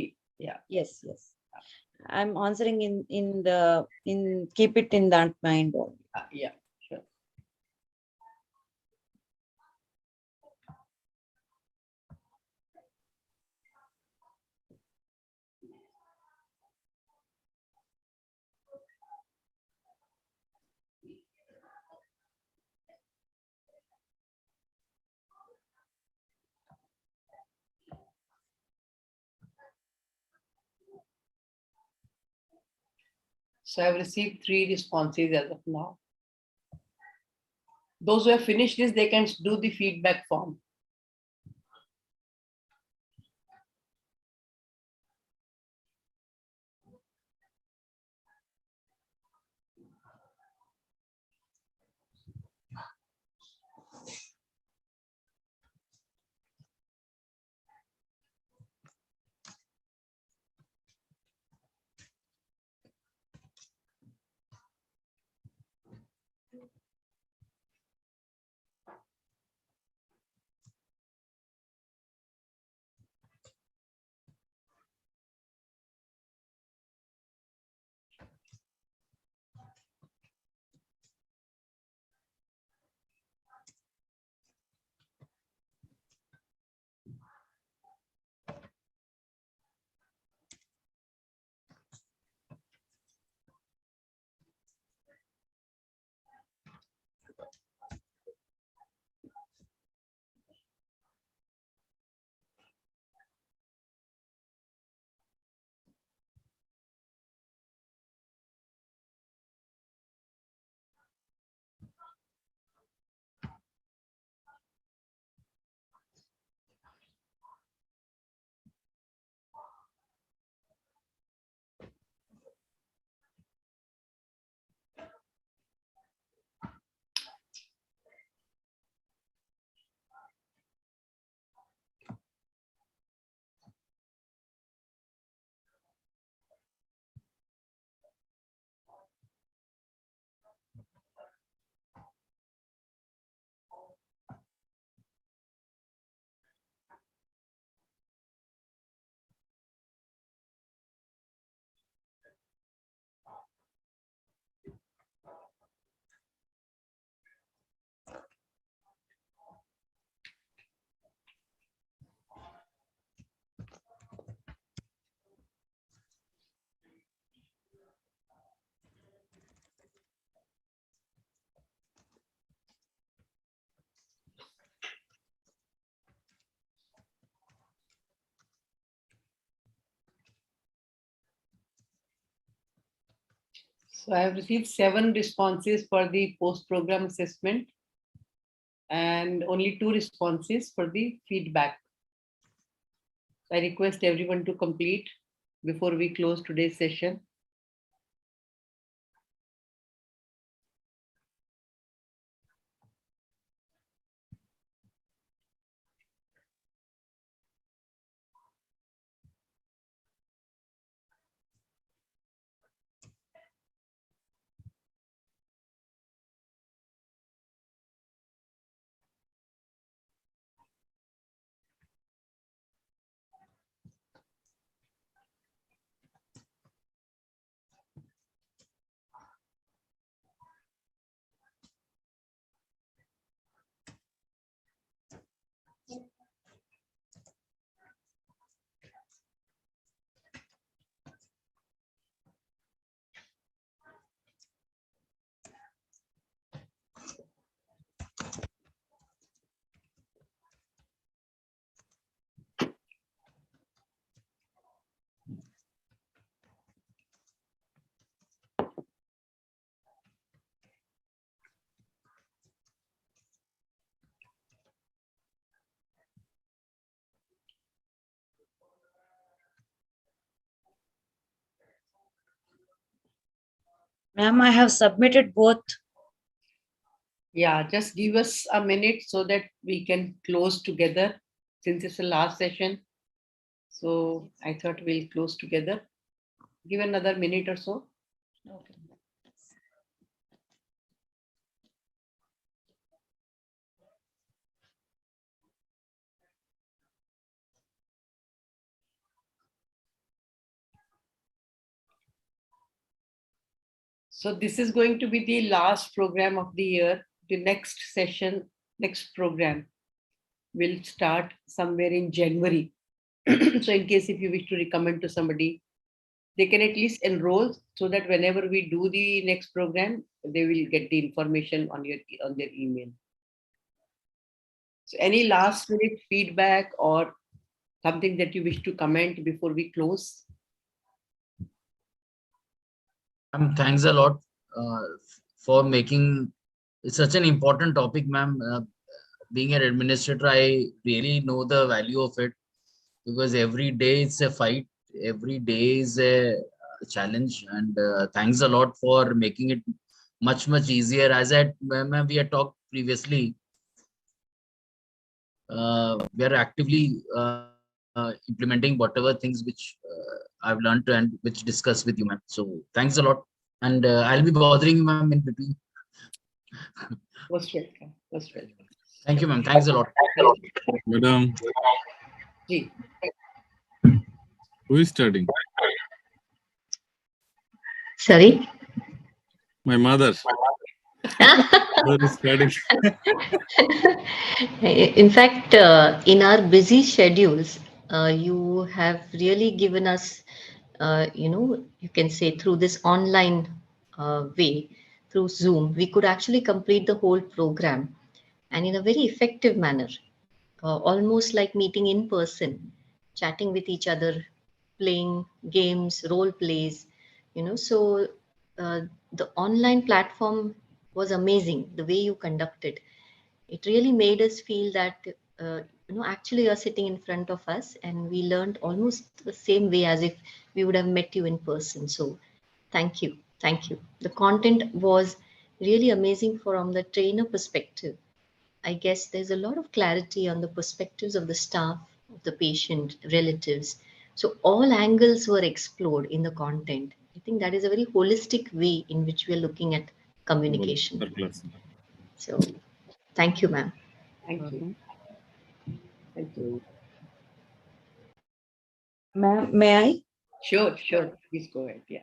Speaker 1: yeah.
Speaker 14: Yes, yes. I'm answering in keep it in that mind only.
Speaker 1: Yeah, sure. So I've received 3 responses as of now. Those who have finished this, they can do the feedback form. So I have received 7 responses for the post-program assessment and only 2 responses for the feedback. I request everyone to complete before we close today's session.
Speaker 14: Ma'am, I have submitted both.
Speaker 1: Yeah, just give us a minute so that we can close together since it's the last session. So I thought we'll close together. Give another minute or so.
Speaker 14: Okay.
Speaker 1: So this is going to be the last program of the year. The next session, next program will start somewhere in January. So in case if you wish to recommend to somebody, they can at least enroll so that whenever we do the next program, they will get the information on their email. So any last minute feedback or something that you wish to comment before we close?
Speaker 12: Thanks a lot for making such an important topic, ma'am. Being an administrator, I really know the value of it, because every day it's a fight, every day is a challenge, and thanks a lot for making it much easier. As we had talked previously, we are actively implementing whatever things which I've learned and which discuss with you, ma'am. So thanks a lot, and I'll be bothering you, ma'am, in between.
Speaker 1: Most welcome. Most welcome.
Speaker 12: Thank you, ma'am. Thanks a lot.
Speaker 5: Madam,
Speaker 1: Ji.
Speaker 5: who is studying?
Speaker 6: Sorry?
Speaker 5: My mother. Mother is studying.
Speaker 6: In fact, in our busy schedules, you have really given us, you can say through this online way, through Zoom, we could actually complete the whole program and in a very effective manner, almost like meeting in person, chatting with each other, playing games, role plays, So uh, the online platform was amazing, the way you conducted. It really made us feel that actually you're sitting in front of us, and we learned almost the same way as if we would have met you in person. So thank you. The content was really amazing from the trainer perspective. I guess there's a lot of clarity on the perspectives of the staff, of the patient, relatives. So all angles were explored in the content. I think that is a very holistic way in which we are looking at communication. So thank you, ma'am.
Speaker 1: Thank you. Thank you.
Speaker 14: Ma'am, may I?
Speaker 1: Sure. Please go ahead. Yeah.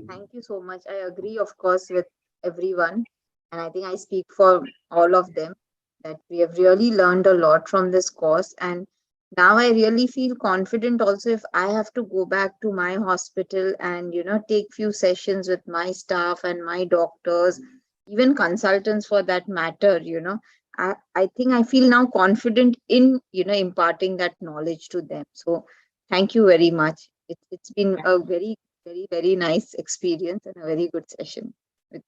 Speaker 8: Thank you so much. I agree, of course, with everyone. And I think I speak for all of them that we have really learned a lot from this course. And now I really feel confident also if I have to go back to my hospital and, take few sessions with my staff and my doctors, even consultants for that matter, I think I feel now confident in, imparting that knowledge to them. So thank you very much. It's been a very, very nice experience and a very good session.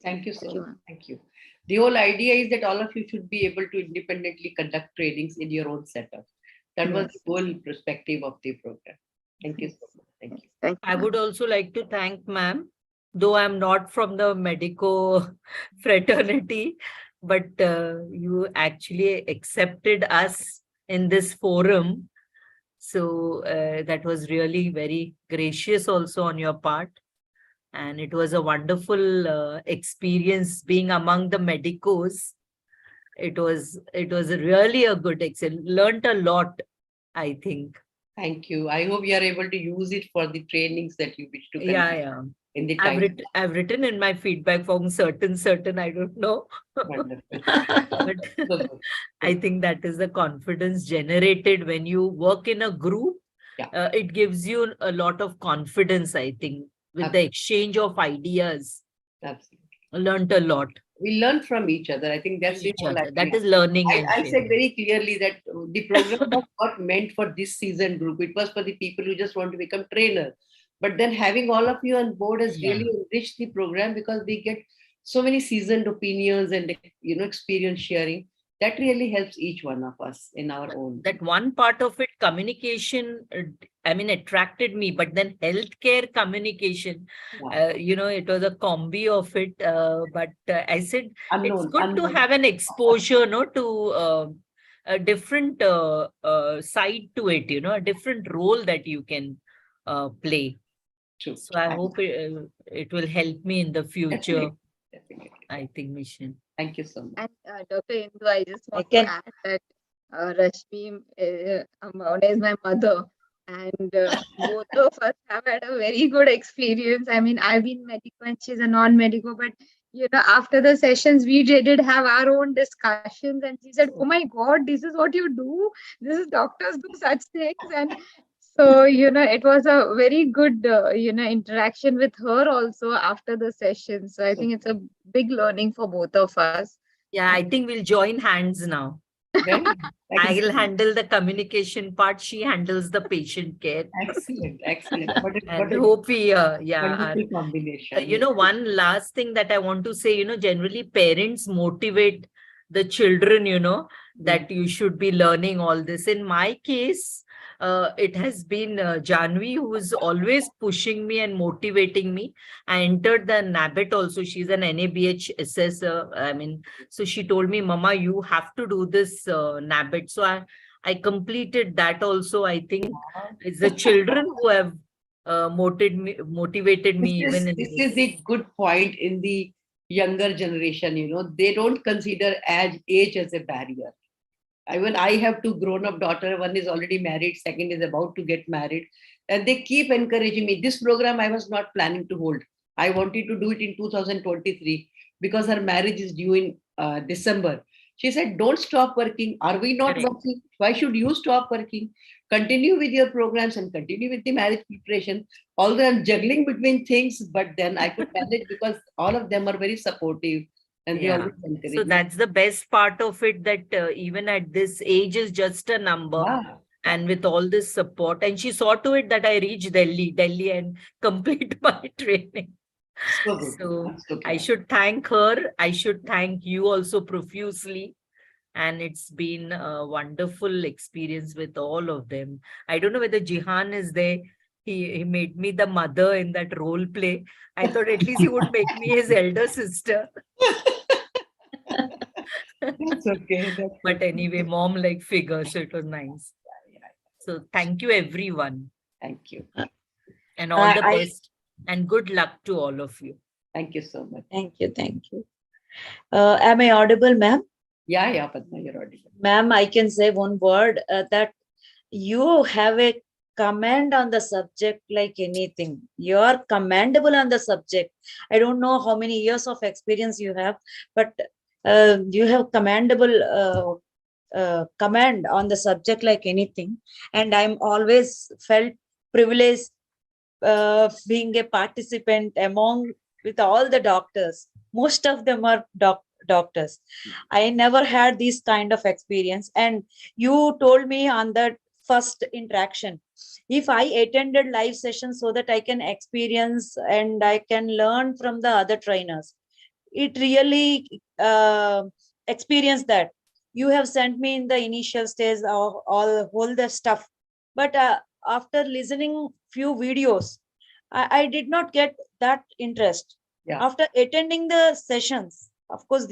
Speaker 1: Thank you so much. Thank you. The whole idea is that all of you should be able to independently conduct trainings in your own setup. That was the whole perspective of the program. Thank you so much. Thank you.
Speaker 13: I would also like to thank ma'am, though I'm not from the medico fraternity, but you actually accepted us in this forum. So that was really very gracious also on your part. And it was a wonderful experience being among the medicos. It was really a good experience. Learned a lot, I think.
Speaker 1: Thank you. I hope you are able to use it for the trainings that you wish to conduct.
Speaker 13: Yeah.
Speaker 1: In the time.
Speaker 13: I've written in my feedback form certain, I don't know. But I think that is the confidence generated when you work in a group.
Speaker 1: Yeah.
Speaker 13: It gives you a lot of confidence, I think, with the exchange of ideas.
Speaker 1: Absolutely.
Speaker 13: Learned a lot.
Speaker 1: We learn from each other. I think that's the whole idea.
Speaker 13: That is learning.
Speaker 1: I said very clearly that the program was not meant for this seasoned group. It was for the people who just want to become trainers. But then having all of you on board has really enriched the program, because we get so many seasoned opinions and experience sharing. that really helps each one of us in our own.
Speaker 13: That one part of it, communication, I mean, attracted me, but then healthcare communication, it was a combi of it. But I said, it's good to have an exposure, to a different side to it, a different role that you can play.
Speaker 1: True.
Speaker 13: So I hope it will help me in the future.
Speaker 1: Definitely.
Speaker 13: I think, Mission.
Speaker 1: Thank you so much.
Speaker 8: And Dr. Indu, I just want to add that Rashmi Ambaune is my mother, and both of us have had a very good experience. I mean, I've been medico and she's a non-medico, but after the sessions, we did have our own discussions, and she said, "Oh my God, this is what you do. This is doctors do such things." And so, it was a very good, interaction with her also after the session. So I think it's a big learning for both of us.
Speaker 13: Yeah, I think we'll join hands now. I'll handle the communication part. She handles the patient care.
Speaker 1: Excellent, excellent.
Speaker 13: And hope we,
Speaker 1: wonderful combination.
Speaker 13: One last thing that I want to say, generally parents motivate the children, that you should be learning all this. In my case, it has been Janvi who is always pushing me and motivating me. I entered the NABET also. She's an NABH assessor. I mean, so she told me, Mama, you have to do this NABET. So I completed that also. I think it's the children who have motivated me even in
Speaker 1: this is a good point in the younger generation. They don't consider age as a barrier. Even I have two grown-up daughters. One is already married, second is about to get married, and they keep encouraging me. This program I was not planning to hold. I wanted to do it in 2023 because her marriage is due in December. She said, "Don't stop working. Are we not working? Why should you stop working? Continue with your programs and continue with the marriage preparation." Although I'm juggling between things, but then I could manage because all of them are very supportive. And they always encourage
Speaker 13: so that's the best part of it, that even at this age is just a number. And with all this support, and she saw to it that I reach Delhi and complete my training. So I should thank her. I should thank you also profusely. And it's been a wonderful experience with all of them. I don't know whether Jihan is there. He made me the mother in that role play. I thought at least he would make me his elder sister.
Speaker 1: That's okay.
Speaker 13: But anyway, mom-like figure, so it was nice. So thank you, everyone.
Speaker 1: Thank you.
Speaker 13: And all the best. And good luck to all of you.
Speaker 1: Thank you so much.
Speaker 14: Thank you. Thank you. Am I audible, ma'am?
Speaker 1: Yeah, Padma, you're audible.
Speaker 14: Ma'am, I can say one word, that you have a command on the subject like anything. You are commendable on the subject. I don't know how many years of experience you have, but you have commendable command on the subject like anything. And I'm always felt privileged being a participant among with all the doctors. Most of them are doctors. I never had this kind of experience. And you told me on that first interaction, if I attended live sessions so that I can experience and I can learn from the other trainers, it really experienced that. You have sent me in the initial stage all the stuff, but after listening few videos, I did not get that interest. After attending the sessions, of course,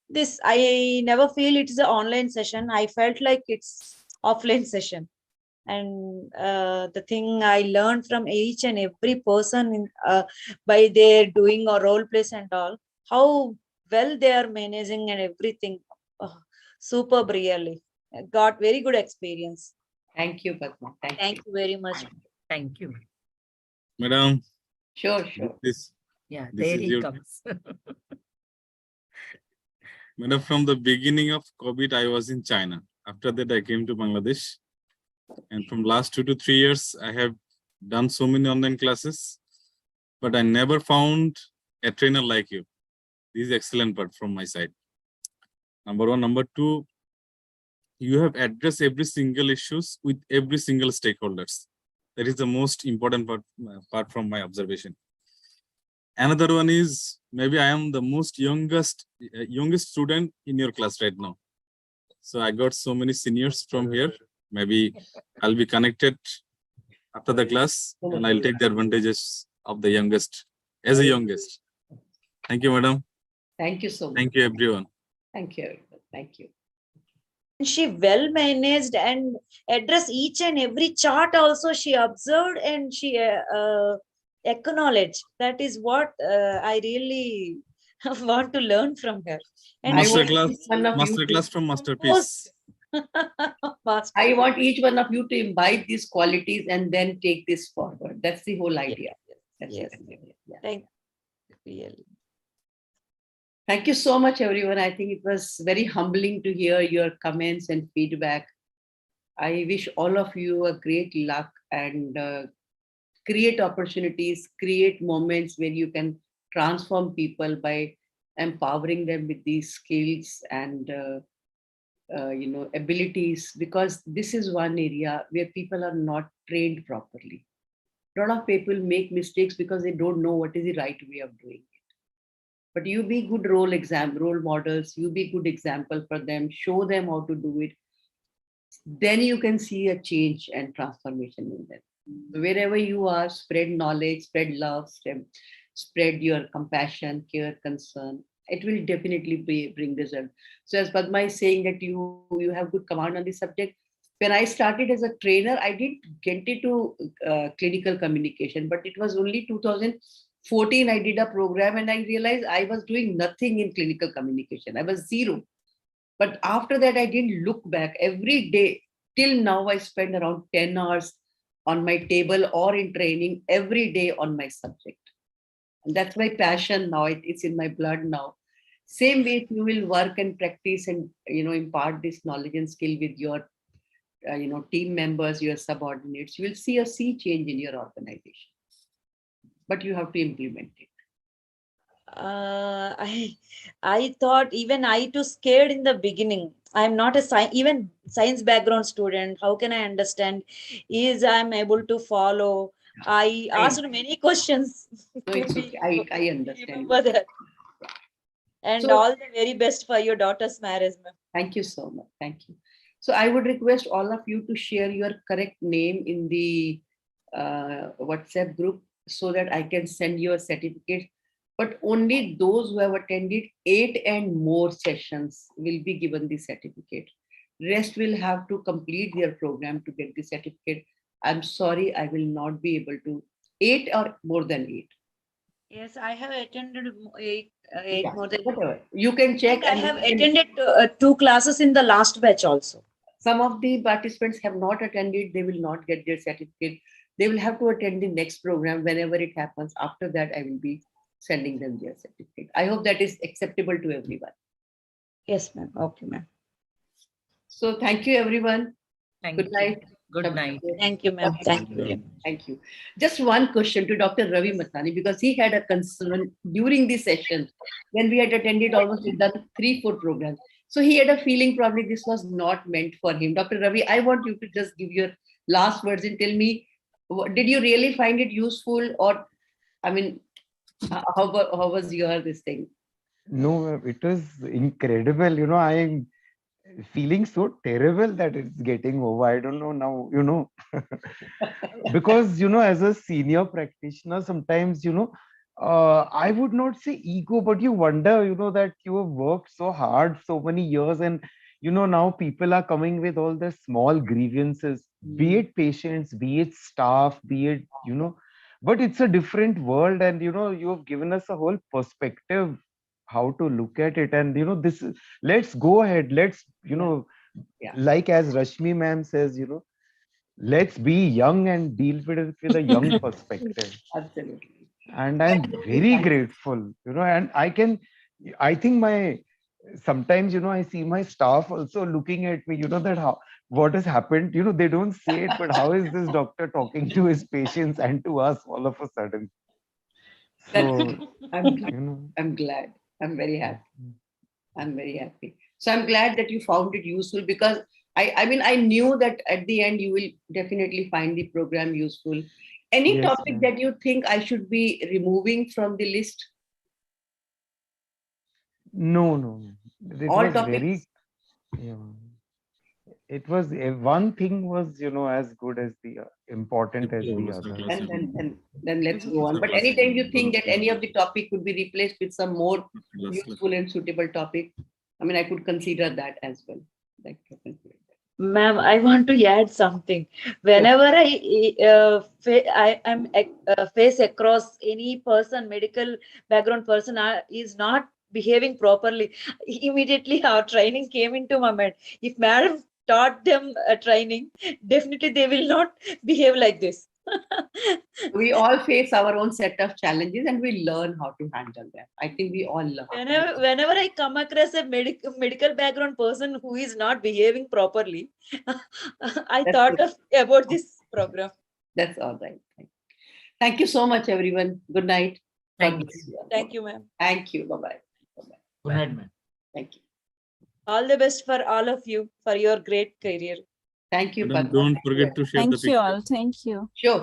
Speaker 14: this I never feel it's an online session. I felt like it's offline session. And the thing I learned from each and every person by their doing or role plays and all, how well they are managing and everything. Superb, really. Got very good experience.
Speaker 1: Thank you, Padma.
Speaker 14: Thank you very much.
Speaker 13: Thank you.
Speaker 5: Madam.
Speaker 1: Sure.
Speaker 13: There he comes.
Speaker 5: Madam, from the beginning of COVID, I was in China. After that, I came to Bangladesh. And from last 2 to 3 years, I have done so many online classes, but I never found a trainer like you. This is excellent part from my side. Number one. Number two, you have addressed every single issues with every single stakeholders. That is the most important part from my observation. Another one is, maybe I am the youngest student in your class right now. So I got so many seniors from here. Maybe I'll be connected after the class and I'll take the advantages of the youngest as a youngest. Thank you, madam.
Speaker 1: Thank you so much.
Speaker 5: Thank you, everyone.
Speaker 1: Thank you, everyone. Thank you.
Speaker 14: She well managed and addressed each and every chart also she observed and she acknowledged. That is what I really want to learn from her. And
Speaker 5: Master class from Masterpiece.
Speaker 1: I want each one of you to imbibe these qualities and then take this forward. That's the whole idea.
Speaker 14: Yes. Thank you. Really.
Speaker 1: Thank you so much, everyone. I think it was very humbling to hear your comments and feedback. I wish all of you a great luck and create opportunities, create moments where you can transform people by empowering them with these skills and abilities, because this is one area where people are not trained properly. A lot of people make mistakes because they don't know what is the right way of doing it. But you be good role models, you be good example for them, show them how to do it. Then you can see a change and transformation in them. Wherever you are, spread knowledge, spread love, spread your compassion, care, concern. It will definitely bring result. So as Padma is saying that you have good command on this subject. When I started as a trainer, I did get into clinical communication, but it was only 2014 I did a program and I realized I was doing nothing in clinical communication. I was zero. But after that, I didn't look back. Every day, till now, I spend around 10 hours on my table or in training every day on my subject. And that's my passion now. It's in my blood now. Same way, if you will work and practice and impart this knowledge and skill with your team members, your subordinates, you will see a sea change in your organization. But you have to implement it.
Speaker 14: I thought even I too scared in the beginning. I'm not a even science background student. How can I understand? Is I'm able to follow? I asked many questions.
Speaker 1: No, it's okay. I understand.
Speaker 14: Remember that. And so, all the very best for your daughter's marriage, ma'am.
Speaker 1: Thank you so much. Thank you. So I would request all of you to share your correct name in the WhatsApp group so that I can send you a certificate. But only those who have attended 8 and more sessions will be given the certificate. Rest will have to complete their program to get the certificate. I'm sorry, I will not be able to. 8 or more than 8.
Speaker 14: Yes, I have attended eight more than
Speaker 1: whatever. You can check.
Speaker 14: I have attended 2 classes in the last batch also.
Speaker 1: Some of the participants have not attended. They will not get their certificate. They will have to attend the next program whenever it happens. After that, I will be sending them their certificate. I hope that is acceptable to everyone.
Speaker 14: Yes, ma'am. Okay, ma'am.
Speaker 1: So thank you, everyone. Good night.
Speaker 13: Good night.
Speaker 14: Thank you, ma'am. Thank you.
Speaker 1: Thank you. Just one question to Dr. Ravi Matani, because he had a concern during the session when we had attended almost done 3-4 programs. So he had a feeling probably this was not meant for him. Dr. Ravi, I want you to just give your last words and tell me, did you really find it useful, or, I mean, how was your this thing?
Speaker 7: No, it was incredible. I'm feeling so terrible that it's getting over. I don't know now, because, as a senior practitioner, sometimes, I would not say ego, but you wonder, that you have worked so hard so many years and, now people are coming with all the small grievances, be it patients, be it staff, be it, but it's a different world. And, you have given us a whole perspective how to look at it. And, this, let's go ahead. Let's, like as Rashmi ma'am says, let's be young and deal with it with a young perspective.
Speaker 1: Absolutely.
Speaker 7: And I'm very grateful, and I think sometimes, I see my staff also looking at me, that what has happened, they don't say it, but how is this doctor talking to his patients and to us all of a sudden? So,
Speaker 1: I'm glad. I'm very happy. I'm very happy. So I'm glad that you found it useful, because I knew that at the end you will definitely find the program useful. Any topic that you think I should be removing from the list?
Speaker 7: No. It
Speaker 1: All
Speaker 7: was
Speaker 1: topics.
Speaker 7: it was one thing was, you know, as good as the important as the other.
Speaker 1: Then let's go on. But anytime you think that any of the topic could be replaced with some more useful and suitable topic, I mean, I could consider that as well.
Speaker 14: Ma'am, I want to add something. Whenever I am face across any person, medical background person is not behaving properly, immediately our training came into my mind. If madam taught them a training, definitely they will not behave like this.
Speaker 1: We all face our own set of challenges and we learn how to handle them. I think we all learn.
Speaker 14: Whenever I come across a medical background person who is not behaving properly, I thought about this program.
Speaker 1: That's all right. Thank you so much, everyone. Good night.
Speaker 14: Thank you, ma'am.
Speaker 1: Thank you. Bye-bye.
Speaker 12: Good night, ma'am.
Speaker 1: Thank you.
Speaker 14: All the best for all of you for your great career.
Speaker 1: Thank you.
Speaker 5: Don't forget to share the picture.
Speaker 4: Thank you all. Thank you.
Speaker 1: Sure.